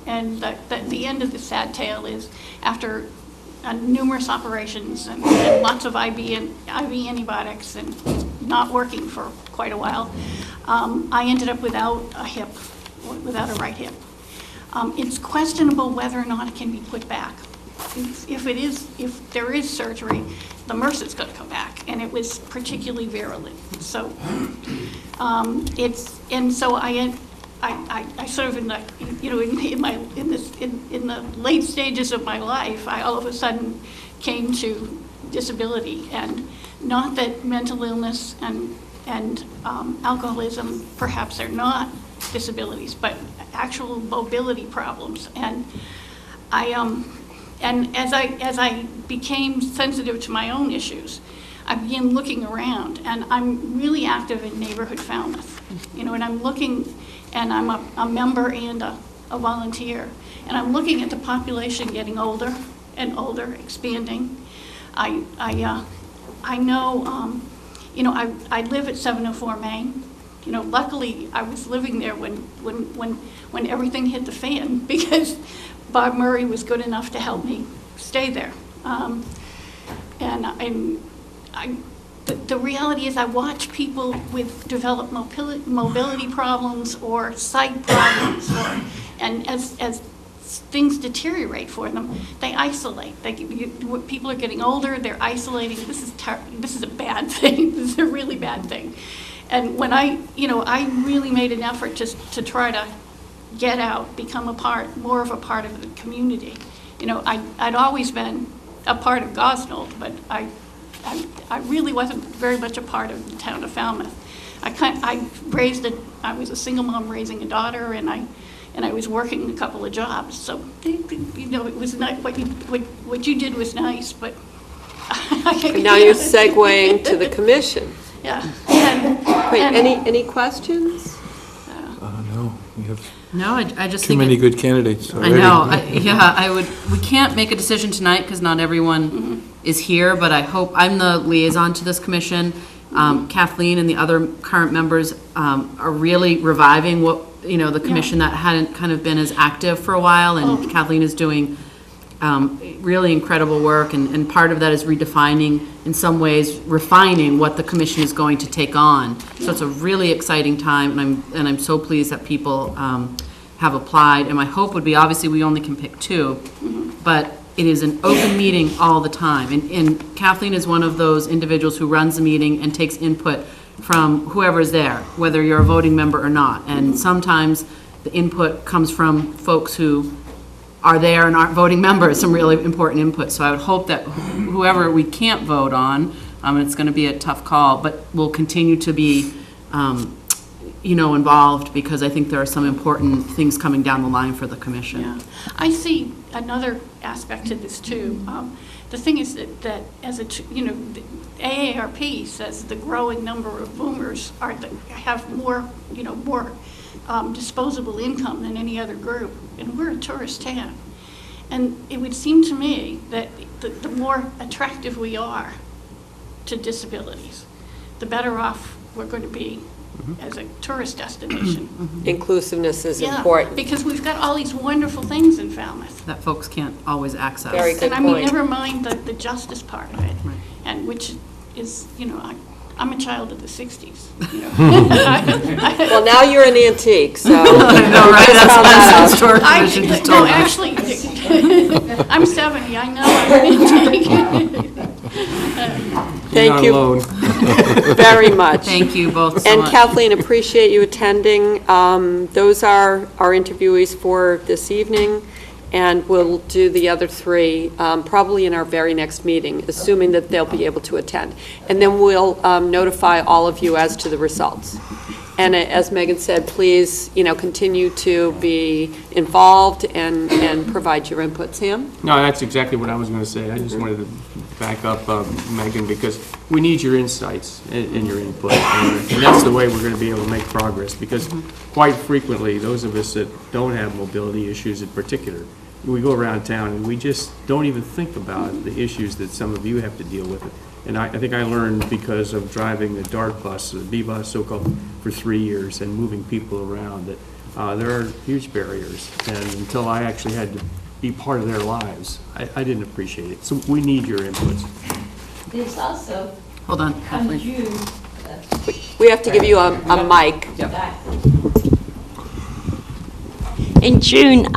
And the end of the sad tale is, after numerous operations and lots of IV antibiotics and not working for quite a while, I ended up without a hip, without a right hip. It's questionable whether or not it can be put back. If there is surgery, the MRSA's going to come back, and it was particularly virulent. So I sort of in the late stages of my life, I all of a sudden came to disability, and not that mental illness and alcoholism perhaps are not disabilities, but actual mobility problems. And and as I became sensitive to my own issues, I began looking around, and I'm really active in neighborhood Falmouth, and I'm looking, and I'm a member and a volunteer, and I'm looking at the population getting older and older, expanding. I know, I live at 704 Main. Luckily I was living there when everything hit the fan, because Bob Murray was good enough to help me stay there. The reality is I watch people develop mobility problems or sight problems, and as things deteriorate for them, they isolate. People are getting older, they're isolating. This is a bad thing. This is a really bad thing. And when I really made an effort to try to get out, become more of a part of the community. I'd always been a part of Gosnold, but I really wasn't very much a part of the town of Falmouth. I was a single mom raising a daughter, and I was working a couple of jobs. So it was nice. What you did was nice, but And now you're segueing to the commission. Yeah. Wait, any questions? No, we have No, I just too think many good candidates I already. know. We can't make a decision tonight because not everyone is here, but I hope, I'm the liaison to this commission. Kathleen and the other current members are really reviving the commission that hadn't kind of been as active for a while, and Kathleen is doing really incredible work, and part of that is redefining, in some ways, refining what the commission is going to take on. So it's a really exciting time, and I'm so pleased that people have applied. And my hope would be, obviously, we only can pick two, but it is an open meeting all the time. And Kathleen is one of those individuals who runs the meeting and takes input from whoever's there, whether you're a voting member or not. And sometimes the input comes from folks who are there and aren't voting members, some really important input. So I would hope that whoever we can't vote on, it's going to be a tough call, but will continue to be, involved, because I think there are some important things coming down the line for the commission. Yeah. I see another aspect to this too. The thing is that as the AARP says the growing number of boomers have more disposable income than any other group, and we're a tourist town. And it would seem to me that the more attractive we are to disabilities, the better off we're going to be as a tourist destination. Inclusiveness is important. Because we've got all these wonderful things in Falmouth. That folks can't always access. Very good And I mean, point. never mind the justice part of it, and which is, I'm a child of the 60s. Well, now you're an antique, so. I know, right? That's what the historic commission just told No, us. actually, I'm 70, I know I'm an antique. Thank you very much. Thank you both so And much. Kathleen, appreciate you attending. Those are our interviewees for this evening, and we'll do the other three probably in our very next meeting, assuming that they'll be able to attend. And then we'll notify all of you as to the results. And as Megan said, please, continue to be involved and provide your input. Sam? No, that's exactly what I was going to say. I just wanted to back up Megan, because we need your insights and your input. And that's the way we're going to be able to make progress, because quite frequently, those of us that don't have mobility issues in particular, we go around town and we just don't even think about the issues that some of you have to deal with. And I think I learned, because of driving the DART bus, the B-bus so-called, for 3 years and moving people around, that there are huge barriers. And until I actually had to be part of their lives. I didn't appreciate it. So we need your inputs. There's also, Hold on, in Kathleen. June, We have to give you a mic. in June,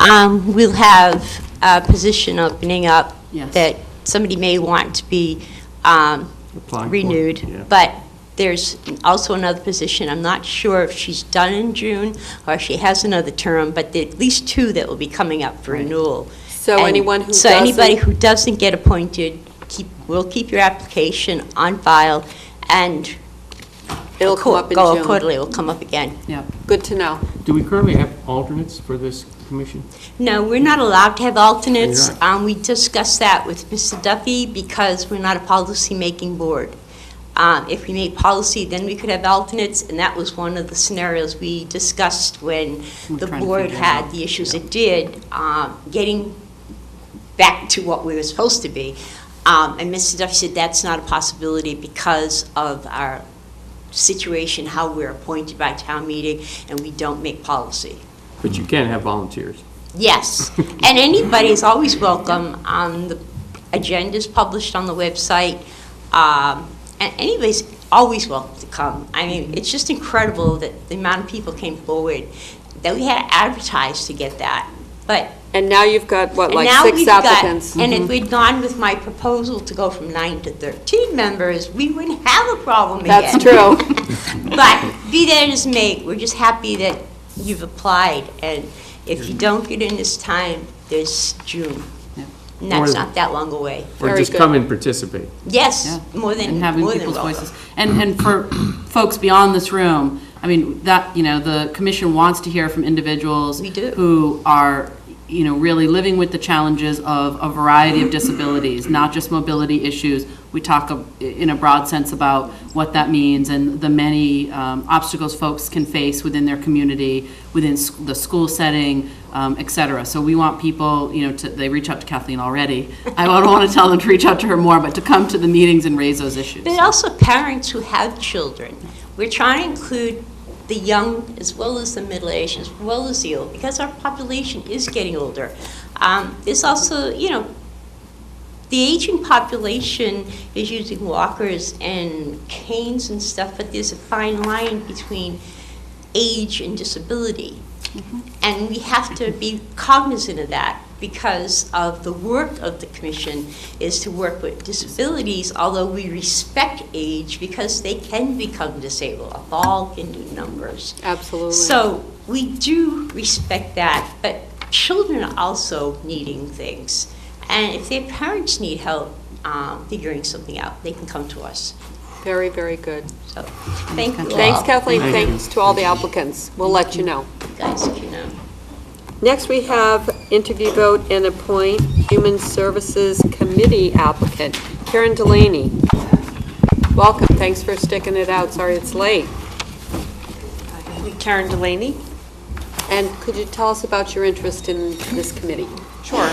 we'll have a position opening up Yes. that somebody may want to be Applying for, renewed. yeah. But there's also another position. I'm not sure if she's done in June or if she has another term, but there are at least two that will be coming up for renewal. So And anyone who So anybody doesn't- who doesn't get appointed, we'll keep your application on file, and It'll come up in go June. accordingly, it'll come up again. Yeah. Good to know. Do we currently have alternates for this commission? No, we're not allowed to have alternates. You're We discussed that with Mr. Duffy because we're not a policy-making board. If we made policy, then we could have alternates, and that was one of the scenarios we discussed when the trying to board figure it had out. the issues it did, getting back to what we were supposed to be. And Mr. Duffy said that's not a possibility because of our situation, how we're appointed by town meeting, and we don't make policy. But you can have volunteers. Yes, and anybody is always welcome. The agenda's published on the website, and anybody's always welcome to come. I mean, it's just incredible that the amount of people came forward, that we had to advertise to get that. But And now you've got, what, and like now 6 we've got- applicants? And if we'd gone with my proposal to go from 9 to 13 members, we wouldn't have a problem again. That's true. But be that as may, we're just happy that you've applied, and if you don't get in this time, there's June. And that's Or- not that long away. Or Very just good. come and participate. Yes, Yeah. more than, And having more than people's welcome. voices. And for folks beyond this room, I mean, that, the commission wants to hear from individuals We do. who are, really living with the challenges of a variety of disabilities, not just mobility issues. We talk in a broad sense about what that means and the many obstacles folks can face within their community, within the school setting, et cetera. So we want people, they reach out to Kathleen already. I don't want to tell them to reach out to her more, but to come to the meetings and raise those issues. But also parents who have children. We're trying to include the young as well as the middle-aged, as well as the old, because our population is getting older. There's also, the aging population is using walkers and canes and stuff, but there's a fine line between age and disability. And we have to be cognizant of that because of the work of the commission is to work with disabilities, although we respect age because they can become disabled. A ball can do numbers. Absolutely. So we do respect that, but children are also needing things. And if their parents need help figuring something out, they can come to us. Very, very good. So, thank you all. Thanks, Kathleen. Thank you. Thanks to all the applicants. We'll let you know. You guys, Next, we have interview vote and appoint Human Services Committee applicant, Karen Delaney. Welcome. Thanks for sticking it out. Sorry it's late. Karen Delaney. And could you tell us about your interest in this committee? Sure.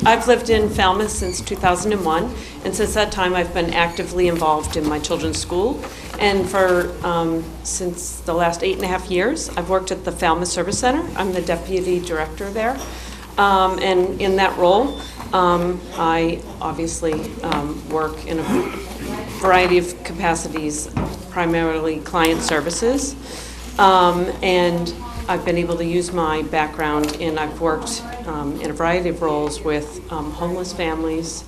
I've lived in Falmouth since 2001, and since that time I've been actively involved in my children's school. And since the last 8.5 years, I've worked at the Falmouth Service Center. I'm the deputy director there. And in that role, I obviously work in a variety of capacities, primarily client services. And I've been able to use my background I've worked in a variety of roles with homeless families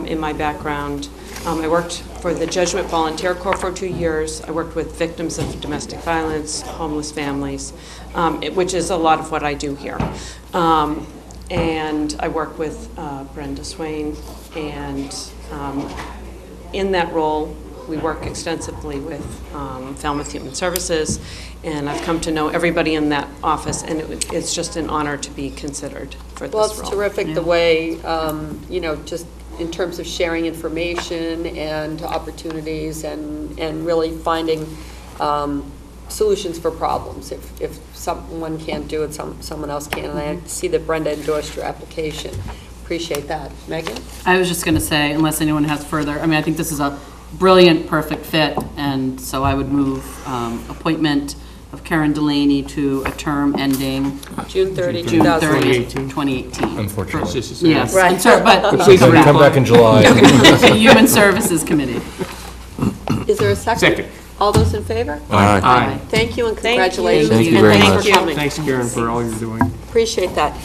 in my background. I worked for the Jesuit Volunteer Corps for 2 years. I worked with victims of domestic violence, homeless families, which is a lot of what I do here. And I work with Brenda Swain, and in that role, we work extensively with Falmouth Human Services, and I've come to know everybody in that office, and it's just an honor to be considered for this role. Well, it's terrific the way, just in terms of sharing information and opportunities and really finding solutions for problems. If someone can't do it, someone else can. And I see that Brenda endorsed your application. Appreciate that. Megan? I was just going to say, unless anyone has further, I think this is a brilliant, perfect fit, and so I would move appointment of Karen Delaney to a term ending June 30, June 30, 2018. 2018. Unfortunately. Yes, Right. I'm sorry, but Please come back in July. The Human Services Committee. Is there a second? Second. All those in favor? Aye. Aye. Thank you and Thank you. congratulations. Thank you and very thanks much. for coming. Thanks, Karen, for all you're doing. Appreciate that.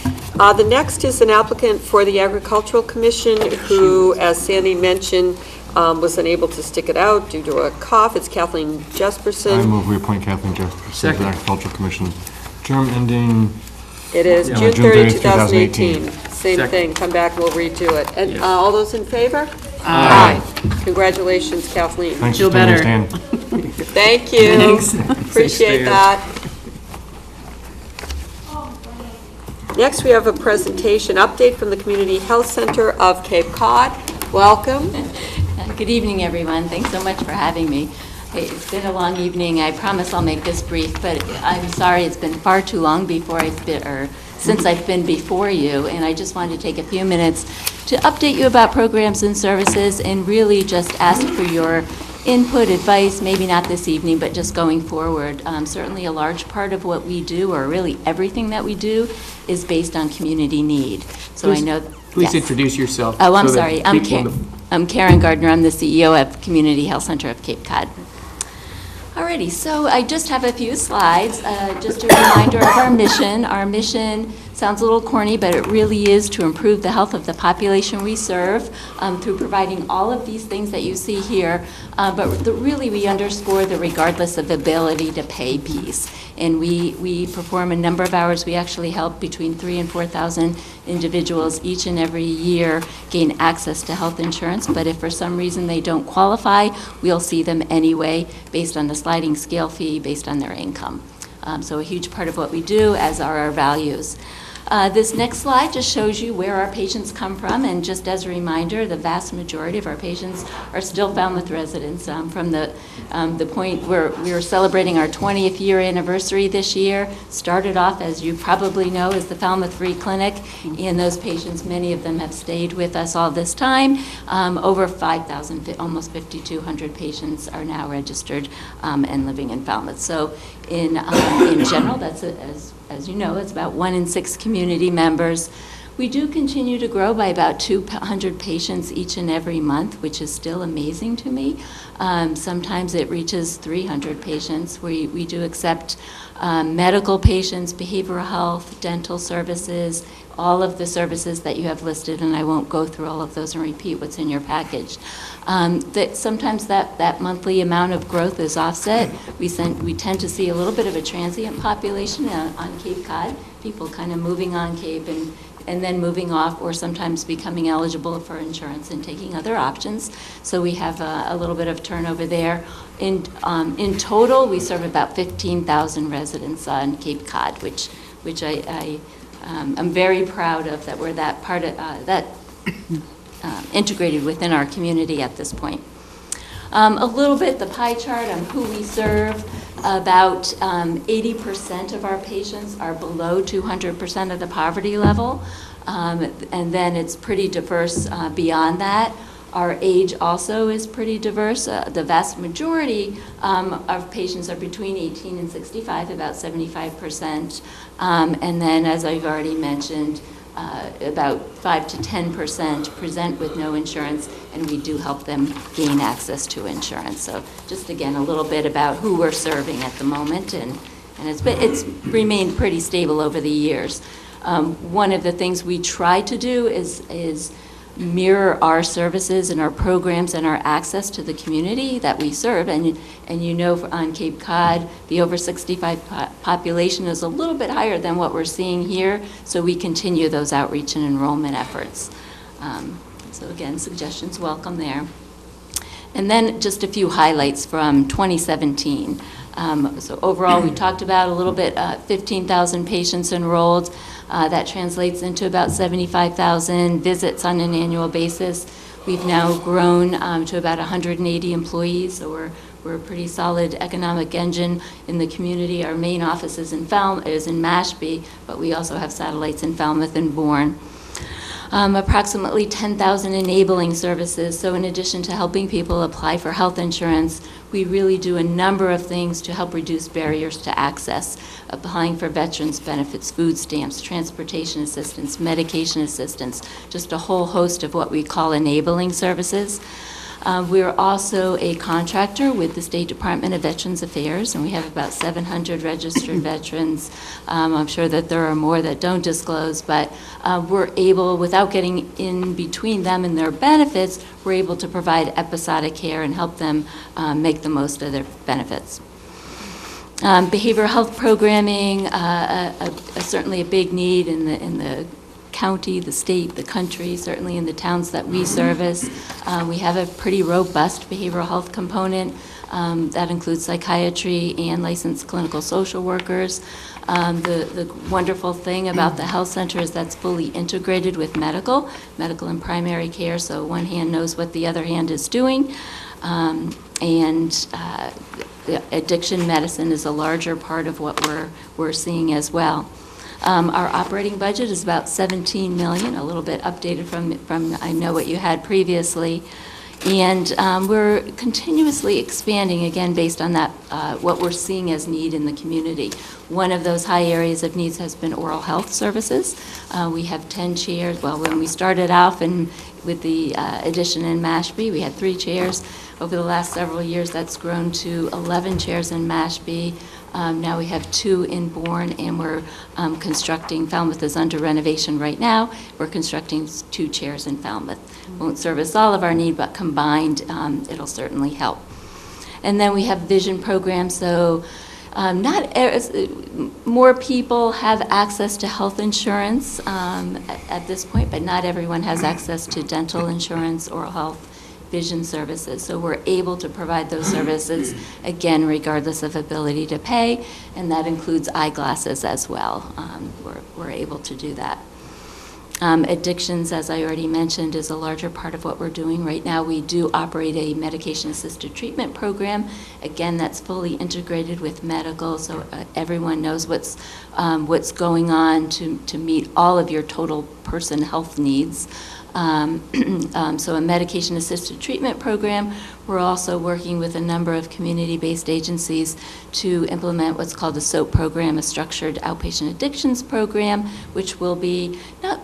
The next is an applicant for the Agricultural Commission who, as Sandy mentioned, was unable to stick it out due to a cough. It's Kathleen I Jesperson. move we appoint Kathleen Jesperson to the Second. Agricultural Commission, term ending It is Yeah, June June 30, 30th, 2018. Same Second. thing, come back, we'll redo it. And Yes. all those in favor? Aye. Congratulations, Kathleen. Thanks Feel for staying better. stand. Thank you. Thanks. Appreciate Thanks, that. Next, we have a presentation, update from the Community Health Center of Cape Cod. Welcome. Good evening, everyone. Thanks so much for having me. Hey, it's been a long evening. I promise I'll make this brief, but I'm sorry it's been far too long since I've been before you, and I just wanted to take a few minutes to update you about programs and services and really just ask for your input, advice, maybe not this evening, but just going forward. Certainly a large part of what we do, or really everything that we do, is based on community need. So I know. Please yes. introduce yourself. Oh, I'm so that sorry. people I'm Karen Gardner. I'm the CEO of Community Health Center of Cape Cod. Alrighty, so I just have a few slides. Just a reminder of our mission. Our mission sounds a little corny, but it really is to improve the health of the population we serve through providing all of these things that you see here. Really, we underscore the regardless of ability to pay piece. And we perform a number of hours. We actually help between 3,000 and 4,000 individuals each and every year gain access to health insurance. But if for some reason they don't qualify, we'll see them anyway based on the sliding scale fee based on their income. So a huge part of what we do, as are our values. This next slide just shows you where our patients come from, and just as a reminder, the vast majority of our patients are still Falmouth residents. From the point where we are celebrating our 20th year anniversary this year, started off, as you probably know, as the Falmouth Free Clinic, and those patients, many of them have stayed with us all this time. Over 5,000, almost 5,200 patients are now registered and living in Falmouth. So in general, that's as you know, it's about 1 in 6 community members. We do continue to grow by about 200 patients each and every month, which is still amazing to me. Sometimes it reaches 300 patients. We do accept medical patients, behavioral health, dental services, all of the services that you have listed, and I won't go through all of those and repeat what's in your package. Sometimes that monthly amount of growth is offset. We tend to see a little bit of a transient population on Cape Cod, people kind of moving on Cape and then moving off, or sometimes becoming eligible for insurance and taking other options. So we have a little bit of turnover there. In total, we serve about 15,000 residents on Cape Cod, which I'm very proud of, that we're that part of that integrated within our community at this point. A little bit, the pie chart on who we serve. About 80% of our patients are below 200% of the poverty level, and then it's pretty diverse beyond that. Our age also is pretty diverse. The vast majority of patients are between 18 and 65, about 75%. And then, as I've already mentioned, about 5 to 10% present with no insurance, and we do help them gain access to insurance. So just again, a little bit about who we're serving at the moment, and it's remained pretty stable over the years. One of the things we try to do is mirror our services and our programs and our access to the community that we serve. And you know, on Cape Cod, the over 65 population is a little bit higher than what we're seeing here, so we continue those outreach and enrollment efforts. So again, suggestions welcome there. And then just a few highlights from 2017. So overall, we talked about a little bit, 15,000 patients enrolled. That translates into about 75,000 visits on an annual basis. We've now grown to about 180 employees, so we're a pretty solid economic engine in the community. Our main office is in Mashpee, but we also have satellites in Falmouth and Bourne. approximately 10,000 enabling services. So in addition to helping people apply for health insurance, we really do a number of things to help reduce barriers to access, applying for veterans benefits, food stamps, transportation assistance, medication assistance, just a whole host of what we call enabling services. We're also a contractor with the State Department of Veterans Affairs, and we have about 700 registered veterans. I'm sure that there are more that don't disclose, but we're able, without getting in between them and their benefits, we're able to provide episodic care and help them make the most of their benefits. Behavioral health programming, certainly a big need in the county, the state, the country, certainly in the towns that we service. We have a pretty robust behavioral health component that includes psychiatry and licensed clinical social workers. The wonderful thing about the health center is that's fully integrated with medical and primary care, so one hand knows what the other hand is doing. Addiction medicine is a larger part of what we're seeing as well. Our operating budget is about $17 million, a little bit updated from I know what you had previously. And we're continuously expanding, again, based on that, what we're seeing as need in the community. One of those high areas of needs has been oral health services. We have 10 chairs. Well, when we started off with the addition in Mashpee, we had 3 chairs. Over the last several years, that's grown to 11 chairs in Mashpee. Now we have 2 in Bourne, and we're constructing, Falmouth is under renovation right now. We're constructing 2 chairs in Falmouth. Won't service all of our need, but combined, it'll certainly help. And then we have vision programs, so more people have access to health insurance at this point, but not everyone has access to dental insurance, oral health, vision services. So we're able to provide those services, again, regardless of ability to pay, and that includes eyeglasses as well. We're able to do that. Addictions, as I already mentioned, is a larger part of what we're doing. Right now, we do operate a medication-assisted treatment program. Again, that's fully integrated with medical, so everyone knows what's going on to meet all of your total person health needs. So a medication-assisted treatment program. We're also working with a number of community-based agencies to implement what's called a SOAP program, a structured outpatient addictions program, which will be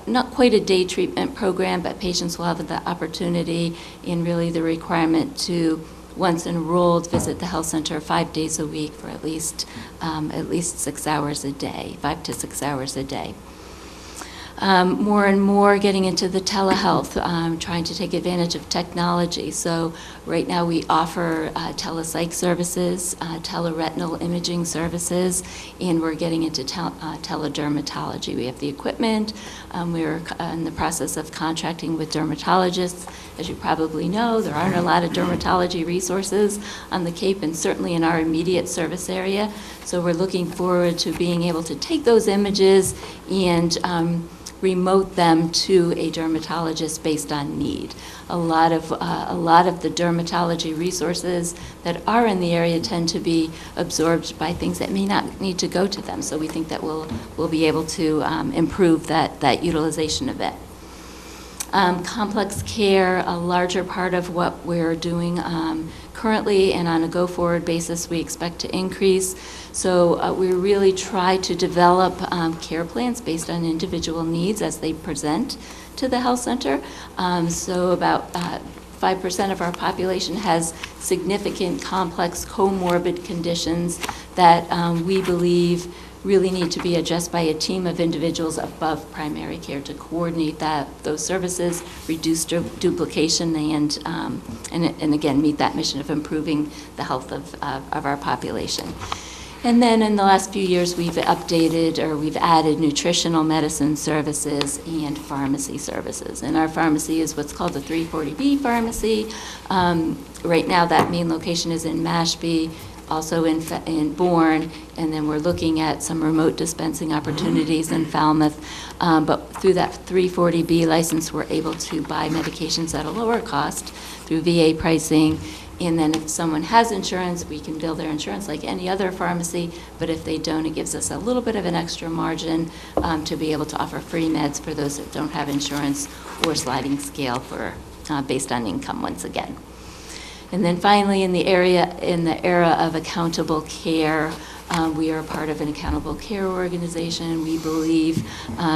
not quite a day treatment program, but patients will have the opportunity and really the requirement to, once enrolled, visit the health center 5 days a week for at least 6 hours a day, 5 to 6 hours a day. More and more getting into the telehealth, trying to take advantage of technology. So right now we offer telepsych services, teleretinal imaging services, and we're getting into teledermatology. We have the equipment. We're in the process of contracting with dermatologists. As you probably know, there aren't a lot of dermatology resources on the Cape and certainly in our immediate service area. So we're looking forward to being able to take those images and remote them to a dermatologist based on need. A lot of the dermatology resources that are in the area tend to be absorbed by things that may not need to go to them. So we think that we'll be able to improve that utilization of it. Complex care, a larger part of what we're doing currently, and on a go-forward basis, we expect to increase. So we really try to develop care plans based on individual needs as they present to the health center. So about 5% of our population has significant complex comorbid conditions that we believe really need to be addressed by a team of individuals above primary care to coordinate those services, reduce duplication, and again, meet that mission of improving the health of our population. And then in the last few years, we've added nutritional medicine services and pharmacy services. And our pharmacy is what's called the 340B pharmacy. Right now, that main location is in Mashpee, also in Bourne, and then we're looking at some remote dispensing opportunities in Falmouth. But through that 340B license, we're able to buy medications at a lower cost through VA pricing And then if someone has insurance, we can bill their insurance like any other pharmacy, but if they don't, it gives us a little bit of an extra margin to be able to offer free meds for those that don't have insurance, or sliding scale for based on income once again. And then finally, in the era of accountable care, we are part of an accountable care organization. We believe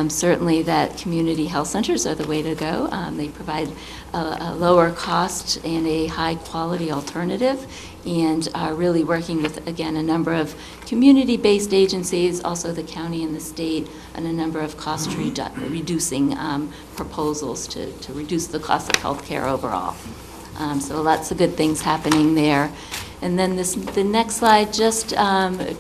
certainly that community health centers are the way to go. They provide a lower cost and a high quality alternative, and are really working with, again, a number of community-based agencies, also the county and the state, and a number of cost-reducing proposals to reduce the cost of health care overall. So lots of good things happening there. And then the next slide, just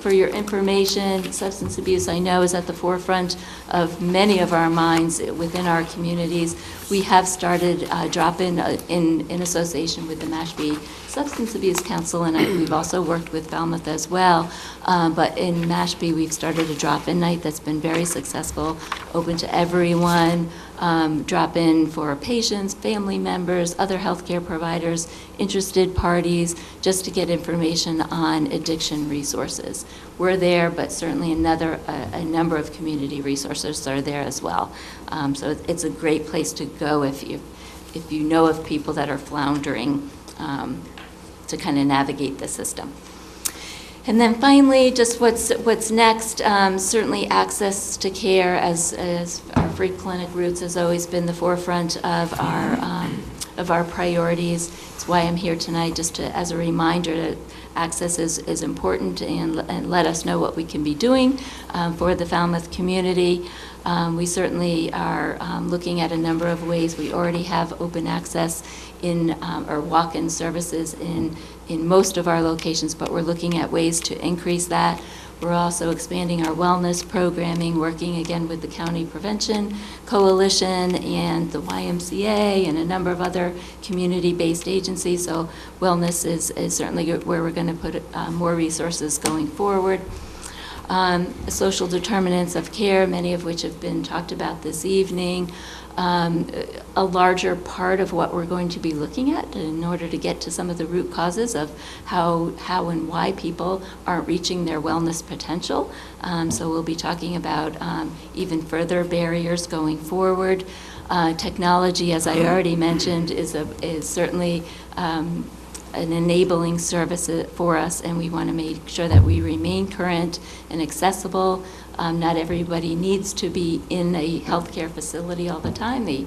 for your information, substance abuse, I know, is at the forefront of many of our minds within our communities. We have started drop-in in association with the Mashpee Substance Abuse Council, and we've also worked with Falmouth as well. But in Mashpee, we've started a drop-in night that's been very successful, open to everyone. Drop in for patients, family members, other healthcare providers, interested parties, just to get information on addiction resources. We're there, but certainly a number of community resources are there as well. So it's a great place to go if you know of people that are floundering to kind of navigate the system. And then finally, just what's next, certainly access to care as our free clinic routes has always been the forefront of our priorities. It's why I'm here tonight, just as a reminder that access is important, and let us know what we can be doing for the Falmouth community. We certainly are looking at a number of ways. We already have open access or walk-in services in most of our locations, but we're looking at ways to increase that. We're also expanding our wellness programming, working again with the County Prevention Coalition and the YMCA and a number of other community-based agencies. So wellness is certainly where we're going to put more resources going forward. Social determinants of care, many of which have been talked about this evening. A larger part of what we're going to be looking at in order to get to some of the root causes of how and why people aren't reaching their wellness potential. So we'll be talking about even further barriers going forward. Technology, as I already mentioned, is certainly an enabling service for us, and we want to make sure that we remain current and accessible. Not everybody needs to be in a healthcare facility all the time. They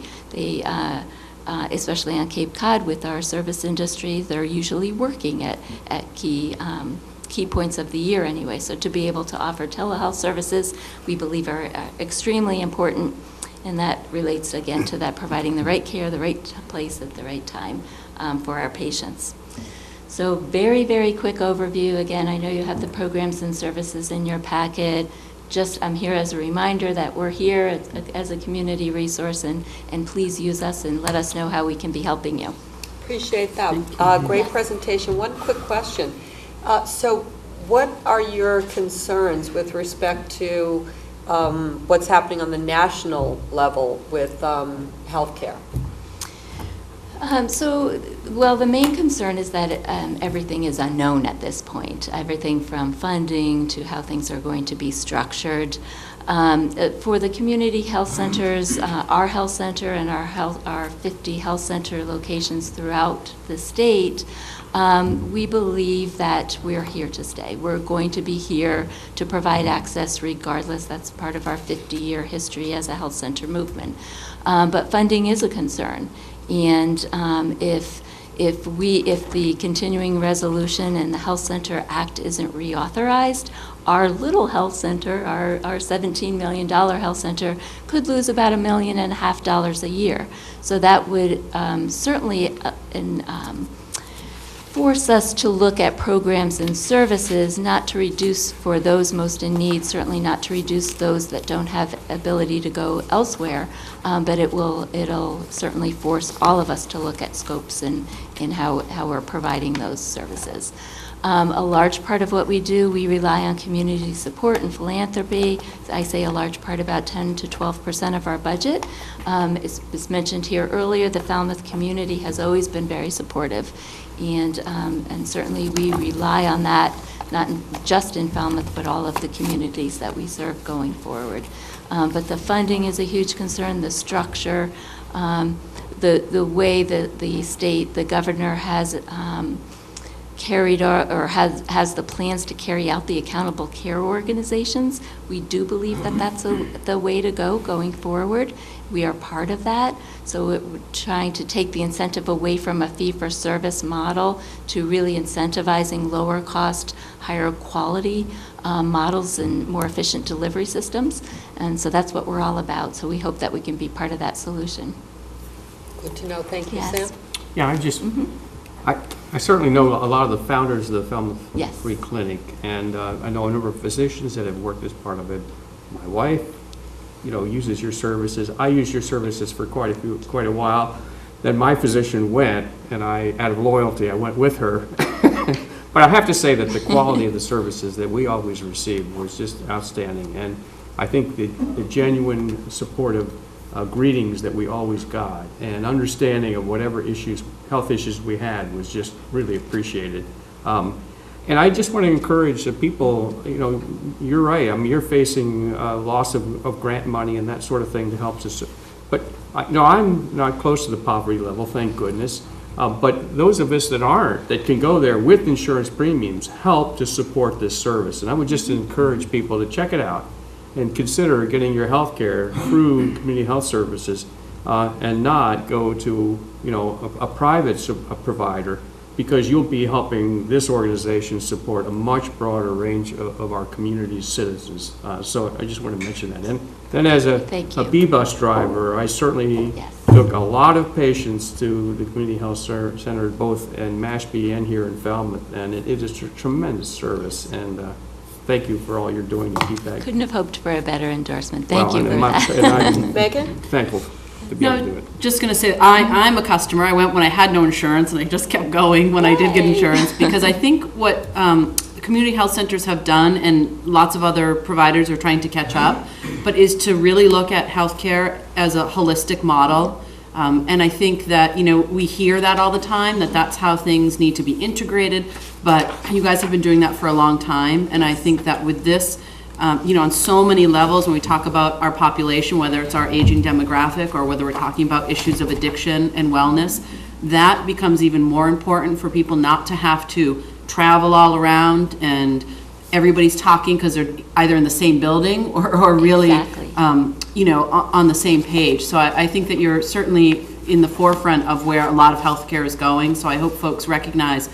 especially on Cape Cod with our service industry, they're usually working at key points of the year anyway. So to be able to offer telehealth services, we believe are extremely important, and that relates again to that providing the right care, the right place at the right time for our patients. So very, very quick overview. Again, I know you have the programs and services in your packet. I'm here as a reminder that we're here as a community resource, and please use us and let us know how we can be helping you. Appreciate that. Great presentation. One quick question. So what are your concerns with respect to what's happening on the national level with healthcare? Well, the main concern is that everything is unknown at this point. Everything from funding to how things are going to be structured. For the community health centers, our health center and our 50 health center locations throughout the state, we believe that we're here to stay. We're going to be here to provide access regardless. That's part of our 50-year history as a health center movement. But funding is a concern. And if the continuing resolution and the Health Center Act isn't reauthorized, our little health center, our $17 million health center, could lose about $1.5 million a year. So that would certainly force us to look at programs and services, not to reduce for those most in need, certainly not to reduce those that don't have ability to go elsewhere, but it'll certainly force all of us to look at scopes and how we're providing those services. A large part of what we do, we rely on community support and philanthropy. I say a large part, about 10 to 12% of our budget. As mentioned here earlier, the Falmouth community has always been very supportive, and certainly we rely on that, not just in Falmouth, but all of the communities that we serve going forward. But the funding is a huge concern, the structure, the way that the state, the governor has carried or has the plans to carry out the accountable care organizations. We do believe that that's the way to go going forward. We are part of that. So we're trying to take the incentive away from a fee-for-service model to really incentivizing lower cost, higher quality models and more efficient delivery systems. And so that's what we're all about. So we hope that we can be part of that solution. Good to know. Thank you, Yes. Sam. Yeah, I certainly know a lot of the founders of the Falmouth Yes. Free Clinic, and I know a number of physicians that have worked as part of it. My wife, uses your services. I used your services for quite a while. Then my physician went, and out of loyalty, I went with her. But I have to say that the quality of the services that we always received was just outstanding, and I think the genuine supportive greetings that we always got and understanding of whatever health issues we had was just really appreciated. And I just want to encourage the people, you're right, you're facing loss of grant money and that sort of thing to help us. But, I'm not close to the poverty level, thank goodness. But those of us that aren't, that can go there with insurance premiums, help to support this service. And I would just encourage people to check it out and consider getting your health care through community health services and not go to, a private provider, because you'll be helping this organization support a much broader range of our community's citizens. So I just want to mention that. And then as a B-bus driver, I certainly took a lot of patients to the community health center, both in Mashpee and here in Falmouth, and it is a tremendous service. And thank you for all you're doing to keep that. Couldn't have hoped for a better endorsement. Thank you for and that. I'm Megan? thankful to be able to do it. Just going to say, I'm a customer. I went when I had no insurance, and I just kept going when I did get insurance, because I think what community health centers have done, and lots of other providers are trying to catch up, but is to really look at healthcare as a holistic model. And I think that, we hear that all the time, that that's how things need to be integrated, but you guys have been doing that for a long time, and I think that with this, on so many levels, when we talk about our population, whether it's our aging demographic or whether we're talking about issues of addiction and wellness, that becomes even more important for people not to have to travel all around and everybody's talking because they're either in the same building or really, on the same page. So I think that you're certainly in the forefront of where a lot of healthcare is going. So I hope folks recognize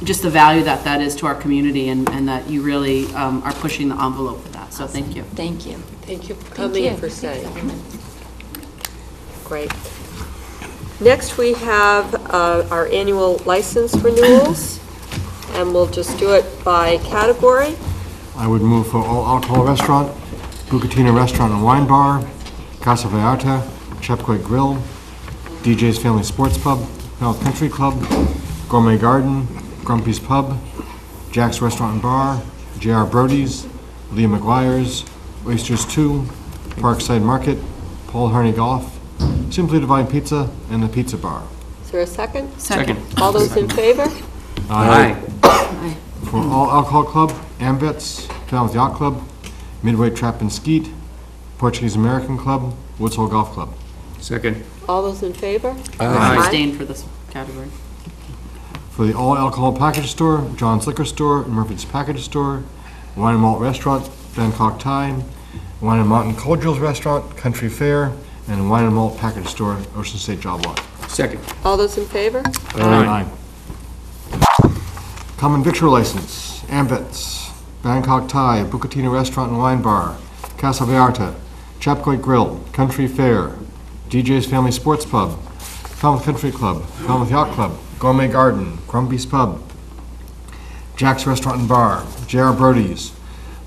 just the value that is to our community, and that you really are pushing the envelope for that. So thank you. Thank you. Thank you for coming and for saying. Great. Next, we have our annual license renewals, and we'll just do it by category. I would move for All Alcohol Restaurant, Bucatina Restaurant and Wine Bar, Casa Vallarta, Chepcoy Grill, DJ's Family Sports Pub, Falmouth Country Club, Gourmet Garden, Grumpy's Pub, Jack's Restaurant and Bar, J.R. Brody's, Leah McGuire's, Oysters 2, Parkside Market, Paul Harney Golf, Simply Divine Pizza, and the Pizza Bar. Is there a second? Second. All those in favor? Aye. For All Alcohol Club, Ambets, Falmouth Yacht Club, Midway Trap and Skeet, Portuguese American Club, Woods Hole Golf Club. Second. All those in favor? I abstain for this category. For the All Alcohol Package Store, John's Liquor Store, and Murphy's Package Store, Wine and Malt Restaurant, Bangkok Thai, Wine and Mountain Cordials Restaurant, Country Fair, and Wine and Malt Package Store, Ocean State Job Lot. Second. All those in favor? Aye. Common victual license, Ambets, Bangkok Thai, Bucatina Restaurant and Wine Bar, Casa Vallarta, Chapcoit Grill, Country Fair, DJ's Family Sports Pub, Falmouth Country Club, Falmouth Yacht Club, Gourmet Garden, Grumpy's Pub, Jack's Restaurant and Bar, J.R. Brody's,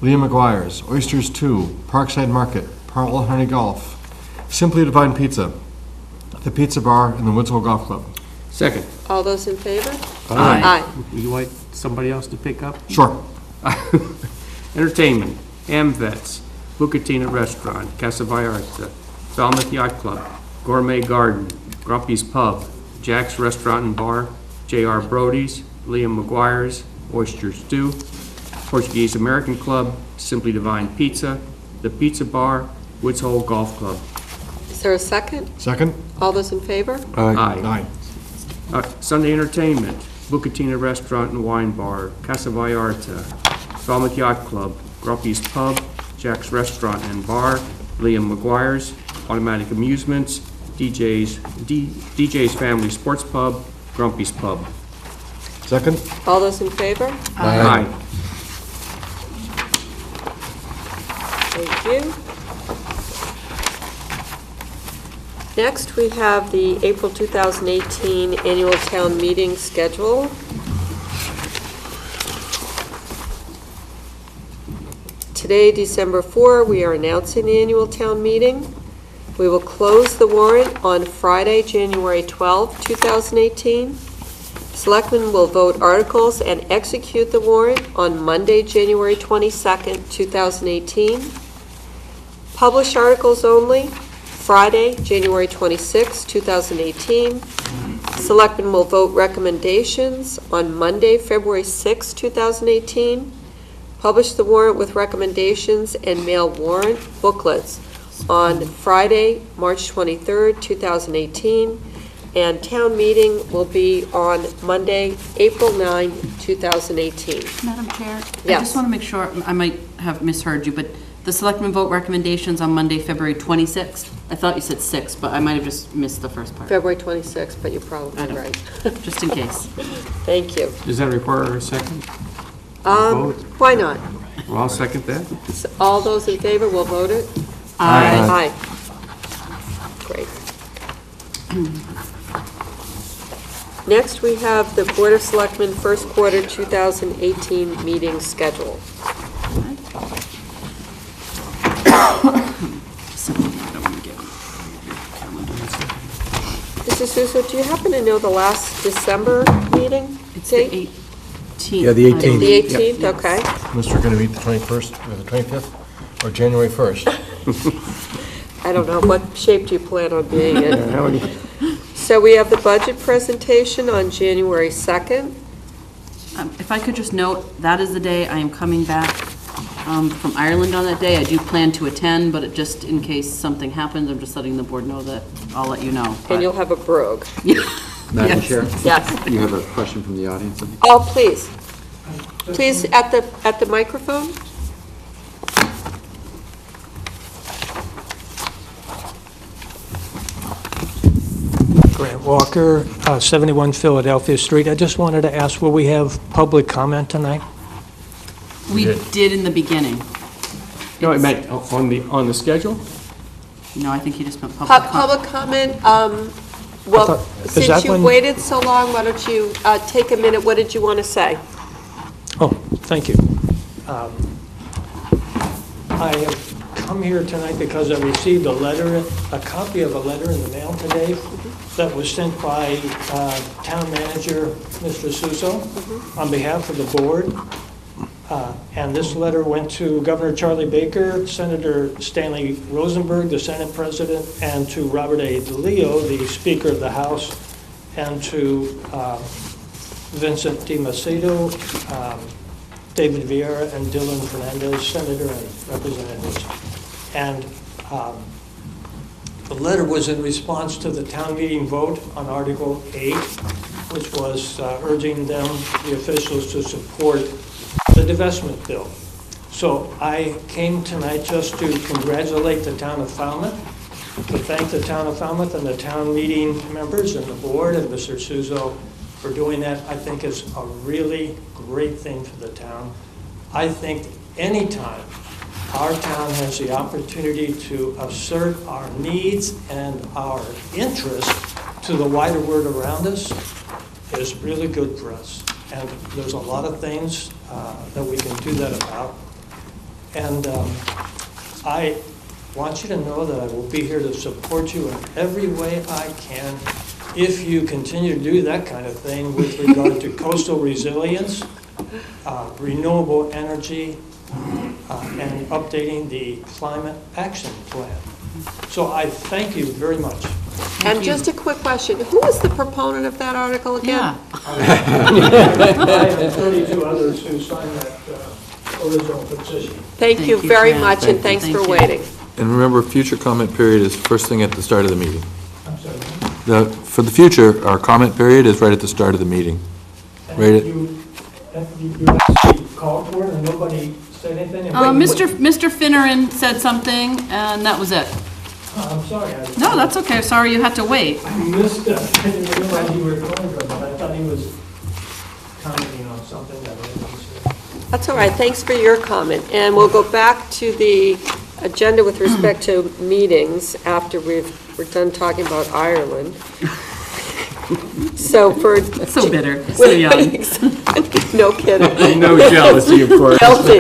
Leah McGuire's, Oysters 2, Parkside Market, Paul Harney Golf, Simply Divine Pizza, the Pizza Bar, and the Woods Hole Golf Club. Second. All those in favor? Aye. You white? somebody else to pick up? Sure. Entertainment, AmVets, Bucatina Restaurant, Casa Vallarta, Falmouth Yacht Club, Gourmet Garden, Grumpy's Pub, Jack's Restaurant and Bar, J.R. Brody's, Liam McGuire's, Oyster Stew, Portuguese American Club, Simply Divine Pizza, The Pizza Bar, Woods Hole Golf Club. Is there a second? Second? All those in favor? Aye. Sunday Entertainment, Bucatina Restaurant and Wine Bar, Casa Vallarta, Falmouth Yacht Club, Grumpy's Pub, Jack's Restaurant and Bar, Liam McGuire's, Automatic Amusements, DJ's Family Sports Pub, Grumpy's Pub. Second? All those in favor? Aye. Thank you. Next, we have the April 2018 annual town meeting schedule. Today, December 4, we are announcing the annual town meeting. We will close the warrant on Friday, January 12, 2018. Selectmen will vote articles and execute the warrant on Monday, January 22nd, 2018. Publish articles only, Friday, January 26, 2018. Selectmen will vote recommendations on Monday, February 6, 2018. Publish the warrant with recommendations and mail warrant booklets on Friday, March 23, 2018. And town meeting will be on Monday, April 9, 2018. Madam Chair? I Yes. just want to make sure, I might have misheard you, but the selectmen vote recommendations on Monday, February 26th? I thought you said 6th, but I might have just missed the first part. February 26th, but you're probably right. Just in case. Thank you. Does that require a second? Why not? Well, I'll second that. So all those in favor will vote it? Aye. Aye. Great. Next, we have the Board of Selectmen first quarter 2018 meeting schedule. Mrs. Suso, do you happen to know the last December meeting date? Yeah, the 18th. The 18th, okay. Mr. going to meet the 21st, or the 25th, or January 1st? I don't know, what shape do you plan on being in? So we have the budget presentation on January 2nd. If I could just note, that is the day I am coming back from Ireland on that day. I do plan to attend, but just in case something happens, I'm just letting the board know that I'll let you know. And you'll have a brogue. Madam Yes. Chair? Yes. You have a question from the audience? Oh, please. Please, at the microphone. Grant Walker, 71 Philadelphia Street. I just wanted to ask, will we have public comment tonight? We did in the beginning. No, I meant on the schedule? No, I think he just meant public comment. Public comment, well, is since that you when- waited so long, why don't you take a minute, what did you want to say? Oh, thank you. I have come here tonight because I received a copy of a letter in the mail today that was sent by Town Manager, Mr. Suso, on behalf of the board. And this letter went to Governor Charlie Baker, Senator Stanley Rosenberg, the Senate President, and to Robert A. DeLeo, the Speaker of the House, and to Vincent Di Macedo, David Vieira, and Dylan Fernandez, Senator and Representatives. And the letter was in response to the town meeting vote on Article 8, which was urging them, the officials, to support the divestment bill. So I came tonight just to congratulate the town of Falmouth, to thank the town of Falmouth and the town meeting members and the board and Mr. Suso for doing that. I think it's a really great thing for the town. I think anytime our town has the opportunity to assert our needs and our interests to the wider world around us is really good for us. And there's a lot of things that we can do that about. And I want you to know that I will be here to support you in every way I can if you continue to do that kind of thing with regard to coastal resilience renewable energy, and updating the climate action plan. So I thank you very much. And just a quick question, who is the proponent of that article again? I and 32 others who signed that original petition. Thank you very much, and thanks for waiting. And remember, future comment period is first thing at the start of the meeting. I'm sorry. For the future, our comment period is right at the start of the meeting. Right at, You actually called for it and nobody said anything? Mr. Finneran said something, and that was it. I'm sorry. No, that's okay. Sorry you had to wait. I missed that. I didn't realize you were calling for it, but I thought he was commenting on something that I didn't say. That's all right, thanks for your comment. And we'll go back to the agenda with respect to meetings after we're done talking about Ireland. So for... So bitter, so young. No kidding. No jealousy, of course. Guilty,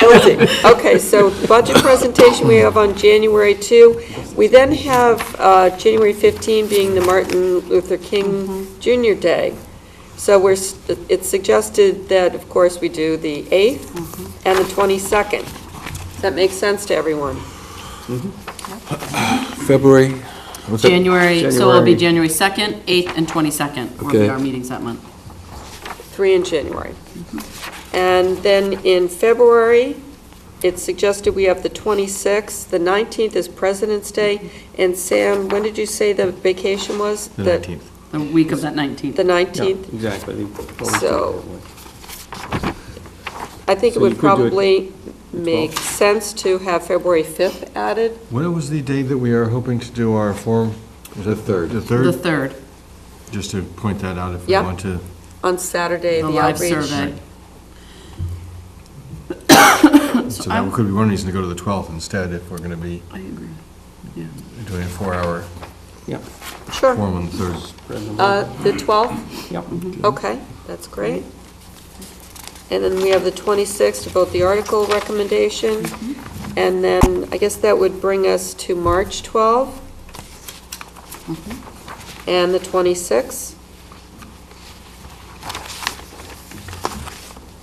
guilty. Okay, so budget presentation we have on January 2. We then have January 15 being the Martin Luther King Jr. Day. So it's suggested that, of course, we do the 8th and the 22nd. Does that make sense to everyone? February? what's that? January, so it'll be January 2nd, 8th, and 22nd will be Okay. our meetings that month. 3 in January. And then in February, it's suggested we have the 26th, the 19th is President's Day, and Sam, when did you say the vacation was? The 19th. The week of that 19th. The 19th? Yeah, exactly. So, I think it So you would could do it probably make sense to have February 5th added. When was the date that we are hoping to do our forum? Was it The 3rd. The 3rd? The 3rd, Just to point that out if we Yep. want to. On Saturday, the the live outreach. survey. So that could be one reason to go to the 12th instead if we're going to be I agree, yeah. doing a 4-hour Yep. Sure. forum on the 3rd. The 12th? Yep. Okay, that's great. And then we have the 26th to vote the article recommendation. And then I guess that would bring us to March 12th. And the 26th.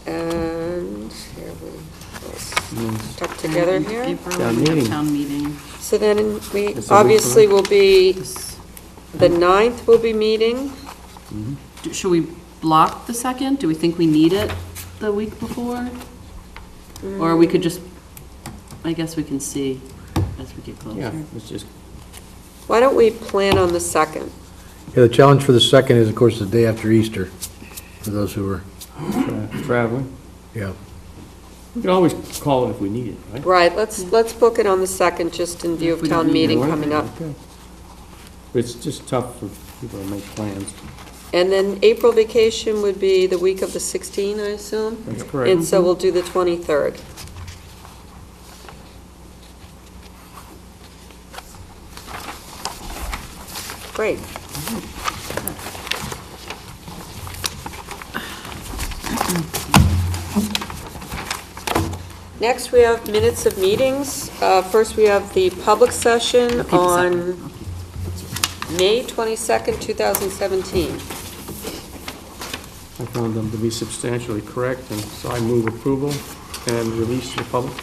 And here we stuck together here. April, Town we have meeting. town meeting. So then we That's a week obviously from- will be, the 9th will be meeting. Should we block the 2nd? Do we think we need it the week before? Or we could just, I guess we can see as we get closer. Yeah, it's just, Why don't we plan on the 2nd? Yeah, the challenge for the 2nd is, of course, the day after Easter, for those who are, traveling. yeah. We can always call it if we need it, right? Right, let's book it on the 2nd, just in view If of we don't town need meeting Right? coming up. Okay. But it's just tough for people to make plans. And then April vacation would be the week of the 16th, I assume? That's correct. And so we'll do the 23rd. Great. Next, we have minutes of meetings. First, we have the public session on May 22nd, 2017. I found them to be substantially correct, and so I move approval and release to the public.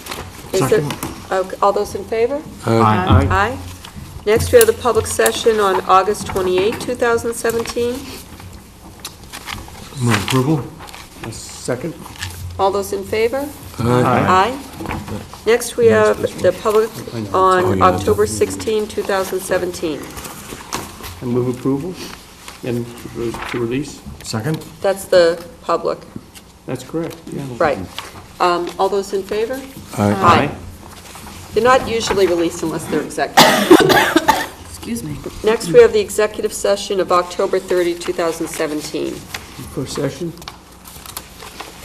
Is there, all those in favor? Aye. Aye. Next, we have the public session on August 28, 2017. Move approval? A second? All those in favor? Aye. Aye. Next, we have the public on October 16, 2017. I move approval and to release. Second? That's the public, That's correct, yeah. right. All those in favor? Aye. They're not usually released unless they're executive. Excuse me. Next, we have the executive session of October 30, 2017. First session.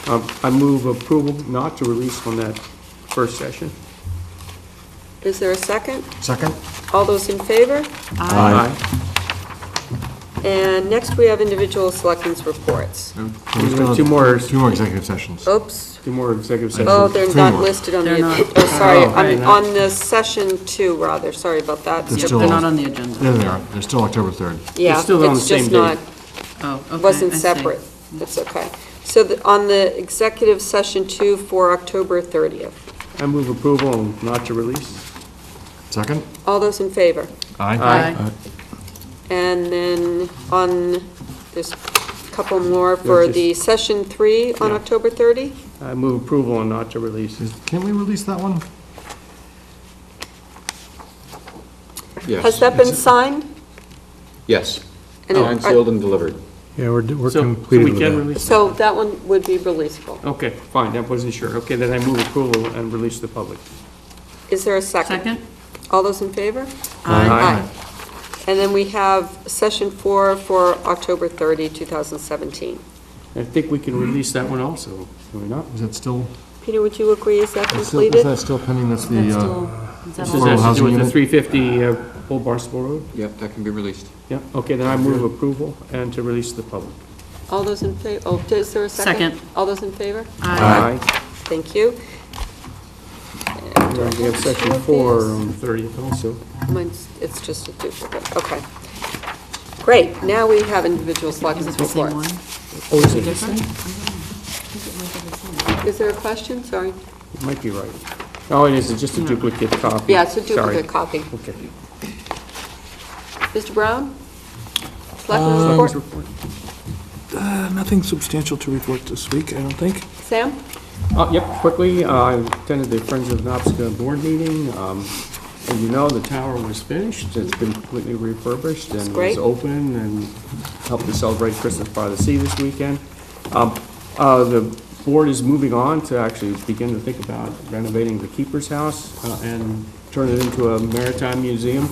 I move approval not to release on that first session. Is there a second? Second? All those in favor? Aye. And next, we have individual selectmen's reports. We have two more executive sessions. Oops. Two more executive sessions. Oh, they're Three not more. listed on the, They're not. oh, sorry, Oh, okay. on the session 2, rather, sorry about that. They're Yep, still- they're not on the agenda. There they are. They're still October 3rd. Yeah, still on it's the same just date. not, Oh, okay. wasn't I see. separate. It's okay. So on the executive session 2 for October 30th. I move approval not to release. Second? All those in favor? Aye. And then there's a couple more for the session 3 on Yeah. October 30. I move approval and not to release. Can we release that one? Yes. Has that been signed? Yes. And Signed, sealed, and delivered. Yeah, we're So completed we with can that. release So that one would be releasable. Okay, fine, I wasn't sure. Okay, then I move approval and release to the public. Is there a second? Second? All those in favor? Aye. And then we have session 4 for October 30, 2017. I think we can release that one also, can we not? Is that still, Peter, would you agree? Is that is completed? that still pending? That's the, That's still, is that This all? has to do with the unit? 350 Old Barnstable Road? Yep, that can be released. Yeah, okay, then I move approval and to release to the public. All those in favor? Oh, is there a second? Second. All those in favor? Aye. Thank you. And we have section 4 on the 30th also. It's just a duplicate, okay. Great, now we have individual selectmen's Is it the same reports. one? Oh, is it Different? Is there a question? Sorry. It might be right. Oh, it is, it's just a duplicate copy. Yeah, it's a Sorry. duplicate copy. Okay. Mr. Brown? Selectmen's report? nothing substantial to report this week, I don't think. Sam? Yep, quickly, I attended the Friends of Nopska board meeting. As you know, the tower was finished, it's been completely refurbished and great. was open and helped to celebrate Christmas by the Sea this weekend. The board is moving on to actually begin to think about renovating the Keeper's House and turn it into a maritime museum.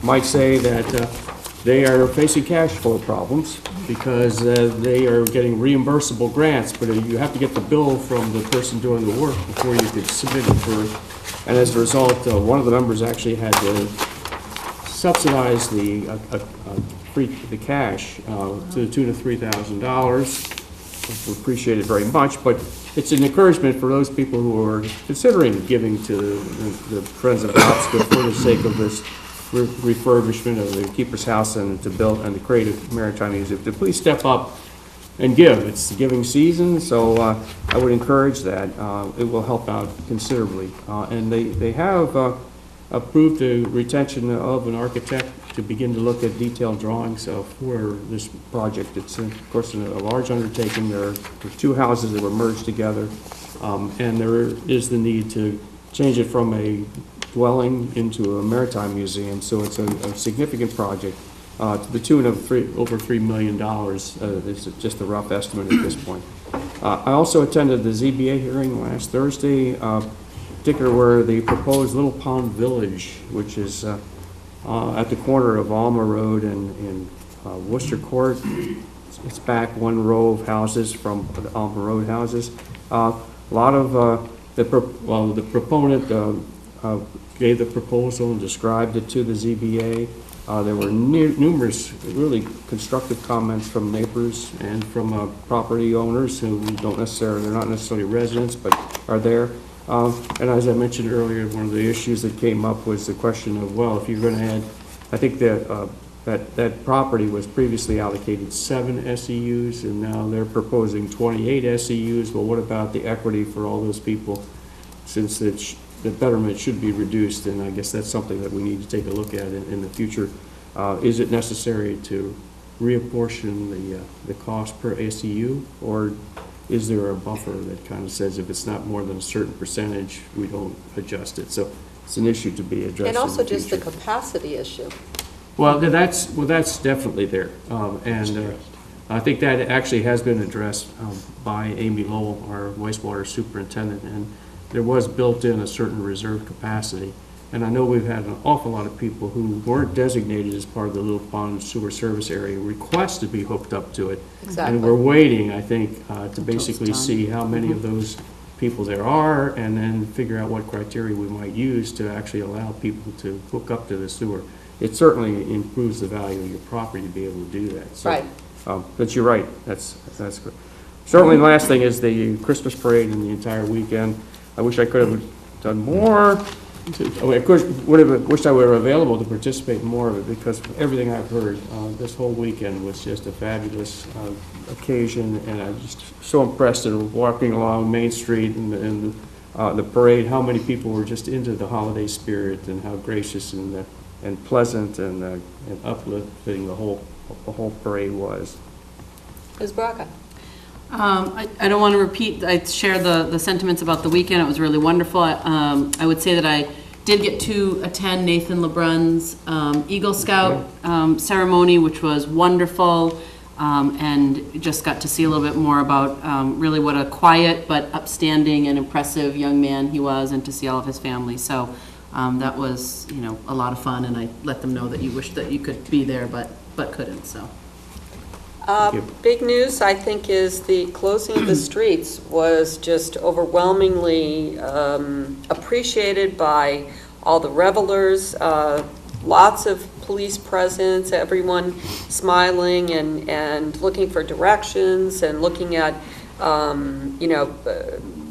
Might say that they are facing cash flow problems because they are getting reimbursable grants, but you have to get the bill from the person doing the work before you could submit it for. And as a result, one of the members actually had to subsidize the cash to the tune of $3,000. We appreciate it very much, but it's an encouragement for those people who are considering giving to the Friends of Nopska for the sake of this refurbishment of the Keeper's House and to build and to create a maritime museum, to please step up and give. It's the giving season, so I would encourage that. It will help out considerably. And they have approved the retention of an architect to begin to look at detailed drawings for this project. It's, of course, a large undertaking. There are 2 houses that were merged together, and there is the need to change it from a dwelling into a maritime museum, so it's a significant project to the tune of over $3 million. This is just a rough estimate at this point. I also attended the ZBA hearing last Thursday, particularly where the proposed Little Pond Village, which is at the corner of Alma Road and Worcester Court. It's back 1 row of houses from the Alma Road houses. A lot of the proponent gave the proposal and described it to the ZBA. There were numerous really constructive comments from neighbors and from property owners who they're not necessarily residents, but are there. And as I mentioned earlier, one of the issues that came up was the question of, well, if you're going to add, I think that property was previously allocated 7 SEUs, and now they're proposing 28 SEUs. Well, what about the equity for all those people, since the betterment should be reduced? And I guess that's something that we need to take a look at in the future. Is it necessary to reapportion the cost per SEU, or is there a buffer that kind of says if it's not more than a certain percentage, we don't adjust it? So it's an issue to be addressed. And also in the just the future. capacity issue. Well, that's definitely there, and I think that actually has been addressed by Amy Lowell, our wastewater superintendent, and there was built in a certain reserve capacity. And I know we've had an awful lot of people who weren't designated as part of the Little Pond Sewer Service Area request to be hooked up to it. Exactly. And we're waiting, I think, to basically see how many of those people there are, and then figure out what criteria we might use to actually allow people to hook up to the sewer. It certainly improves the value of your property to be able to do that. So, Right. But you're right, that's good. Certainly, the last thing is the Christmas parade and the entire weekend. I wish I could have done more. Of course, would have wished I were available to participate in more of it, because everything I've heard, this whole weekend was just a fabulous occasion, and I'm just so impressed in walking along Main Street and the parade, how many people were just into the holiday spirit, and how gracious and pleasant and uplifting the whole parade was. Ms. Braga? I don't want to repeat, I share the sentiments about the weekend. It was really wonderful. I would say that I did get to attend Nathan LeBrun's Eagle Scout ceremony, which was wonderful, and just got to see a little bit more about really what a quiet but upstanding and impressive young man he was, and to see all of his family. So that was, a lot of fun, and I let them know that you wished that you could be there, but couldn't, so. Big news, I think, is the closing of the streets was just overwhelmingly appreciated by all the revelers. Lots of police presence, everyone smiling and looking for directions and looking at,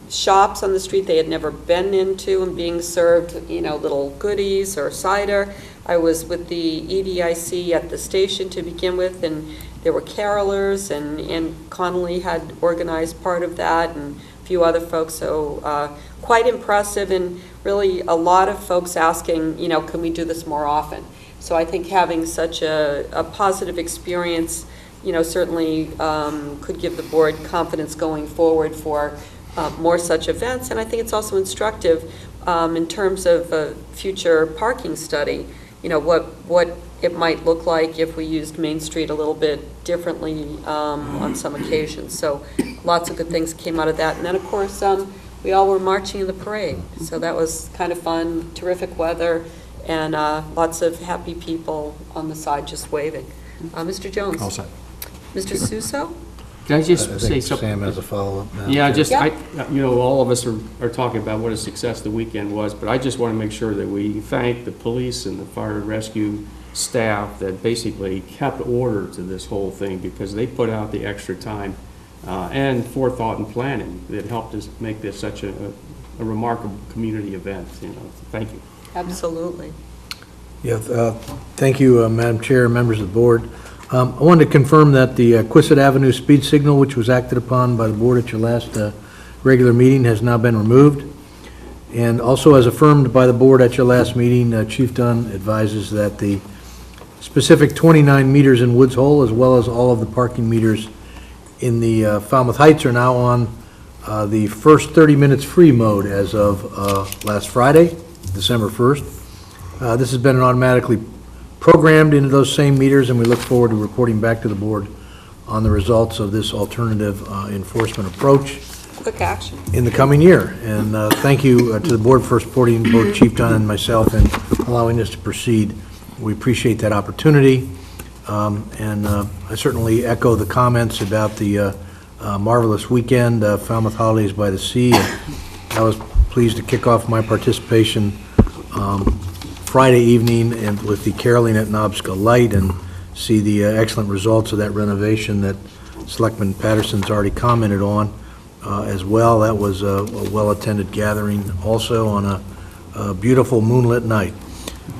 shops on the street they had never been into and being served, little goodies or cider. I was with the EDIC at the station to begin with, and there were carolers, and Connolly had organized part of that, and a few other folks, so quite impressive, and really a lot of folks asking, can we do this more often? So I think having such a positive experience, certainly could give the board confidence going forward for more such events, and I think it's also instructive in terms of a future parking study, what it might look like if we used Main Street a little bit differently on some occasions. So lots of good things came out of that. And then, of course, we all were marching in the parade. So that was kind of fun, terrific weather, and lots of happy people on the side just waving. Mr. Jones? All set. Mr. Suso? Can I just I say think something? Sam has a follow-up now. Yeah, just, Yeah. all of us are talking about what a success the weekend was, but I just want to make sure that we thank the police and the fire and rescue staff that basically kept order to this whole thing, because they put out the extra time and forethought and planning that helped us make this such a remarkable community event. Thank you. Absolutely. Yeah, thank you, Madam Chair, and members of the board. I wanted to confirm that the Quistit Avenue speed signal, which was acted upon by the board at your last regular meeting, has now been removed. And also, as affirmed by the board at your last meeting, Chief Dunn advises that the specific 29 meters in Woods Hole, as well as all of the parking meters in the Falmouth Heights, are now on the first 30 minutes free mode as of last Friday, December 1st. This has been automatically programmed into those same meters, and we look forward to reporting back to the board on the results of this alternative enforcement approach Quick action. in the coming year. And thank you to the board for supporting both Chief Dunn and myself in allowing us to proceed. We appreciate that opportunity, and I certainly echo the comments about the marvelous weekend, Falmouth Holidays by the Sea. I was pleased to kick off my participation Friday evening and with the caroling at Knobska Light, and see the excellent results of that renovation that Selectman Patterson's already commented on as well. That was a well-attended gathering also on a beautiful moonlit night.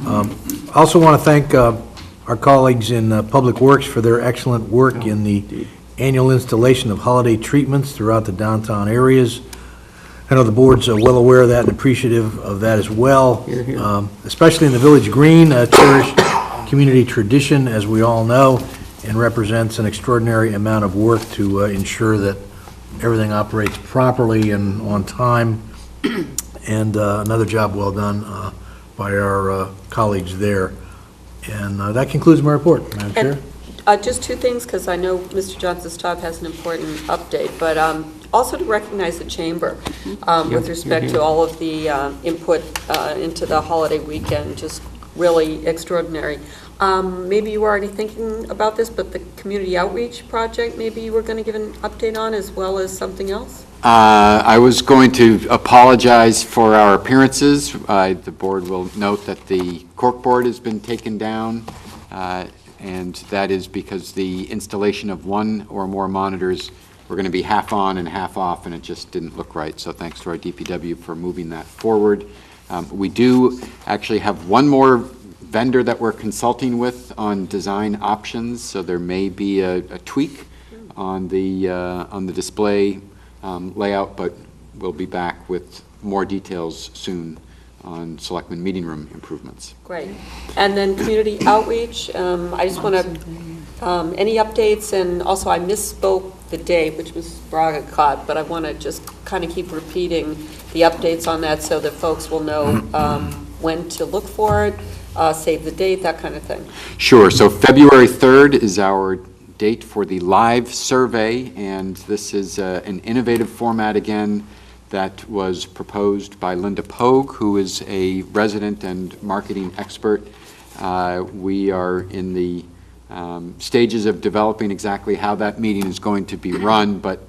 I also want to thank our colleagues in Public Works for their excellent work in the annual installation of holiday treatments throughout the downtown areas. I know the board's well aware of that and appreciative of that as well, especially in the Village Green, a cherished community tradition, as we all know, and represents an extraordinary amount of work to ensure that everything operates properly and on time, and another job well done by our colleagues there. And that concludes my report, Madam Chair. And just two things, because I know Mr. Johnson-Staub has an important update, but also to recognize the Chamber with respect to all of the input into the holiday weekend, just really extraordinary. Maybe you were already thinking about this, but the community outreach project, maybe you were going to give an update on, as well as something else? I was going to apologize for our appearances. The board will note that the corkboard has been taken down, and that is because the installation of one or more monitors were going to be half on and half off, and it just didn't look right. So thanks to our DPW for moving that forward. We do actually have one more vendor that we're consulting with on design options, so there may be a tweak on the display layout, but we'll be back with more details soon on Selectmen meeting room improvements. Great. And then community outreach, I just want to, any updates? And also, I misspoke the date, which was Bragacott, but I want to just kind of keep repeating the updates on that so that folks will know when to look for it, save the date, that kind of thing. Sure. So February 3rd is our date for the live survey, and this is an innovative format again that was proposed by Linda Pogue, who is a resident and marketing expert. We are in the stages of developing exactly how that meeting is going to be run, but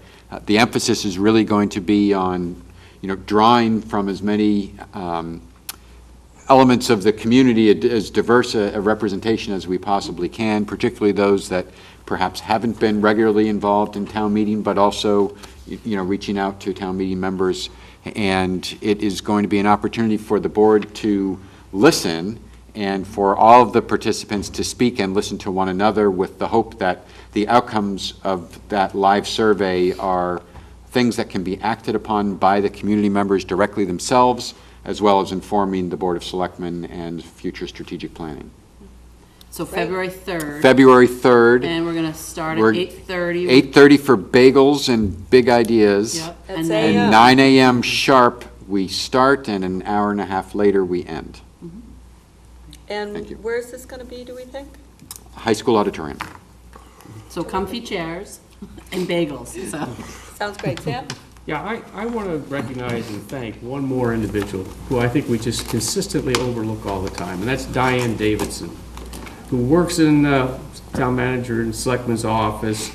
the emphasis is really going to be on, drawing from as many elements of the community, as diverse a representation as we possibly can, particularly those that perhaps haven't been regularly involved in town meeting, but also reaching out to town meeting members. And it is going to be an opportunity for the board to listen and for all of the participants to speak and listen to one another, with the hope that the outcomes of that live survey are things that can be acted upon by the community members directly themselves, as well as informing the Board of Selectmen and future strategic planning. So February 3rd. February 3rd. And we're going to start at 8:30. 8:30 for bagels and big ideas. Yep. That's And 9 a.m. sharp we start, and an hour and a half later we end. And where is this going to be, do we think? High school auditorium. So comfy chairs and bagels. So. Sounds great. Sam? Yeah, I want to recognize and thank one more individual who I think we just consistently overlook all the time, and that's Diane Davidson, who works in town manager and selectman's office,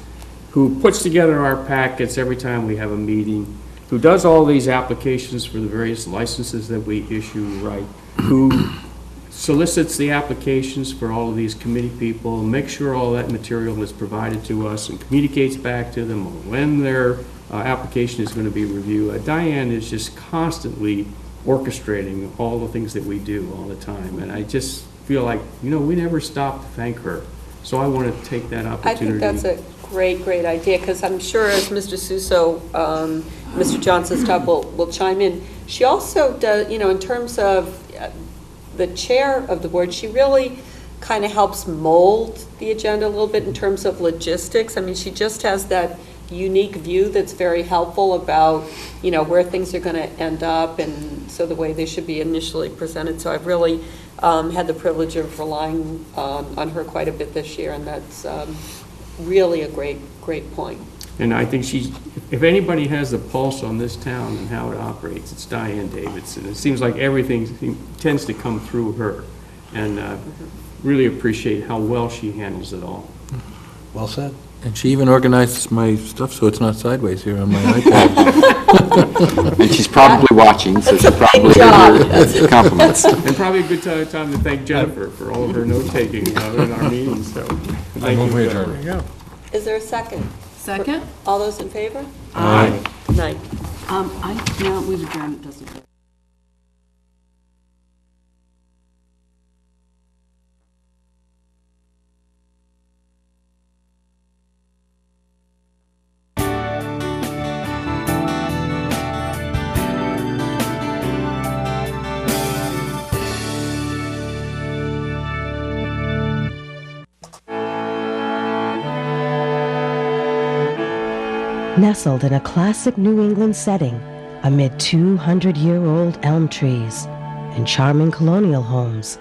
who puts together our packets every time we have a meeting, who does all these applications for the various licenses that we issue, right, who solicits the applications for all of these committee people, makes sure all that material is provided to us and communicates back to them when their application is going to be reviewed. Diane is just constantly orchestrating all the things that we do all the time, and I just feel like, we never stop to thank her. So I want to take that opportunity. I think that's a great idea, because I'm sure as Mr. Suso, Mr. Johnson's talk will chime in. She also does, in terms of the chair of the board, she really kind of helps mold the agenda a little bit in terms of logistics. I mean, she just has that unique view that's very helpful about, where things are going to end up, and so the way they should be initially presented. So I've really had the privilege of relying on her quite a bit this year, and that's really a great point. And I think if anybody has the pulse on this town and how it operates, it's Diane Davidson. It seems like everything tends to come through her, and really appreciate how well she handles it all. Well said. And she even organizes my stuff so it's not sideways here on my iPad. And she's probably watching, so she'll probably give her compliments. And probably a good time to thank Jennifer for all of her note-taking in our meetings. So, thank you. There you go. Is there a second? Second? All those in favor? Aye. Night. We've adjourned, it doesn't. Nestled in a classic New England setting, amid 200-year-old elm trees and charming colonial homes,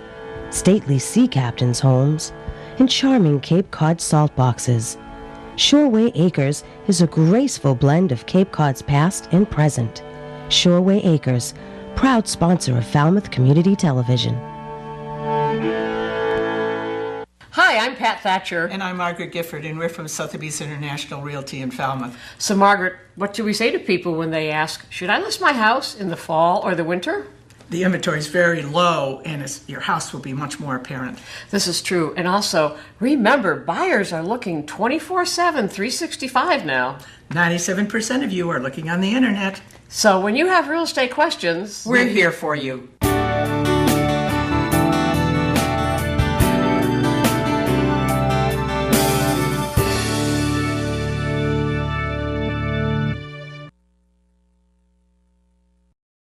stately sea captains' homes, and charming Cape Cod salt boxes, Shoreway Acres is a graceful blend of Cape Cod's past and present. Shoreway Acres, proud sponsor of Falmouth Community Television. Hi, I'm Pat Thatcher. And I'm Margaret Gifford, and we're from Sotheby's International Realty in Falmouth. So, Margaret, what do we say to people when they ask, should I list my house in the fall or the winter? The inventory is very low, and your house will be much more apparent. This is true. And also, remember, buyers are looking 24/7, 365 now. 97% of you are looking on the internet. So when you have real estate questions, we're here for you.